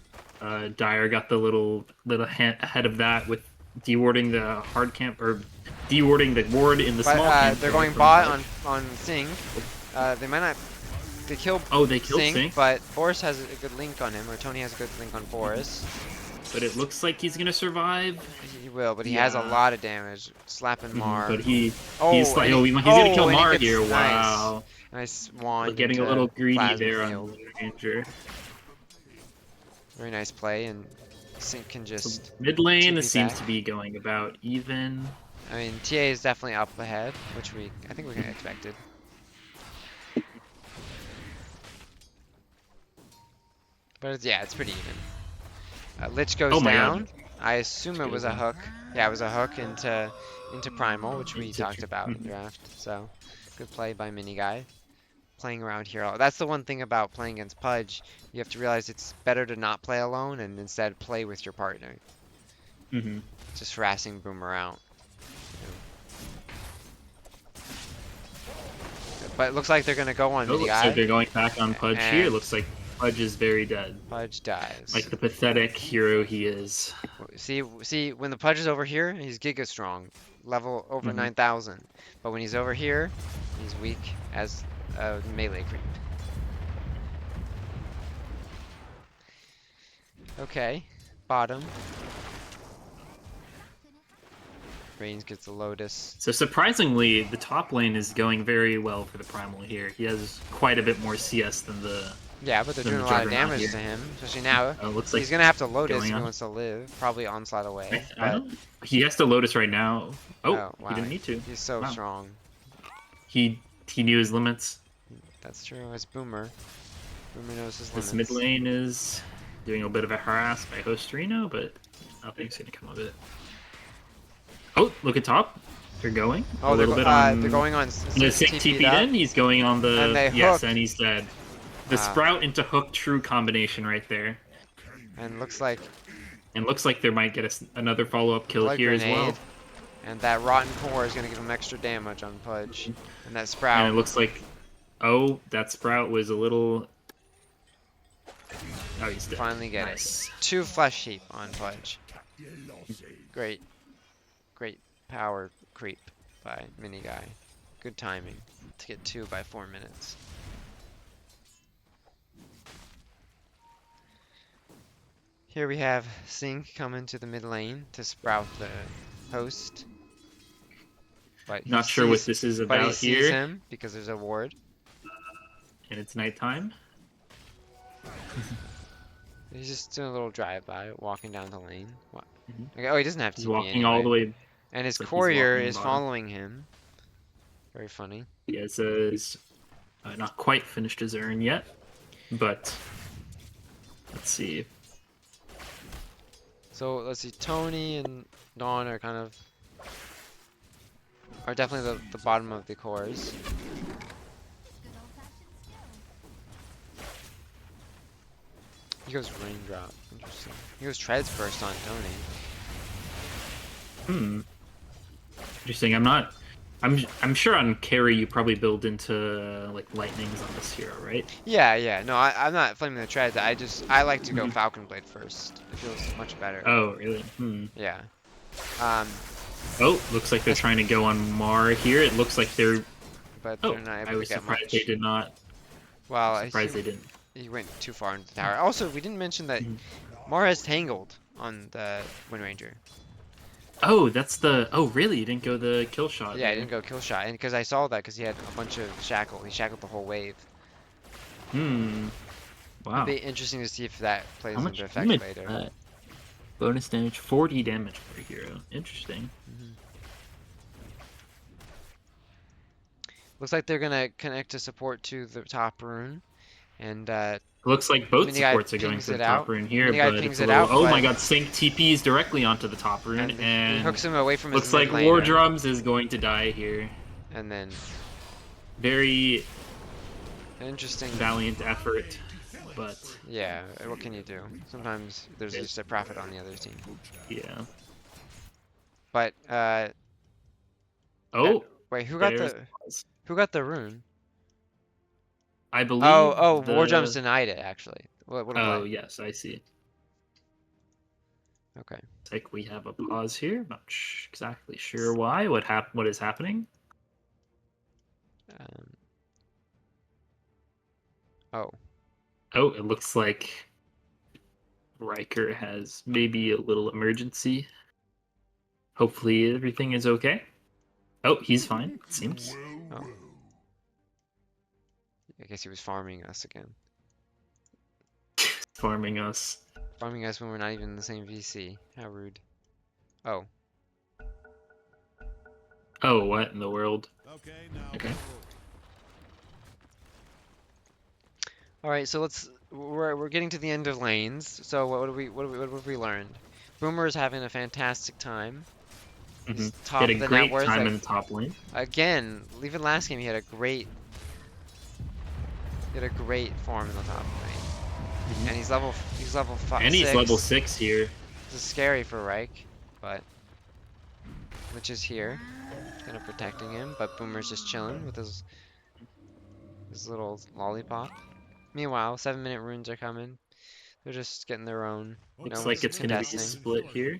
S5: Dire got the little hand ahead of that with dewarding the hard camp or dewarding the ward in the
S2: But,
S5: small camp.
S2: they're going bot on Sing. They might not. They kill.
S5: Oh, they killed Sing?
S2: But Boris has a good link on him, or Tony has a good link on Boris.
S5: But it looks like he's gonna survive.
S2: He will, but he has a lot of damage. Slapping Mar.
S5: But he's
S2: and
S5: gonna kill
S2: and he
S5: Mar
S2: gets-
S5: here.
S2: nice.
S5: Wow.
S2: Nice wand.
S5: Getting a
S2: into
S5: little greedy
S2: Plasma
S5: there
S2: Field.
S5: on the Ranger.
S2: Very nice play, and Sync can just.
S5: So mid lane,
S2: TP
S5: it seems
S2: back.
S5: to be going about even.
S2: I mean, TA is definitely up ahead, which I think we can expected. But it's pretty even. Lich goes
S5: Oh my
S2: down.
S5: God.
S2: I assume it was a hook. Yeah, it was a hook into Primal, which we talked about in draft. So, good play by Mini Guy. Playing around here. That's the one thing about playing against Pudge. You have to realize it's better to not play alone and instead play with your partner. Just harassing Boomer out. But it looks like they're gonna go on
S5: Oh,
S2: Mini
S5: looks
S2: Guy.
S5: like they're going back on Pudge here.
S2: And-
S5: Looks like Pudge is very dead.
S2: Pudge dies.
S5: Like the pathetic hero he is.
S2: See, when the Pudge is over here, he's Giga strong, level over 9,000. But when he's over here, he's weak as a melee creep. Okay, bottom. Reigns gets the Lotus.
S5: So surprisingly, the top lane is going very well for the Primal here. He has quite a bit more CS than the...
S2: Yeah, but they're
S5: Then
S2: doing a
S5: the
S2: lot of
S5: Juggernaut
S2: damage
S5: here.
S2: to him, especially now.
S5: looks like
S2: He's gonna have to Lotus
S5: going
S2: if he
S5: on.
S2: wants to live. Probably Onslaught away.
S5: I don't... He has to Lotus right now. Oh,
S2: wow.
S5: he didn't need to.
S2: He's so
S5: Wow.
S2: strong.
S5: He knew his limits.
S2: That's true. It's Boomer. Boomer knows his
S5: This
S2: limits.
S5: mid lane is doing a bit of a harass by Hostrino, but nothing's gonna come of it. Oh, look at top. They're going.
S2: Oh,
S5: a little bit on.
S2: they're going on.
S5: The Sync TP'd in. He's going on the.
S2: And they
S5: yes,
S2: hook.
S5: and he's dead. The
S2: Wow.
S5: Sprout into Hook true combination right there.
S2: And looks like
S5: And looks like there might get another follow-up kill
S2: Blood
S5: here as well.
S2: Grenade. And that Rotten Core is gonna give him extra damage on Pudge. And that Sprout.
S5: And it looks like, oh, that Sprout was a little. Oh, he's dead.
S2: Finally get
S5: Nice.
S2: it. 2 Flesh Heap on Pudge. Great. Great power creep by Mini Guy. Good timing to get 2 by 4 minutes. Here we have Sync coming to the mid lane to sprout the host. But he
S5: Not sure what
S2: sees-
S5: this is
S2: But he
S5: about
S2: sees
S5: here,
S2: him because there's a ward.
S5: and it's nighttime.
S2: He's just doing a little drive-by, walking down the lane.
S5: Mhm.
S2: Okay, oh, he doesn't have
S5: He's
S2: TP
S5: walking
S2: anyway.
S5: all the way.
S2: And his
S5: like he's
S2: courier
S5: walking
S2: is
S5: bottom.
S2: following him. Very funny.
S5: Yeah, it says not quite finished his urn yet, but let's see.
S2: So let's see, Tony and Dawn are kind of definitely the bottom of the cores. He goes Raindrop. Interesting. He goes Treads first on Tony.
S5: Interesting. I'm sure on carry you probably build into like lightnings on this hero, right?
S2: Yeah. No, I'm not flaming the Treads. I like to go Falcon Blade first. It feels much better.
S5: Oh, really?
S2: Yeah.
S5: Oh, looks like they're trying to go on Mar here. It looks like they're.
S2: But
S5: Oh,
S2: they're not
S5: I
S2: able
S5: was
S2: to get
S5: surprised
S2: much.
S5: they did not.
S2: Well, I
S5: Surprised
S2: think
S5: they didn't.
S2: he went too far into the tower. Also, we didn't mention that Mar has Tangled on the Wind Ranger.
S5: Oh, that's the. Oh, really? You didn't go the kill shot?
S2: Yeah, I
S5: there.
S2: didn't go kill shot, and because I saw that because he had a bunch of shackle. He shackled the whole wave.
S5: Wow.
S2: It'd be interesting to see if that plays
S5: How much
S2: into effect
S5: damage?
S2: later.
S5: Bonus damage, 40 damage per hero. Interesting.
S2: Looks like they're gonna connect to support to the top rune, and
S5: Looks like both
S2: Mini Guy
S5: supports are going
S2: pings
S5: to the
S2: it
S5: top
S2: out.
S5: rune here,
S2: Mini Guy
S5: but
S2: pings
S5: it's a
S2: it
S5: little.
S2: out,
S5: Oh my
S2: but-
S5: god, Sync TPs directly onto the top rune,
S2: and
S5: and
S2: he hooks him away from his
S5: looks like
S2: mid
S5: War
S2: laner,
S5: Drums is going to die here.
S2: and then
S5: Very
S2: an interesting.
S5: valiant effort, but
S2: Yeah, what can you do? Sometimes there's just a profit on the other team.
S5: yeah.
S2: But
S5: Oh,
S2: wait, who got
S5: there's
S2: the
S5: the pause.
S2: rune?
S5: I believe.
S2: Oh, War
S5: the-
S2: Drums denied it actually. What a
S5: Oh
S2: play.
S5: yes, I see.
S2: Okay.
S5: It's like we have a pause here. Not exactly sure why. What is happening?
S2: Oh,
S5: Oh, it looks like Riker has maybe a little emergency. Hopefully everything is okay. Oh, he's fine, it seems.
S2: oh. I guess he was farming us again.
S5: Farming us.
S2: Farming us when we're not even in the same VC. How rude. Oh.
S5: Oh, what in the world?
S3: Okay, now.
S5: Okay.
S2: All right, so we're getting to the end of lanes. So what have we learned? Boomer is having a fantastic time. He's top
S5: He
S2: of
S5: had
S2: the
S5: a
S2: net
S5: great
S2: worth.
S5: time in the top lane.
S2: Again, even last game he had a great form in the top lane. And he's level 5.
S5: And he's level 6 here.
S2: This is scary for Reich, but Witch is here, kind of protecting him. But Boomer's just chilling with his little lollipop. Meanwhile, 7-minute runes are coming. They're just getting their own.
S5: Looks like it's going to be
S2: contesting.
S5: split here.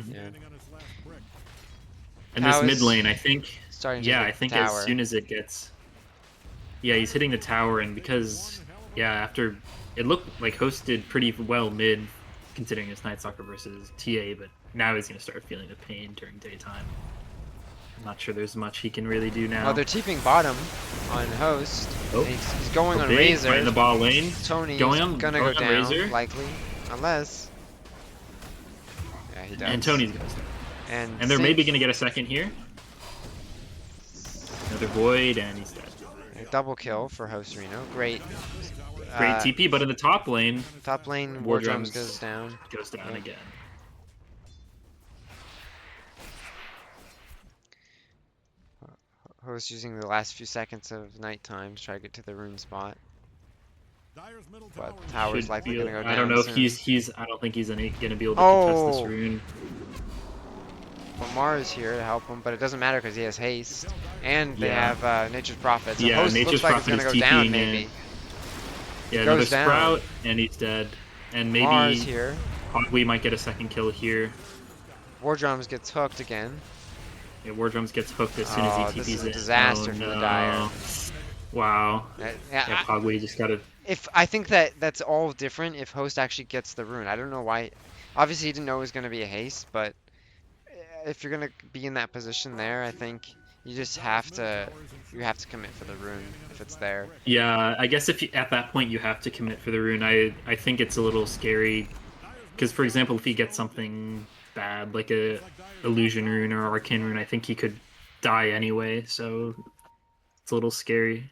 S2: Yeah.
S5: And this
S2: How
S5: mid
S2: is
S5: lane, I think.
S2: Starting to
S5: Yeah,
S2: hit
S5: I
S2: the
S5: think
S2: tower.
S5: as soon as it gets. Yeah, he's hitting the tower, and because. Yeah, after. It looked like Host did pretty well mid, considering it's Night Stalker versus TA, but now he's going to start feeling the pain during daytime. I'm not sure there's much he can really do now.
S2: Oh, they're TPing bottom on host.
S5: Oh,
S2: He's going on
S5: big,
S2: Razor.
S5: right in the ball lane.
S2: Tony's
S5: going
S2: gonna
S5: on
S2: go down,
S5: Razor.
S2: likely. Unless... Yeah, he does.
S5: And Tony's gonna start. And they're maybe gonna get a second here. Another void, and he's dead.
S2: A double kill for host Reno. Great.
S5: Great TP, but in the top lane,
S2: Top lane,
S5: War
S2: War Drums
S5: Drums
S2: goes down.
S5: goes down
S2: Yeah.
S5: again.
S2: Host using the last few seconds of nighttime to try to get to the rune spot.
S3: Dyer's middle
S2: But
S3: tower is
S2: tower's
S5: Should
S2: likely
S5: be-
S2: gonna go down.
S5: I don't know if
S2: soon.
S5: he's. I don't think he's gonna be able to contest
S2: Oh!
S5: this rune.
S2: Lamar is here to help him, but it doesn't matter because he has haste. And they
S5: Yeah.
S2: have Nature's Prophet. So
S5: Yeah,
S2: host
S5: Nature's
S2: looks like it's
S5: Prophet
S2: gonna
S5: is
S2: go down,
S5: TPing
S2: maybe.
S5: in. Yeah, another
S2: goes down.
S5: sprout, and he's dead. And
S2: Lamar's
S5: maybe
S2: here.
S5: we might get a second kill here.
S2: War Drums gets hooked again.
S5: Yeah, War Drums gets hooked as soon as
S2: Oh,
S5: he
S2: this
S5: TPs
S2: is a
S5: in.
S2: disaster
S5: Oh,
S2: for the
S5: no.
S2: Dire.
S5: Wow.
S2: Yeah,
S5: Yeah, Pogway just gotta.
S2: If I think that's all different if host actually gets the rune. I don't know why. Obviously, he didn't know it was gonna be a haste, but if you're gonna be in that position there, I think you just have to commit for the rune if it's there.
S5: Yeah, I guess if you, at that point you have to commit for the rune, I think it's a little scary. Because, for example, if he gets something bad, like a illusion rune or arcane rune, I think he could die anyway, so it's a little scary.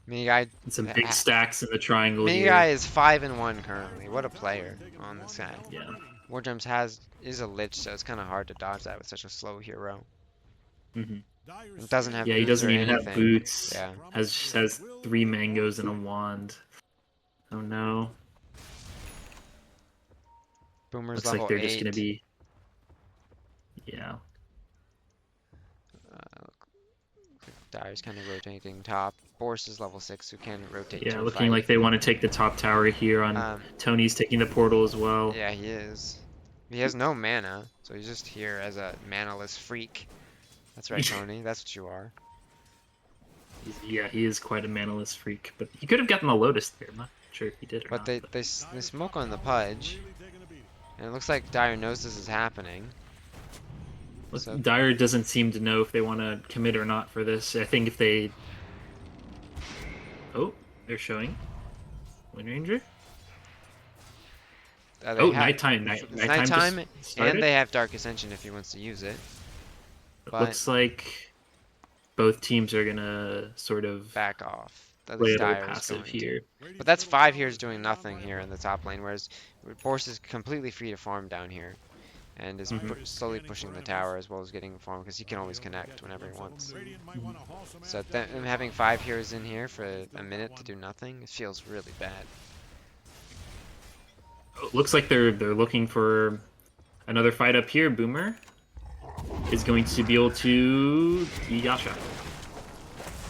S2: Mini guy.
S5: And some big stacks in the triangle
S2: Mini
S5: here.
S2: guy is 5-1 currently. What a player on this guy.
S5: Yeah.
S2: War Drums is a lich, so it's kind of hard to dodge that with such a slow hero.
S5: hmm
S2: It doesn't have.
S5: Yeah, he
S2: boots
S5: doesn't
S2: or
S5: even have
S2: anything.
S5: boots.
S2: Yeah.
S5: Has 3 mangoes and a wand. Oh no.
S2: Boomer's
S5: Looks
S2: level
S5: like they're
S2: 8.
S5: just gonna be. Yeah.
S2: Dire's kind of rotating top. Boris is level 6, who can rotate.
S5: Yeah,
S2: to a
S5: looking
S2: fight.
S5: like they want to take the top tower here on Tony's taking the portal as well.
S2: Yeah, he is. He has no mana, so he's just here as a manaless freak. That's right, Tony. That's what you are.
S5: Yeah, he is quite a manaless freak, but he could have gotten the Lotus there. I'm not sure if he did or
S2: But
S5: not.
S2: they smoke on the Pudge, and it looks like Dire knows this is happening.
S5: Look,
S2: So-
S5: Dire doesn't seem to know if they want to commit or not for this. I think if they... Oh, they're showing. Wind Ranger?
S2: They
S5: Oh,
S2: have-
S5: nighttime.
S2: it's
S5: Nighttime just
S2: nighttime,
S5: started?
S2: and they have Dark Ascension if he wants to use it.
S5: It
S2: but-
S5: looks like both teams are going to sort of
S2: Back off. At
S5: play
S2: least
S5: a little
S2: Dire is
S5: passive
S2: going to.
S5: here.
S2: But that's 5 heroes doing nothing here in the top lane, whereas Boris is completely free to farm down here. And is slowly pushing the tower as well as getting farm because he can always connect whenever he wants. So them having 5 heroes in here for a minute to do nothing, it feels really bad.
S5: Oh, looks like they're looking for another fight up here. Boomer is going to be able to Yasha.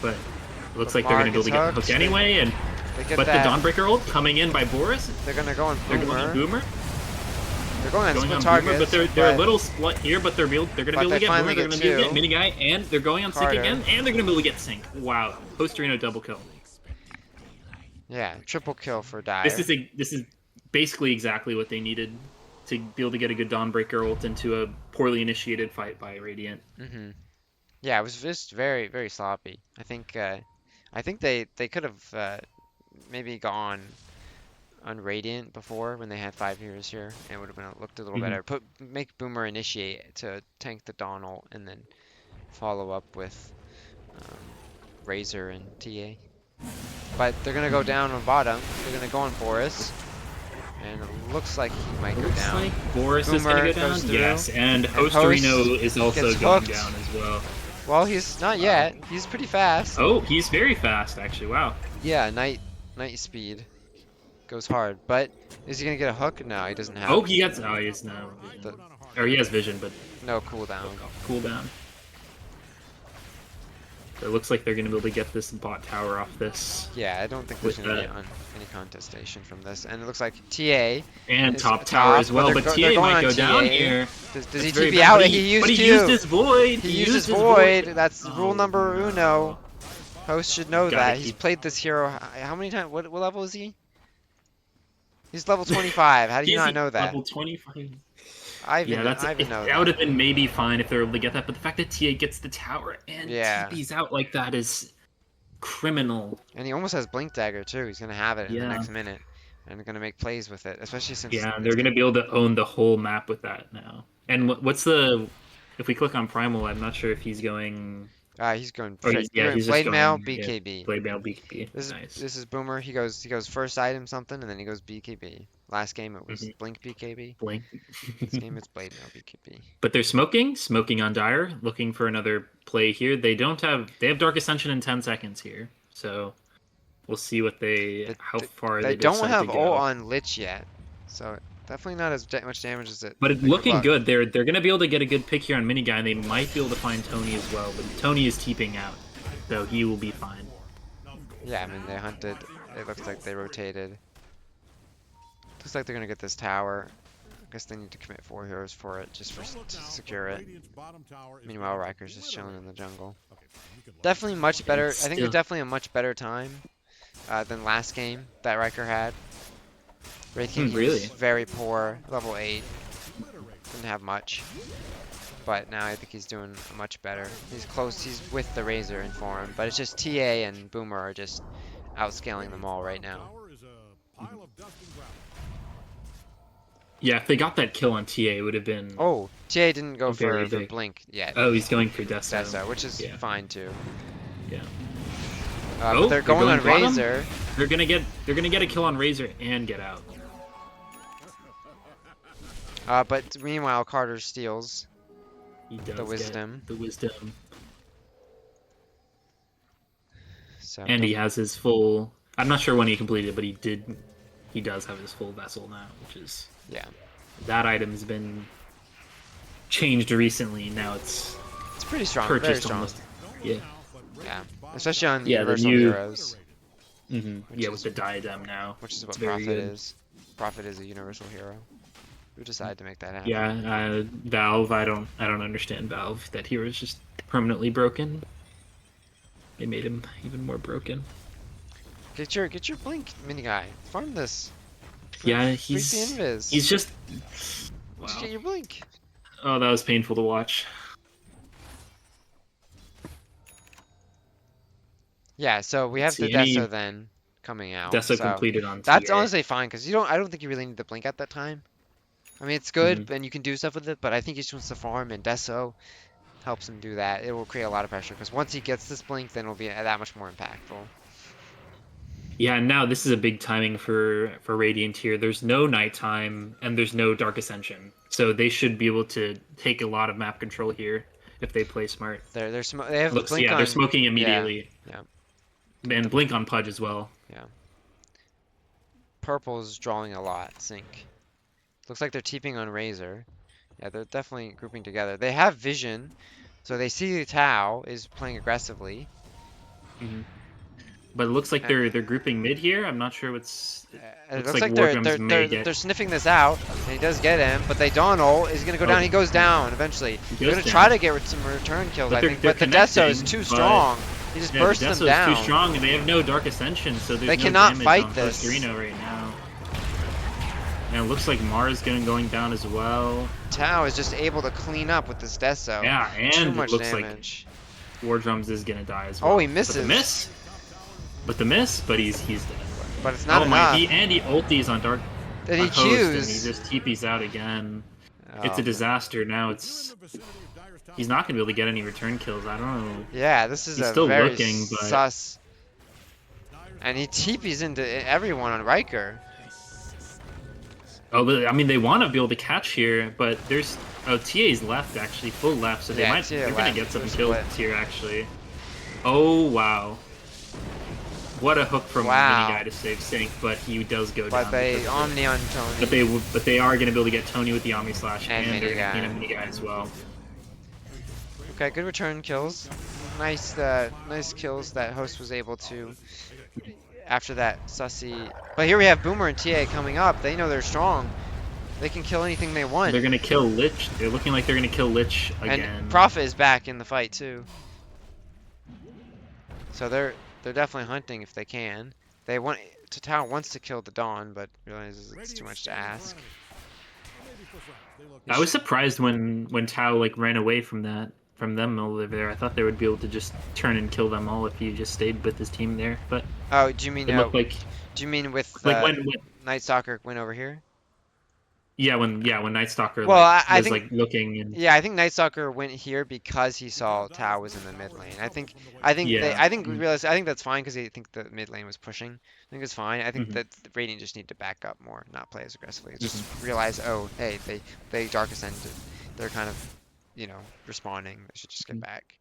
S5: But it looks like they're going to be able to get hooked anyway. And
S2: They get
S5: but
S2: that.
S5: the Dawnbreaker ult coming in by Boris.
S2: They're gonna go on
S5: They're going on
S2: Boomer.
S5: Boomer.
S2: They're going on
S5: Going
S2: split
S5: on
S2: targets.
S5: Boomer, but they're a little split here. But they're going to be able to get Boomer. They're going to be able to get Mini Guy, and they're going on Sync
S2: Carter.
S5: again, and they're going to be able to get Sync. Wow, Posterino double kill.
S2: Yeah, triple kill for Dire.
S5: This is basically exactly what they needed to be able to get a good Dawnbreaker ult into a poorly initiated fight by Radiant.
S2: Yeah, it was just very, very sloppy. I think they could have maybe gone on Radiant before when they had 5 heroes here, and it would have looked a little better. Make Boomer initiate to tank the Dawn ult, and then follow up with Razor and TA. But they're gonna go down on bottom. They're gonna go on Boris, and it looks like he might go
S5: Looks
S2: down.
S5: like Boris is
S2: Boomer
S5: going to go down.
S2: goes through,
S5: Yes, and
S2: Host
S5: Hosterino is also
S2: gets
S5: going
S2: hooked.
S5: down as well.
S2: Well, he's not yet. He's pretty fast.
S5: Oh, he's very fast, actually. Wow.
S2: Yeah, night speed goes hard. But is he gonna get a hook? No, he doesn't have.
S5: Oh, he gets. Oh, he has no vision. Or he has vision, but
S2: No cooldown.
S5: cooldown. It looks like they're going to be able to get this bot tower off this.
S2: Yeah, I don't think there's
S5: With
S2: gonna be
S5: that.
S2: any contestation from this. And it looks like TA.
S5: And
S2: is
S5: top
S2: top,
S5: tower as well,
S2: but
S5: but
S2: they're
S5: TA
S2: going
S5: might
S2: on
S5: go down
S2: TA.
S5: here.
S2: Does he
S5: That's very
S2: TP
S5: bad,
S2: out?
S5: but
S2: He used
S5: but
S2: to.
S5: he used his void.
S2: He used his
S5: void.
S2: void. That's rule number
S5: no.
S2: uno. Host should know
S5: Gotta
S2: that. He's
S5: keep-
S2: played this hero. How many times? What level is he? He's level 25. How do you
S5: He's
S2: not
S5: at
S2: know that?
S5: Level 25. Yeah, that would have been maybe fine if they were able to get that, but the fact that TA gets the tower and
S2: Yeah.
S5: TP's out like that is criminal.
S2: And he almost has Blink Dagger too. He's gonna have it in the
S5: Yeah.
S2: next minute, and gonna make plays with it, especially since
S5: Yeah,
S2: it's
S5: they're gonna be able to own the whole map with that now. And what's the? If we click on Primal, I'm not sure if he's going.
S2: he's going
S5: Or
S2: straight.
S5: he's just
S2: Blade Mail,
S5: going. Yeah,
S2: BKB.
S5: Blade Mail BKB.
S2: This
S5: Nice.
S2: is Boomer. He goes first item something, and then he goes BKB. Last game it was Blink BKB.
S5: Blink.
S2: This game it's Blade Mail BKB.
S5: But they're smoking on Dire, looking for another play here. They have Dark Ascension in 10 seconds here, so we'll see what how far
S2: They
S5: they
S2: don't
S5: decide
S2: have
S5: to go.
S2: ult on Lich yet, so definitely not as much damage as it.
S5: But it's looking good. They're gonna be able to get a good pick here on Miniguy, and they might be able to find Tony as well. But Tony is TPing out, so he will be fine.
S2: Yeah, I mean they hunted. It looks like they rotated. Looks like they're gonna get this tower. I guess they need to commit 4 heroes for it, just to secure it. Meanwhile, Riker's just chilling in the jungle. Definitely much better. I think it's definitely a much better time than last game that Riker had. Wraith King was very poor, level 8. Didn't have much. But now I think he's doing much better. He's close. He's with the Razor in form. But it's just TA and Boomer are just outscaling them all right now.
S5: Yeah, if they got that kill on TA, it would have been.
S2: Oh, TA didn't go for Blink yet.
S5: Oh, he's going for Deso.
S2: Deso, which is fine too.
S5: Yeah.
S2: But they're going on
S5: bottom?
S2: Razor.
S5: They're gonna get a kill on Razor and get out.
S2: But meanwhile, Carter steals
S5: He does
S2: the wisdom.
S5: The wisdom.
S2: So
S5: And he has his full. I'm not sure when he completed it, but he did. He does have his full vessel now, which is that item's been changed recently. Now it's
S2: pretty strong.
S5: Purchased
S2: Very strong.
S5: almost. Yeah.
S2: Yeah, especially on
S5: the
S2: Universal
S5: new
S2: Heroes.
S5: Yeah, with the diadem now.
S2: Which is what
S5: very
S2: Prophet
S5: good.
S2: is. Prophet is a Universal Hero. Who decided to make that happen?
S5: Yeah, Valve. I don't understand Valve. That hero is just permanently broken. They made him even more broken.
S2: Get your Blink Miniguy. Farm this.
S5: Yeah,
S2: Break the invis.
S5: he's just. Wow.
S2: Just get your Blink.
S5: Oh, that was painful to watch.
S2: Yeah, so we have the Deso then coming out.
S5: Deso
S2: so
S5: completed on
S2: that's
S5: TA.
S2: honestly fine because I don't think you really need the Blink at that time. I mean, it's good and you can do stuff with it, but I think he just wants to farm, and Deso helps him do that. It will create a lot of pressure because once he gets this Blink, then it'll be that much more impactful.
S5: Yeah, and now this is a big timing for Radiant here. There's no nighttime and there's no Dark Ascension, so they should be able to take a lot of map control here if they play smart.
S2: They have the Blink on.
S5: They're smoking immediately.
S2: Yeah.
S5: And Blink on Pudge as well.
S2: Yeah. Purple's drawing a lot. Sync. Looks like they're TPing on Razor. Yeah, they're definitely grouping together. They have vision, so they see Tau is playing aggressively.
S5: But it looks like they're grouping mid here. I'm not sure what's.
S2: It looks like they're sniffing this out, and he does get him. But they dawn ult. He's gonna go down. He goes down eventually. They're gonna try to get some return kills, I think. But the Deso is too strong. He just bursts them down.
S5: The Deso is too strong, and they have no Dark Ascension, so there's
S2: they
S5: no
S2: cannot
S5: damage
S2: fight
S5: on
S2: this.
S5: Reno right now. And it looks like Mars going down as well.
S2: Tau is just able to clean up with this Deso.
S5: Yeah, and
S2: too much
S5: it looks
S2: damage.
S5: like War Drums is gonna die as well.
S2: Oh, he misses.
S5: But he's dead.
S2: But it's not
S5: enough.
S2: enough.
S5: He ulties on Dark.
S2: Then he
S5: Host, and he
S2: Qs.
S5: just TP's out again. It's
S2: Oh.
S5: a disaster now. He's not gonna be able to get any return kills. I don't know.
S2: Yeah, this is
S5: He's
S2: a
S5: still
S2: very
S5: looking, but...
S2: sus. And he TP's into everyone on Riker.
S5: Oh, but, I mean, they want to be able to catch here, but there's TA's left actually, full left, so they're gonna get some kills here actually. Oh wow. What a hook from Miniguy to save Sync, but he does go down.
S2: But they Omni on Tony.
S5: But they are going to be able to get Tony with the Omni Slash and they're going to Miniguy as well.
S2: Okay, good return kills. Nice kills that Host was able to after that sussy. But here we have Boomer and TA coming up. They know they're strong. They can kill anything they want.
S5: They're going to kill Lich. They're looking like they're going to kill Lich again.
S2: And Prophet is back in the fight too. So they're definitely hunting if they can. Tau wants to kill the Dawn, but realizes it's too much to ask.
S3: for friends. They look
S5: I was surprised when Tao like ran away from them over there. I thought they would be able to just turn and kill them all if he just stayed with his team there. But
S2: Oh, do you mean
S5: it looked
S2: with
S5: like when
S2: Night Stalker went over here?
S5: when Night Stalker
S2: Well,
S5: like
S2: I
S5: was
S2: think
S5: like looking and
S2: yeah, I think Night Stalker went here because he saw Tao was in the mid lane.
S5: yeah.
S2: I think we realized I think that's fine because I think the mid lane was pushing. I think it's fine. I think
S5: Mhm.
S2: that the Radiant just need to back up more, not play as aggressively. Just
S5: Mm-hmm.
S2: realize, oh, hey, they Dark Ascended. They're kind of, responding. They should just get back.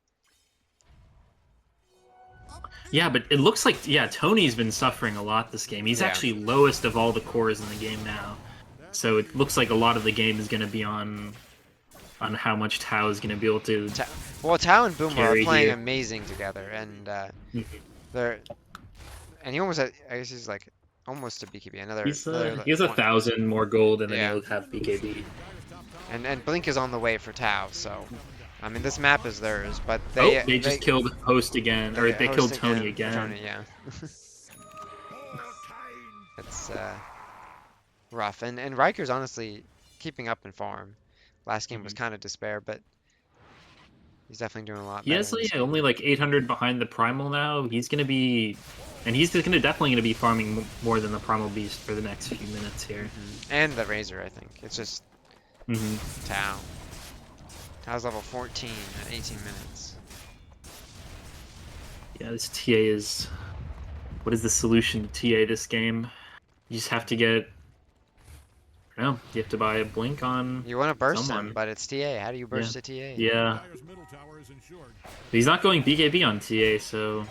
S5: Yeah, but it looks like Tony's been suffering a lot this game. He's
S2: Yeah.
S5: actually lowest of all the cores in the game now. So it looks like a lot of the game is going to be on how much Tao is going to be able to.
S2: Well, Tao and Boomer are
S5: Carry
S2: playing
S5: here.
S2: amazing together, and
S5: Mhm.
S2: they're and he almost had, I guess he's like almost a BKB.
S5: He has
S2: 1,000
S5: 1,000 more gold, and then
S2: Yeah.
S5: he'll have BKB.
S2: And Blink is on the way for Tao, so I mean this map is theirs, but
S5: They just killed Host again, or
S2: yeah,
S5: they
S2: Host
S5: killed Tony
S2: or
S5: again.
S2: Tony, yeah. It's rough, and Riker's honestly keeping up in farm. Last game was kind of despair, but he's definitely doing a lot
S5: He
S2: better.
S5: has
S2: in this game.
S5: only like 800 behind the Primal now. He's going to be, and he's definitely going to be farming more than the Primal Beast for the next few minutes here.
S2: And the Razor, I think. It's just
S5: Hmm
S2: Tao. Tao's level 14 at 18 minutes.
S5: Yeah, this TA is. What is the solution to TA this game? You just have to get. I don't know. You have to buy a blink on.
S2: You want to burst
S5: someone.
S2: him, but it's TA. How do you burst a TA?
S5: Yeah.
S3: Dyer's middle tower is insured.
S5: He's not going BKB on TA, so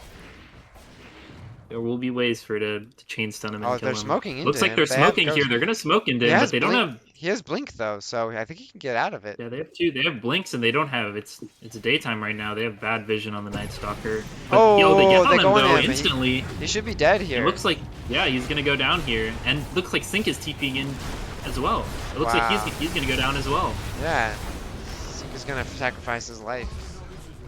S5: there will be ways for to chain stun him and
S2: Oh,
S5: kill
S2: they're
S5: him.
S2: smoking into
S5: Looks like
S2: him.
S5: they're
S2: They have
S5: smoking here.
S2: ghost-
S5: They're gonna smoke into
S2: He
S5: him,
S2: has
S5: but they don't
S2: blink.
S5: have.
S2: He has blink though, so I think he can get out of it.
S5: Yeah, they have two. They have blinks and they don't have. It's daytime right now. They have bad vision on the Night Stalker. But,
S2: Oh,
S5: they get on
S2: they
S5: him
S2: go on
S5: though
S2: him.
S5: instantly.
S2: He should be dead here.
S5: It looks like he's gonna go down here, and looks like Sync is TPing in as well. It looks
S2: Wow.
S5: like he's gonna go down as well.
S2: Yeah. He's gonna sacrifice his life.
S3: This is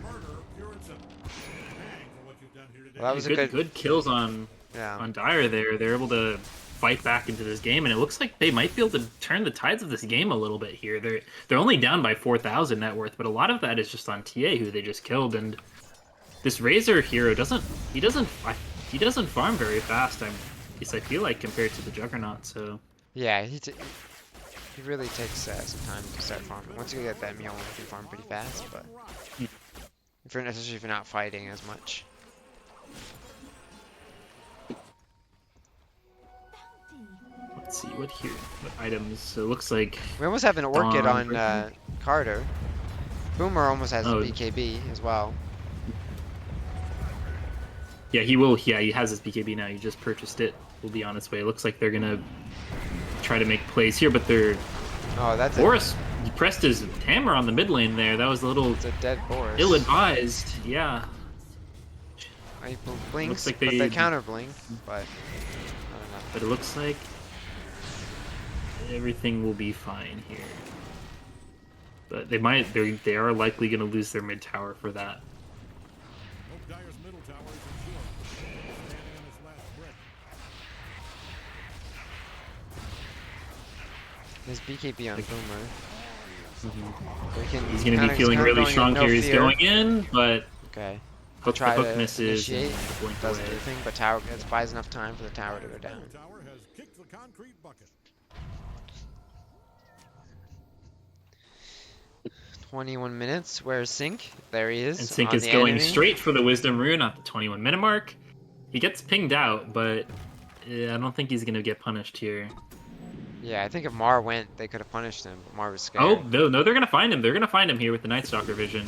S3: murder, pure and simple. Hang for what you've done here today.
S2: Well, that was a
S5: Good kills on
S2: Yeah.
S5: Dyer there. They're able to fight back into this game, and it looks like they might be able to turn the tides of this game a little bit here. They're only down by 4,000 net worth, but a lot of that is just on TA, who they just killed. And this Razor hero doesn't farm very fast. At least I feel like compared to the Juggernaut. So
S2: Yeah, he really takes some time to start farming. Once you get that meal, you can farm pretty fast, but especially if you're not fighting as much.
S5: let's see what items. So it looks like
S2: We almost have an Orchid
S5: Dawn,
S2: on Carter. Boomer almost has
S5: Oh.
S2: a BKB as well.
S5: yeah, he will. Yeah, he has his BKB now. He just purchased it. Will be on its way. It looks like they're gonna try to make plays here, but they're
S2: Oh, that's
S5: Boris pressed his hammer on the mid lane there. That was a little
S2: it's a dead Boris.
S5: ill-advised. Yeah.
S2: He blinks,
S5: like
S2: but
S5: they-
S2: they counter blink. But I don't know.
S5: But it looks like everything will be fine here. But they are likely going to lose their mid tower for that.
S3: Hope Dyer's middle tower is insured. Standing on his last brick.
S2: His BKB on Boomer. So he can,
S5: He's going to
S2: kinda-
S5: be feeling
S2: kinda
S5: really
S2: going in
S5: strong
S2: no
S5: here. He's
S2: fear.
S5: going in, but
S2: Okay.
S5: the
S2: Try
S5: hook
S2: to
S5: misses and
S2: initiate.
S5: the blink
S2: Doesn't
S5: away.
S2: do anything, but tower buys enough time for the tower to go down.
S3: Middle tower has kicked the concrete bucket.
S2: 21 minutes. Where's Sync? There he is.
S5: And Sync
S2: on
S5: is
S2: the
S5: going
S2: enemy.
S5: straight for the Wisdom Rune at the 21-minute mark. He gets pinged out, but I don't think he's going to get punished here.
S2: Yeah, I think if Mar went, they could have punished him, but Mar was scared.
S5: Oh, no, they're going to find him. They're going to find him here with the Night Stalker vision.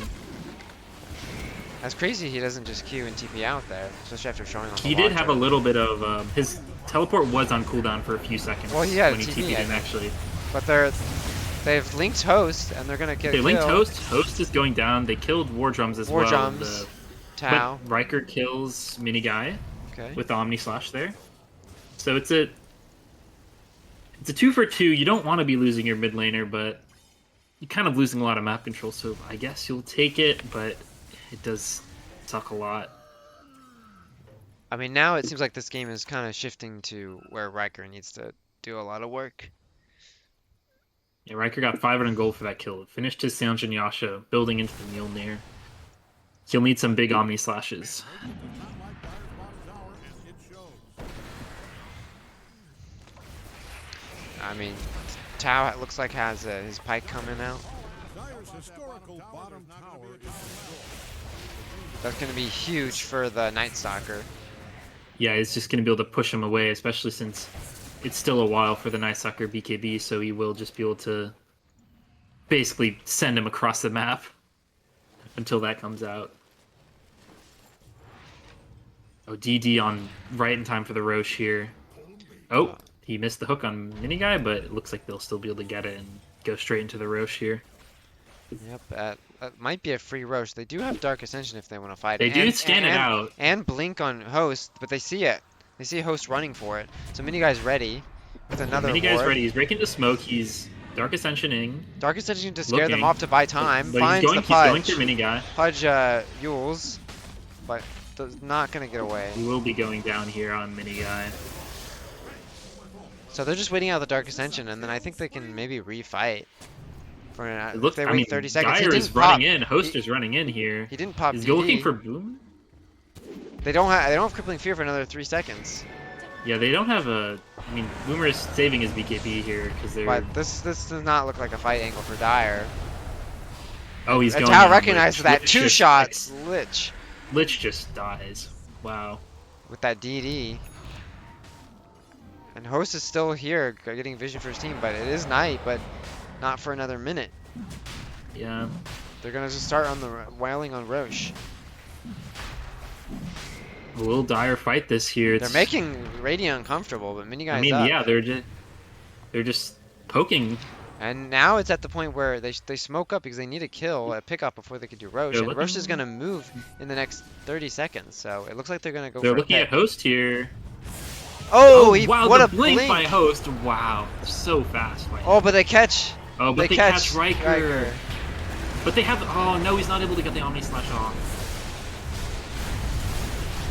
S2: That's crazy he doesn't just Q and TP out there, especially after showing off
S5: He did have a little bit of... his teleport was on cooldown for a few seconds.
S2: Well, he had
S5: when he
S2: TP,
S5: TP'd
S2: I
S5: in,
S2: think.
S5: actually.
S2: But they've linked Host, and they're gonna get
S5: They linked
S2: killed.
S5: Host. Host is going down. They killed War Drums as
S2: War
S5: well.
S2: Drums, Tau.
S5: But Riker kills Mini Guy
S2: Okay.
S5: with the Omni Slash there. So it's a 2 for 2. You don't want to be losing your mid laner, but you're kind of losing a lot of map control. So I guess you'll take it, but it does suck a lot.
S2: I mean, now it seems like this game is kind of shifting to where Riker needs to do a lot of work.
S5: Yeah, Riker got 500 gold for that kill. Finished his Sanjin Yasha, building into the Mjolnir. He'll need some big Omni Slashes.
S2: I mean, Tau it looks like has his pike coming out. That's going to be huge for the Night Stalker.
S5: Yeah, he's just going to be able to push him away, especially since it's still a while for the Night Stalker BKB, so he will just be able to basically send him across the map until that comes out. Oh, DD on right in time for the Roche here. Oh, he missed the hook on Miniguy, but it looks like they'll still be able to get it and go straight into the Roche here.
S2: Yep, that might be a free Roche. They do have Dark Ascension if they want to fight
S5: They
S2: it.
S5: do scan it out.
S2: And Blink on Host, but they see it. They see Host running for it. So Miniguy's ready with another
S5: Miniguy's
S2: ward.
S5: ready. He's breaking the smoke. He's Dark Ascensioning.
S2: Dark Ascension to scare them
S5: Looking.
S2: off to buy time.
S5: But
S2: Finds
S5: he's
S2: the
S5: going
S2: Pudge.
S5: through Miniguy.
S2: Pudge Yules, but not going to get away.
S5: He will be going down here on Miniguy.
S2: So they're just waiting out the Dark Ascension, and then I think they can maybe refight. For an,
S5: Look,
S2: if they
S5: I
S2: wait
S5: mean,
S2: 30 seconds.
S5: Dyer
S2: He
S5: is
S2: didn't pop.
S5: running in. Host is running in here.
S2: He didn't pop
S5: Is
S2: DD.
S5: he looking for Boom?
S2: They don't have Crippling Fear for another 3 seconds.
S5: Yeah, they don't have a... I mean, Boomer is saving his BKB here because they're...
S2: But this does not look like a fight angle for Dyer.
S5: Oh, he's
S2: And
S5: going
S2: Tau
S5: in.
S2: recognized that.
S5: Lich
S2: 2
S5: just-
S2: shots. Lich.
S5: Lich just dies. Wow.
S2: With that DD. And Host is still here getting vision for his team, but it is night, but not for another minute.
S5: Yeah.
S2: They're gonna just start on the wailing on Roche.
S5: Will Dyer fight this here?
S2: They're making Radiant uncomfortable, but Miniguy's
S5: I mean,
S2: up.
S5: yeah, they're just poking.
S2: And now it's at the point where they smoke up because they need a kill, a pickup before they can do Roche.
S5: They're
S2: And Roche is
S5: looking-
S2: gonna move in the next 30 seconds, so it looks like they're gonna go
S5: They're
S2: for a
S5: looking at
S2: pick.
S5: Host here.
S2: Oh,
S5: wow,
S2: what
S5: the
S2: a
S5: blink by Host. Wow, so fast. By
S2: Oh, but they catch.
S5: oh, but
S2: they
S5: they
S2: catch
S5: catch Riker. But they have. Oh no, he's not able to get the Omni Slash off.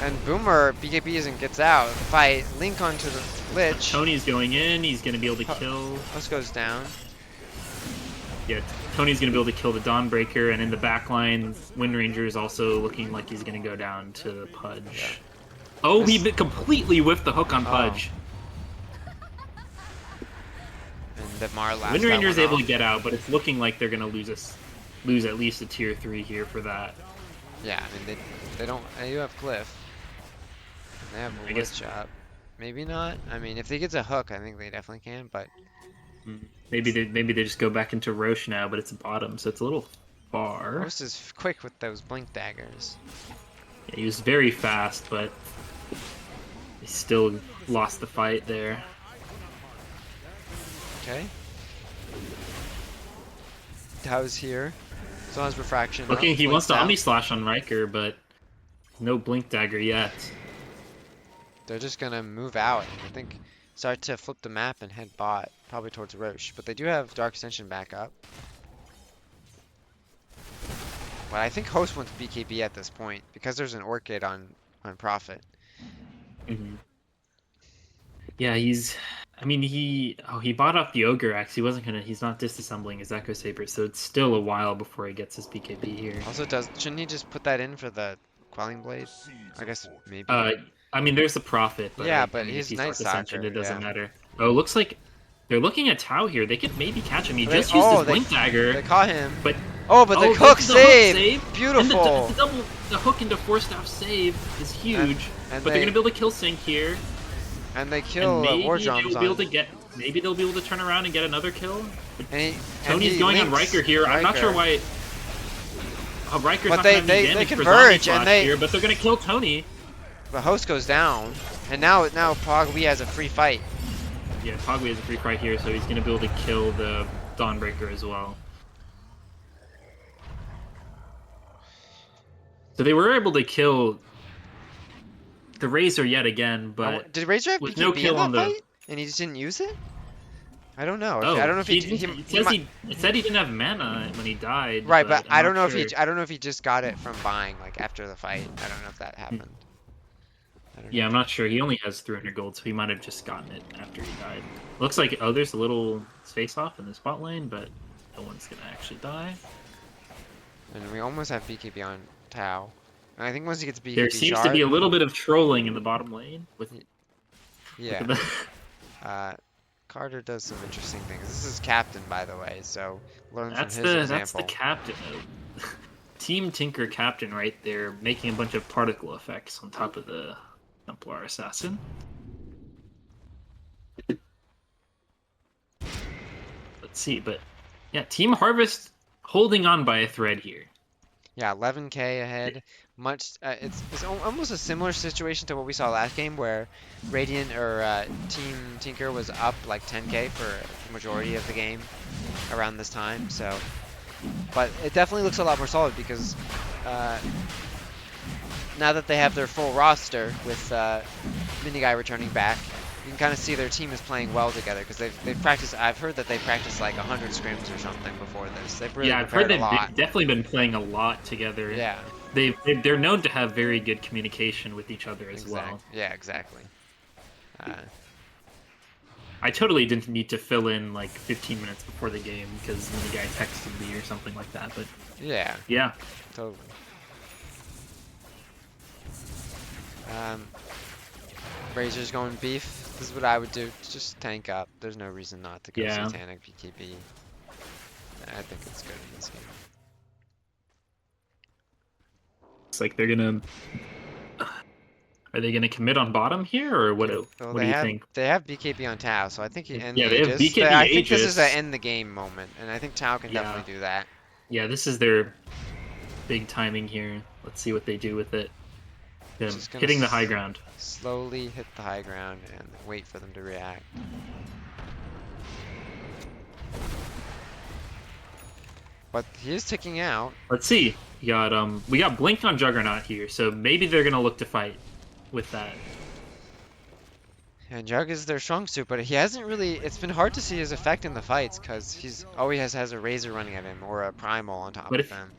S2: And Boomer, BKB isn't gets out. Fight Link onto the Lich.
S5: Tony's going in. He's gonna be able to kill.
S2: Host goes down.
S5: Yeah, Tony's gonna be able to kill the Dawnbreaker, and in the back line, Wind Ranger is also looking like he's gonna go down to the Pudge.
S2: Yeah.
S5: Oh, he completely whiffed the hook on Pudge.
S2: And the Mar last
S5: Wind
S2: that
S5: Ranger's
S2: one
S5: able to
S2: off.
S5: get out, but it's looking like they're gonna lose at least a tier 3 here for that.
S2: Yeah, I mean they don't. They do have Cliff. They have
S5: I
S2: a
S5: guess-
S2: Lich up. Maybe not. I mean, if he gets a hook, I think they definitely can. But
S5: Maybe they just go back into Roche now, but it's bottom, so it's a little far.
S2: Host is quick with those blink daggers.
S5: Yeah, he was very fast, but he still lost the fight there.
S2: Okay. Tau's here. Still has refraction. up,
S5: Looking, he
S2: blinks
S5: wants to
S2: out.
S5: Omni Slash on Riker, but no Blink Dagger yet.
S2: They're just gonna move out. I think start to flip the map and head bot, probably towards Roche. But they do have Dark Ascension back up. But I think Host wants BKB at this point because there's an Orchid on Prophet.
S5: Mm-hmm. Yeah, he's. I mean, he bought off the Ogre Axe. He's not disassembling his Echo Saber, so it's still a while before he gets his BKB here.
S2: Also, shouldn't he just put that in for the Quelling Blade? I guess maybe.
S5: I mean, there's a Prophet, but
S2: Yeah,
S5: I
S2: but
S5: mean,
S2: he's
S5: if he's
S2: Night
S5: Dark Ascension,
S2: Stalker,
S5: it doesn't
S2: yeah.
S5: matter. Oh, looks like they're looking at Tau here. They could maybe catch him. He
S2: They-
S5: just used his
S2: they-
S5: Blink Dagger,
S2: They caught him.
S5: but
S2: Oh, but the hook
S5: the
S2: save!
S5: And
S2: Beautiful!
S5: the hook into 4-staff save is huge.
S2: and
S5: but they're
S2: they-
S5: gonna be able to kill Sync here.
S2: And they
S5: And
S2: kill
S5: maybe
S2: War
S5: they'll
S2: Drums
S5: be able
S2: on.
S5: to get. Maybe they'll be able to turn around and get another kill.
S2: And
S5: Tony's
S2: he
S5: going on
S2: links
S5: Riker here. I'm not sure
S2: Riker.
S5: why. Riker's
S2: But
S5: not
S2: they-
S5: gonna have any
S2: they
S5: damage for
S2: converge,
S5: Zombie
S2: and
S5: Flash
S2: they-
S5: here, but they're gonna kill Tony.
S2: The host goes down, and now Pogby has a free fight.
S5: Yeah, Pogby has a free fight here, so he's gonna be able to kill the Dawnbreaker as well. So they were able to kill the Razor yet again, but
S2: Did Razor have
S5: with
S2: BKB
S5: no
S2: in
S5: kill
S2: that
S5: on the-
S2: fight, and he just didn't use it? I don't know.
S5: oh,
S2: I don't know if he
S5: didn't- it said he didn't have mana when he died.
S2: right, but I
S5: I'm
S2: don't know
S5: not
S2: if
S5: sure.
S2: I don't know if he just got it from buying like after the fight. I don't know if that happened. I don't
S5: Yeah,
S2: know.
S5: I'm not sure. He only has 300 gold, so he might have just gotten it after he died. Looks like there's a little space off in the spot lane, but no one's gonna actually die.
S2: And we almost have BKB on Tau. And I think once he gets BKB
S5: There seems to
S2: shard,
S5: be a little bit of trolling in the bottom lane with.
S2: yeah.
S5: Look at that.
S2: Carter does some interesting things. This is captain, by the way, so learn from
S5: That's
S2: his
S5: the
S2: example.
S5: captain. Team Tinker captain right there, making a bunch of particle effects on top of the Templar assassin. Let's see, but yeah, Team Harvest holding on by a thread here.
S2: Yeah, 11k ahead. It's almost a similar situation to what we saw last game, where Radiant or Team Tinker was up like 10k for the majority of the game around this time. So, but it definitely looks a lot more solid because now that they have their full roster with Mini Guy returning back, you can kind of see their team is playing well together because they've practiced. I've heard that they practiced like 100 scrims or something before this. They've really
S5: I've heard
S2: prepared a
S5: they've
S2: lot.
S5: definitely been playing a lot together.
S2: Yeah.
S5: They're known to have very good communication with each other as well.
S2: Yeah, exactly.
S5: I totally didn't need to fill in like 15 minutes before the game because the guy texted me or something like that. But
S2: yeah,
S5: totally.
S2: Razor's going beef. This is what I would do. Just tank up. There's no reason not to go Satanic BKB. I think it's good in this game.
S5: It's like they're gonna. Are they gonna commit on bottom here, or what?
S2: Well,
S5: what do you think?
S2: They have BKB on Tau, so I think he
S5: they have BKB
S2: I think this
S5: Aegis.
S2: is an end the game moment, and I think Tau can definitely do that.
S5: Yeah, this is their big timing here. Let's see what they do with it. Hitting the high ground.
S2: Slowly hit the high ground and wait for them to react. But he is ticking out.
S5: Let's see. We got Blink on Juggernaut here, so maybe they're gonna look to fight with that.
S2: And Jug is their strong suit, but he hasn't really. It's been hard to see his effect in the fights because he's always has a Razor running at him or a Primal on top of him.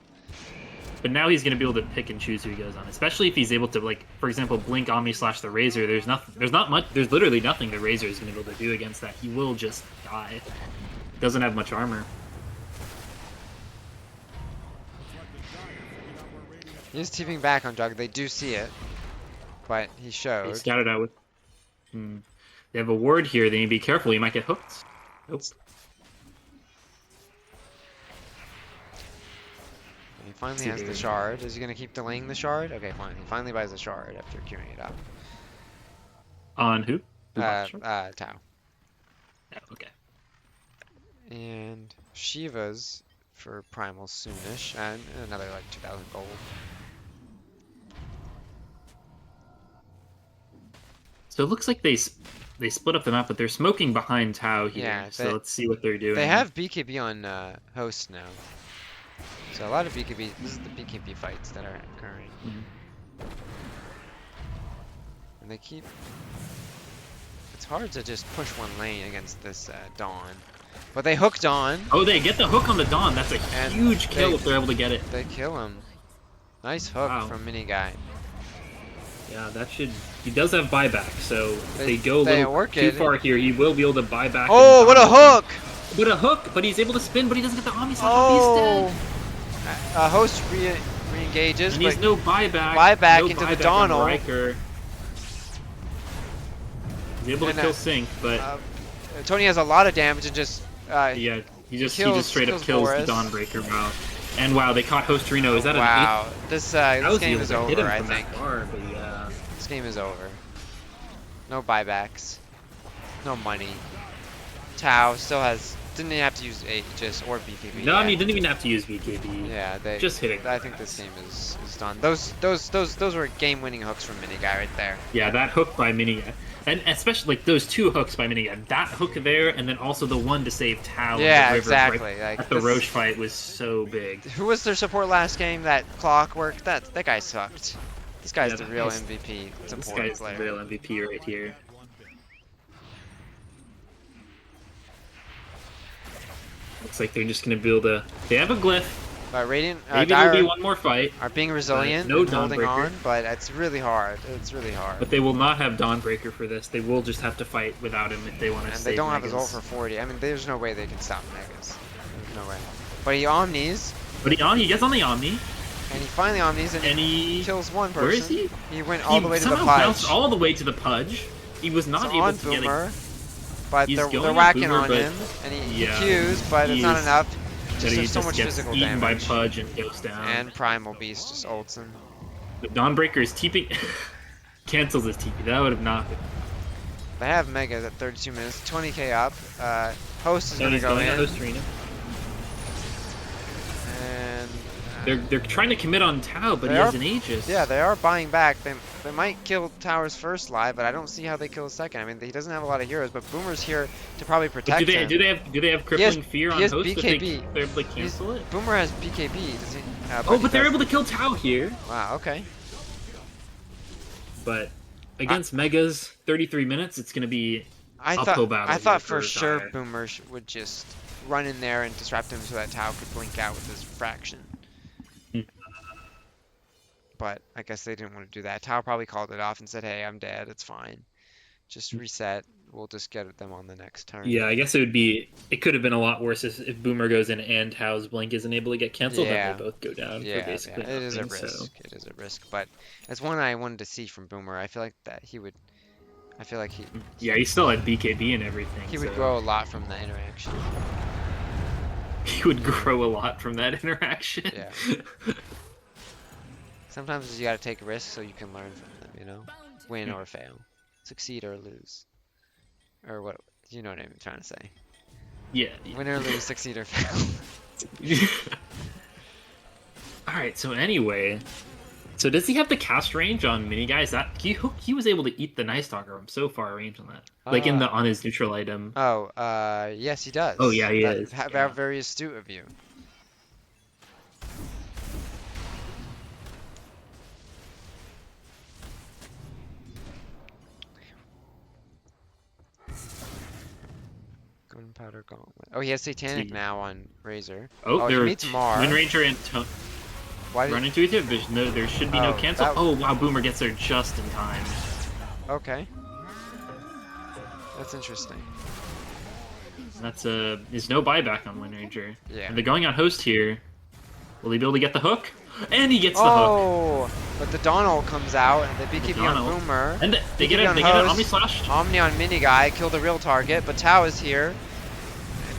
S5: But now he's gonna be able to pick and choose who he goes on, especially if he's able to, like, for example, Blink Omni slash the Razor. There's literally nothing the Razor is gonna be able to do against that. He will just die. Doesn't have much armor.
S2: He's TPing back on Jug. They do see it, but he showed.
S5: He scouted out with. They have a ward here. They need to be careful. You might get hooked. Nope.
S2: He finally has the shard. Is he gonna keep delaying the shard? Okay, fine. He finally buys the shard after queuing it up.
S5: On who?
S2: Tau.
S5: Yeah, okay.
S2: And Shiva's for Primal soonish, and another like 2,000 gold.
S5: So it looks like they split up the map, but they're smoking behind Tau here.
S2: Yeah,
S5: so let's see what they're doing.
S2: They have BKB on host now. So a lot of BKB. This is the BKB fights that are occurring. And they keep. It's hard to just push one lane against this Dawn. But they hook Dawn.
S5: Oh, they get the hook on the Dawn. That's a huge kill if they're able to get it.
S2: They kill him. Nice hook from Mini Guy.
S5: Yeah, that should. He does have buyback, so if they go a little too far here, he will be able to buy back.
S2: Oh, what a hook!
S5: What a hook! But he's able to spin, but he doesn't get the Omni Slash.
S2: Oh! He's dead. Host re-engages,
S5: and he's no buyback.
S2: Buyback into the Donal.
S5: He's able to kill Sync, but
S2: Tony has a lot of damage and just
S5: yeah, he just straight up kills the Dawnbreaker. Wow. And wow, they caught Host Reno. Is that
S2: wow?
S5: An
S2: This game is over. I think. This game is over. No buybacks. No money. Tau still didn't even have to use Aegis or BKB.
S5: No, he didn't even have to use BKB.
S2: Yeah, they
S5: just hitting.
S2: I think this game is done. Those were game-winning hooks from Mini Guy right there.
S5: Yeah, that hook by Mini Guy. And especially like those two hooks by Mini Guy. That hook there, and then also the one to save Tau.
S2: Yeah,
S5: in the river,
S2: exactly.
S5: Right
S2: like
S5: the Roche fight was so big.
S2: Who was their support last game? That Clockwork. That guy sucked. This guy's the real MVP support player.
S5: This guy's the real MVP right here. Looks like they're just gonna build a. They have a glyph.
S2: But Radiant,
S5: Maybe there'll be
S2: Dire
S5: one more fight,
S2: are being resilient
S5: no
S2: and holding
S5: Dawnbreaker.
S2: on, but it's really hard. It's really hard.
S5: but they will not have Dawnbreaker for this. They will just have to fight without him if they want to
S2: And
S5: save
S2: they don't have his
S5: Megas.
S2: ult for 40. I mean, there's no way they can stop Megas. There's no way. But he omnis,
S5: But he gets on the Omni,
S2: and he finally omnis, and
S5: and he
S2: kills one person.
S5: Where is he?
S2: He went all the way to the
S5: somehow
S2: Pudge.
S5: bounced all the way to the Pudge. He was not
S2: So
S5: able
S2: on
S5: to get
S2: Boomer,
S5: a
S2: but
S5: He's
S2: they're
S5: going on
S2: whacking
S5: Boomer,
S2: on
S5: but
S2: him, and he
S5: yeah,
S2: Qs, but it's
S5: he
S2: not
S5: is-
S2: enough.
S5: that
S2: Just
S5: he
S2: there's so
S5: just
S2: much
S5: gets
S2: physical
S5: eaten by
S2: damage.
S5: Pudge and goes down.
S2: And Primal Beast just ults him.
S5: But Dawnbreaker is TP cancels his TP. That would have not been.
S2: They have Megas at 32 minutes, 20k up. Host is
S5: No,
S2: gonna
S5: he's
S2: go
S5: going
S2: in,
S5: to host arena.
S2: and
S5: They're trying to commit on Tau, but
S2: They
S5: he has
S2: are-
S5: an Aegis.
S2: yeah, they are buying back. They might kill Tower's first live, but I don't see how they kill his second. I mean, he doesn't have a lot of heroes, but Boomer's here to probably
S5: But
S2: protect
S5: do they
S2: him.
S5: do they have crippling fear
S2: he
S5: on
S2: has
S5: host that
S2: BKB.
S5: they're able to cancel it?
S2: Boomer has BKB. Does he?
S5: Oh,
S2: he
S5: but they're
S2: does-
S5: able to kill Tau here.
S2: Wow. Okay.
S5: But against Megas, 33 minutes, it's gonna be uphill battle
S2: I
S5: here
S2: thought for
S5: for
S2: sure
S5: Dire.
S2: Boomer would just run in there and disrupt him so that Tau could blink out with his fraction.
S5: Hmm.
S2: But I guess they didn't want to do that. Tau probably called it off and said, "Hey, I'm dead. It's fine. Just reset. We'll just get them on the next turn."
S5: Yeah, I guess it could have been a lot worse if Boomer goes in and Tau's blink isn't able to get canceled,
S2: Yeah.
S5: then they both go down
S2: Yeah,
S5: for basically
S2: it is a
S5: nothing,
S2: risk.
S5: so-
S2: It is a risk, but it's one I wanted to see from Boomer. I feel like that he would. I feel like
S5: Yeah, he still had BKB and everything.
S2: he would
S5: so
S2: grow a lot from that interaction.
S5: He would grow a lot from that interaction.
S2: Yeah. Sometimes you gotta take risks so you can learn from them, you know? Win or fail. Succeed or lose. Or what, you know what I'm trying to say.
S5: Yeah.
S2: Win or lose, succeed or fail.
S5: Alright, so anyway. So does he have the cast range on mini guys? That he was able to eat the Night Stalker from so far range on that. Like on his neutral item.
S2: Oh, yes he does.
S5: Oh, yeah, he is, yeah.
S2: Very astute of you. Gunpowder Gauntlet. Oh, he has Satanic
S5: See.
S2: now on Razor.
S5: Oh,
S2: he
S5: there
S2: meets Mar.
S5: Wind Ranger and
S2: Why did...
S5: run into each other. There should be no
S2: Oh,
S5: cancel.
S2: that-
S5: Oh wow, Boomer gets there just in time.
S2: Okay. That's interesting.
S5: That's there's no buyback on Wind Ranger.
S2: Yeah.
S5: And they're going on host here. Will he be able to get the hook? And he gets the hook.
S2: Oh, but the Donald comes out and the BKB on
S5: Donald.
S2: Boomer.
S5: And they get
S2: BKB on
S5: an
S2: host.
S5: Omni Slash.
S2: Omni on Mini Guy, kill the real target, but Tau is here.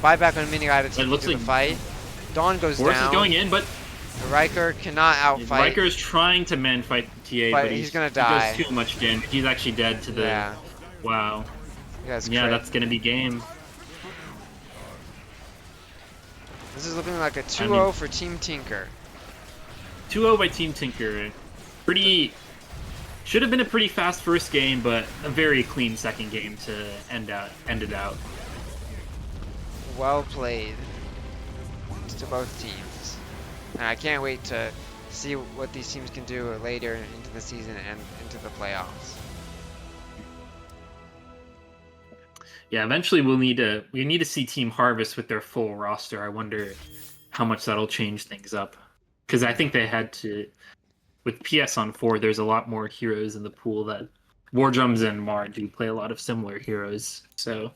S2: Buyback on Mini Guy to take
S5: looks
S2: to the
S5: like-
S2: fight. Dawn goes
S5: Force
S2: down.
S5: is going in, but
S2: Riker cannot outfight.
S5: Riker is trying to man fight the TA,
S2: But
S5: but
S2: he's gonna
S5: he
S2: die.
S5: does too much damage. He's actually dead to the.
S2: Yeah,
S5: Wow.
S2: that's
S5: Yeah,
S2: crit.
S5: that's gonna be game.
S2: This is looking like a 2-0 for Team Tinker.
S5: 2-0 by Team Tinker. Pretty. Should have been a pretty fast first game, but a very clean second game to end it out.
S2: Well played to both teams. And I can't wait to see what these teams can do later into the season and into the playoffs.
S5: Yeah, eventually we need to see Team Harvest with their full roster. I wonder how much that'll change things up. Because I think they had to, with PS on 4, there's a lot more heroes in the pool that War Drums and Mar do play a lot of similar heroes. So,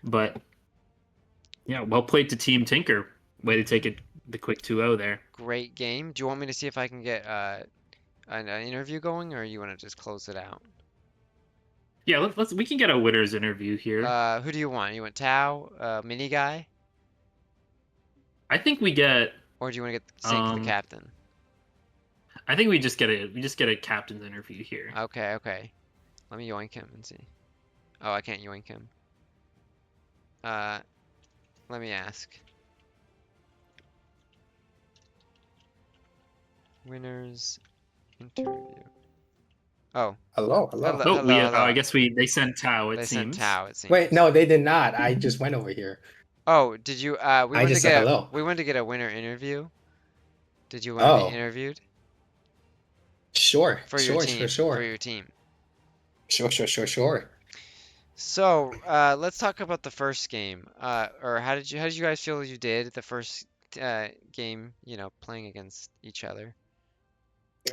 S5: but yeah, well played to Team Tinker. Way to take it the quick 2-0 there.
S2: Great game. Do you want me to see if I can get an interview going, or you want to just close it out?
S5: Yeah, we can get a winner's interview here.
S2: Who do you want? You want Tau, Mini Guy,
S5: I think we get.
S2: or do you want to get Sync the captain?
S5: I think we just get a captain's interview here.
S2: Okay, okay. Let me yoink him and see. Oh, I can't yoink him. Let me ask. Winners interview. Oh,
S6: Hello.
S2: Hello.
S5: Oh, I guess they sent Tau. It
S2: they
S5: seems.
S2: sent Tau. It seems.
S6: Wait, no, they did not. I just went over here.
S2: Oh, did you? We went to
S6: just said
S2: get
S6: hello.
S2: we went to get a winner interview. Did you want to
S6: Oh.
S2: be interviewed
S6: Sure.
S2: for your
S6: Sure,
S2: team?
S6: sure, sure.
S2: For your team.
S6: Sure.
S2: So let's talk about the first game. Or how did you guys feel you did the first game, playing against each other.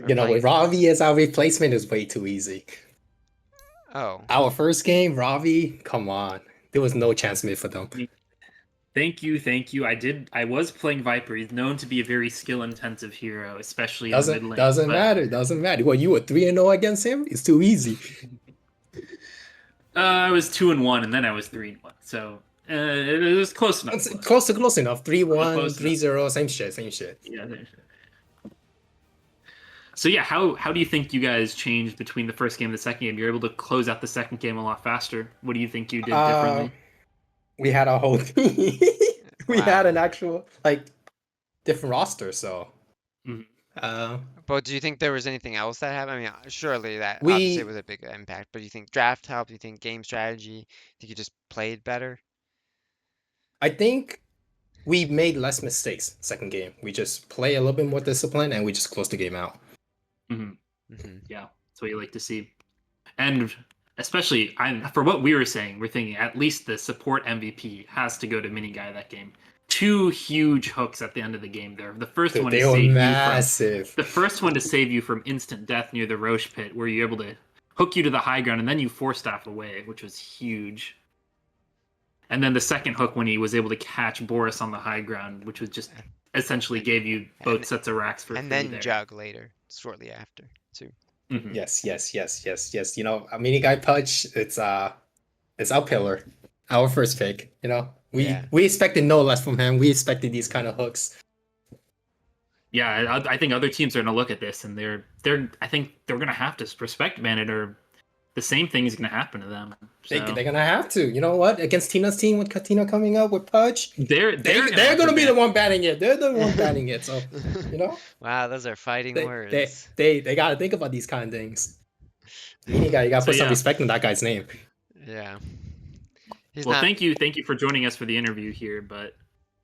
S2: Or
S6: You know,
S2: playing
S6: with Ravi as our replacement is way too easy.
S2: Oh,
S6: Our first game, Ravi, come on. There was no chance mid for them.
S5: Thank you, thank you. I was playing Viper. He's known to be a very skill-intensive hero, especially in the mid lane.
S6: Doesn't
S5: but-
S6: matter. Doesn't matter. Well, you were 3-0 against him? It's too easy.
S5: I was 2-1, and then I was 3-1. So it was close enough.
S6: It's close enough. 3-1,
S5: Close
S6: 3-0, same shit.
S5: Yeah. So yeah, how do you think you guys changed between the first game and the second game? You're able to close out the second game a lot faster. What do you think you did differently?
S6: We had our whole team. We
S2: Wow.
S6: had an actual different roster, so
S5: Mhm.
S2: but do you think there was anything else that happened? I mean, surely that
S6: We-
S2: obviously was a big impact, but do you think draft helped? Do you think game strategy? Think you just played better?
S6: I think we made less mistakes second game. We just play a little bit more disciplined and we just close the game out.
S5: hmm
S2: Hmm.
S5: Yeah, that's what you like to see. And especially, for what we were saying, we're thinking at least the support MVP has to go to Mini Guy that game. 2 huge hooks at the end of the game there. The first
S6: Dude,
S5: one
S6: they
S5: to
S6: were
S5: save
S6: massive.
S5: the first one to save you from instant death near the Roche pit, where you're able to hook you to the high ground and then you force staff away, which was huge. And then the second hook when he was able to catch Boris on the high ground, which was just essentially gave you both
S2: And-
S5: sets of racks for
S2: And
S5: free
S2: then
S5: there.
S2: jug later, shortly after, too.
S5: Mhm.
S6: Yes. You know, a mini guy punch, it's our pillar. Our first pick. You know.
S2: Yeah.
S6: We expected no less from him. We expected these kind of hooks.
S5: Yeah, I think other teams are gonna look at this and I think they're gonna have to respect Bandit, or the same thing is gonna happen to them. So
S6: They're gonna have to. You know what? Against Tina's team with Katina coming up with Pudge,
S5: they're
S6: they're gonna be the one batting it. They're the one batting it. So you know,
S2: Wow, those are fighting words.
S6: they gotta think about these kind of things. You gotta
S5: So,
S6: put some
S5: yeah.
S6: respect on that guy's name.
S2: Yeah. He's
S5: Well,
S2: not.
S5: thank you for joining us for the interview here, but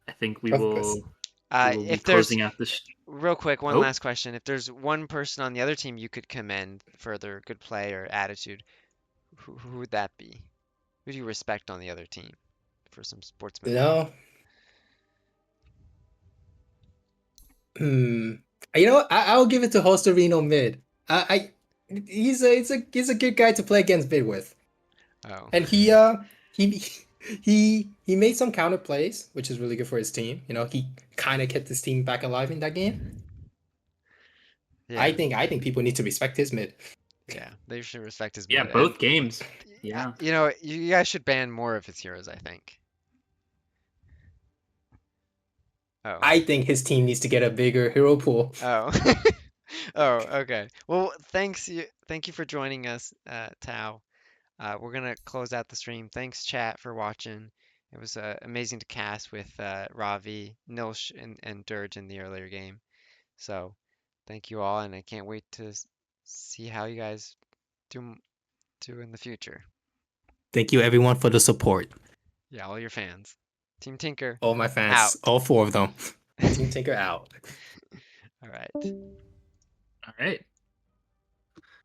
S5: I think we
S6: Of
S5: will,
S6: course.
S5: we will be
S2: If there's
S5: closing out this.
S2: real quick, one
S5: Oh.
S2: last question. If there's one person on the other team you could commend for their good play or attitude, who would that be? Who do you respect on the other team for some
S6: You
S2: sportsman?
S6: know. You know what? I'll give it to Hostorino mid. He's a good guy to play against mid with.
S2: Oh.
S6: And he made some counter plays, which is really good for his team. You know, he kind of kept his team back alive in that game.
S2: Yeah.
S6: I think people need to respect his mid.
S2: Yeah. They should respect his
S5: Yeah,
S2: mid.
S5: both
S2: And,
S5: games. Yeah.
S2: you guys should ban more of his heroes, I think. Oh.
S6: I think his team needs to get a bigger hero pool.
S2: Oh. Oh, okay. Well, thank you for joining us, Tao. We're gonna close out the stream. Thanks, chat, for watching. It was amazing to cast with Ravi, nilsh, and dirj in the earlier game. So, thank you all, and I can't wait to see how you guys do in the future.
S6: Thank you everyone for the support.
S2: Yeah, all your fans. Team Tinker.
S6: All my fans,
S2: Out.
S6: all 4 of them. Team Tinker out.
S2: All right.
S5: All right.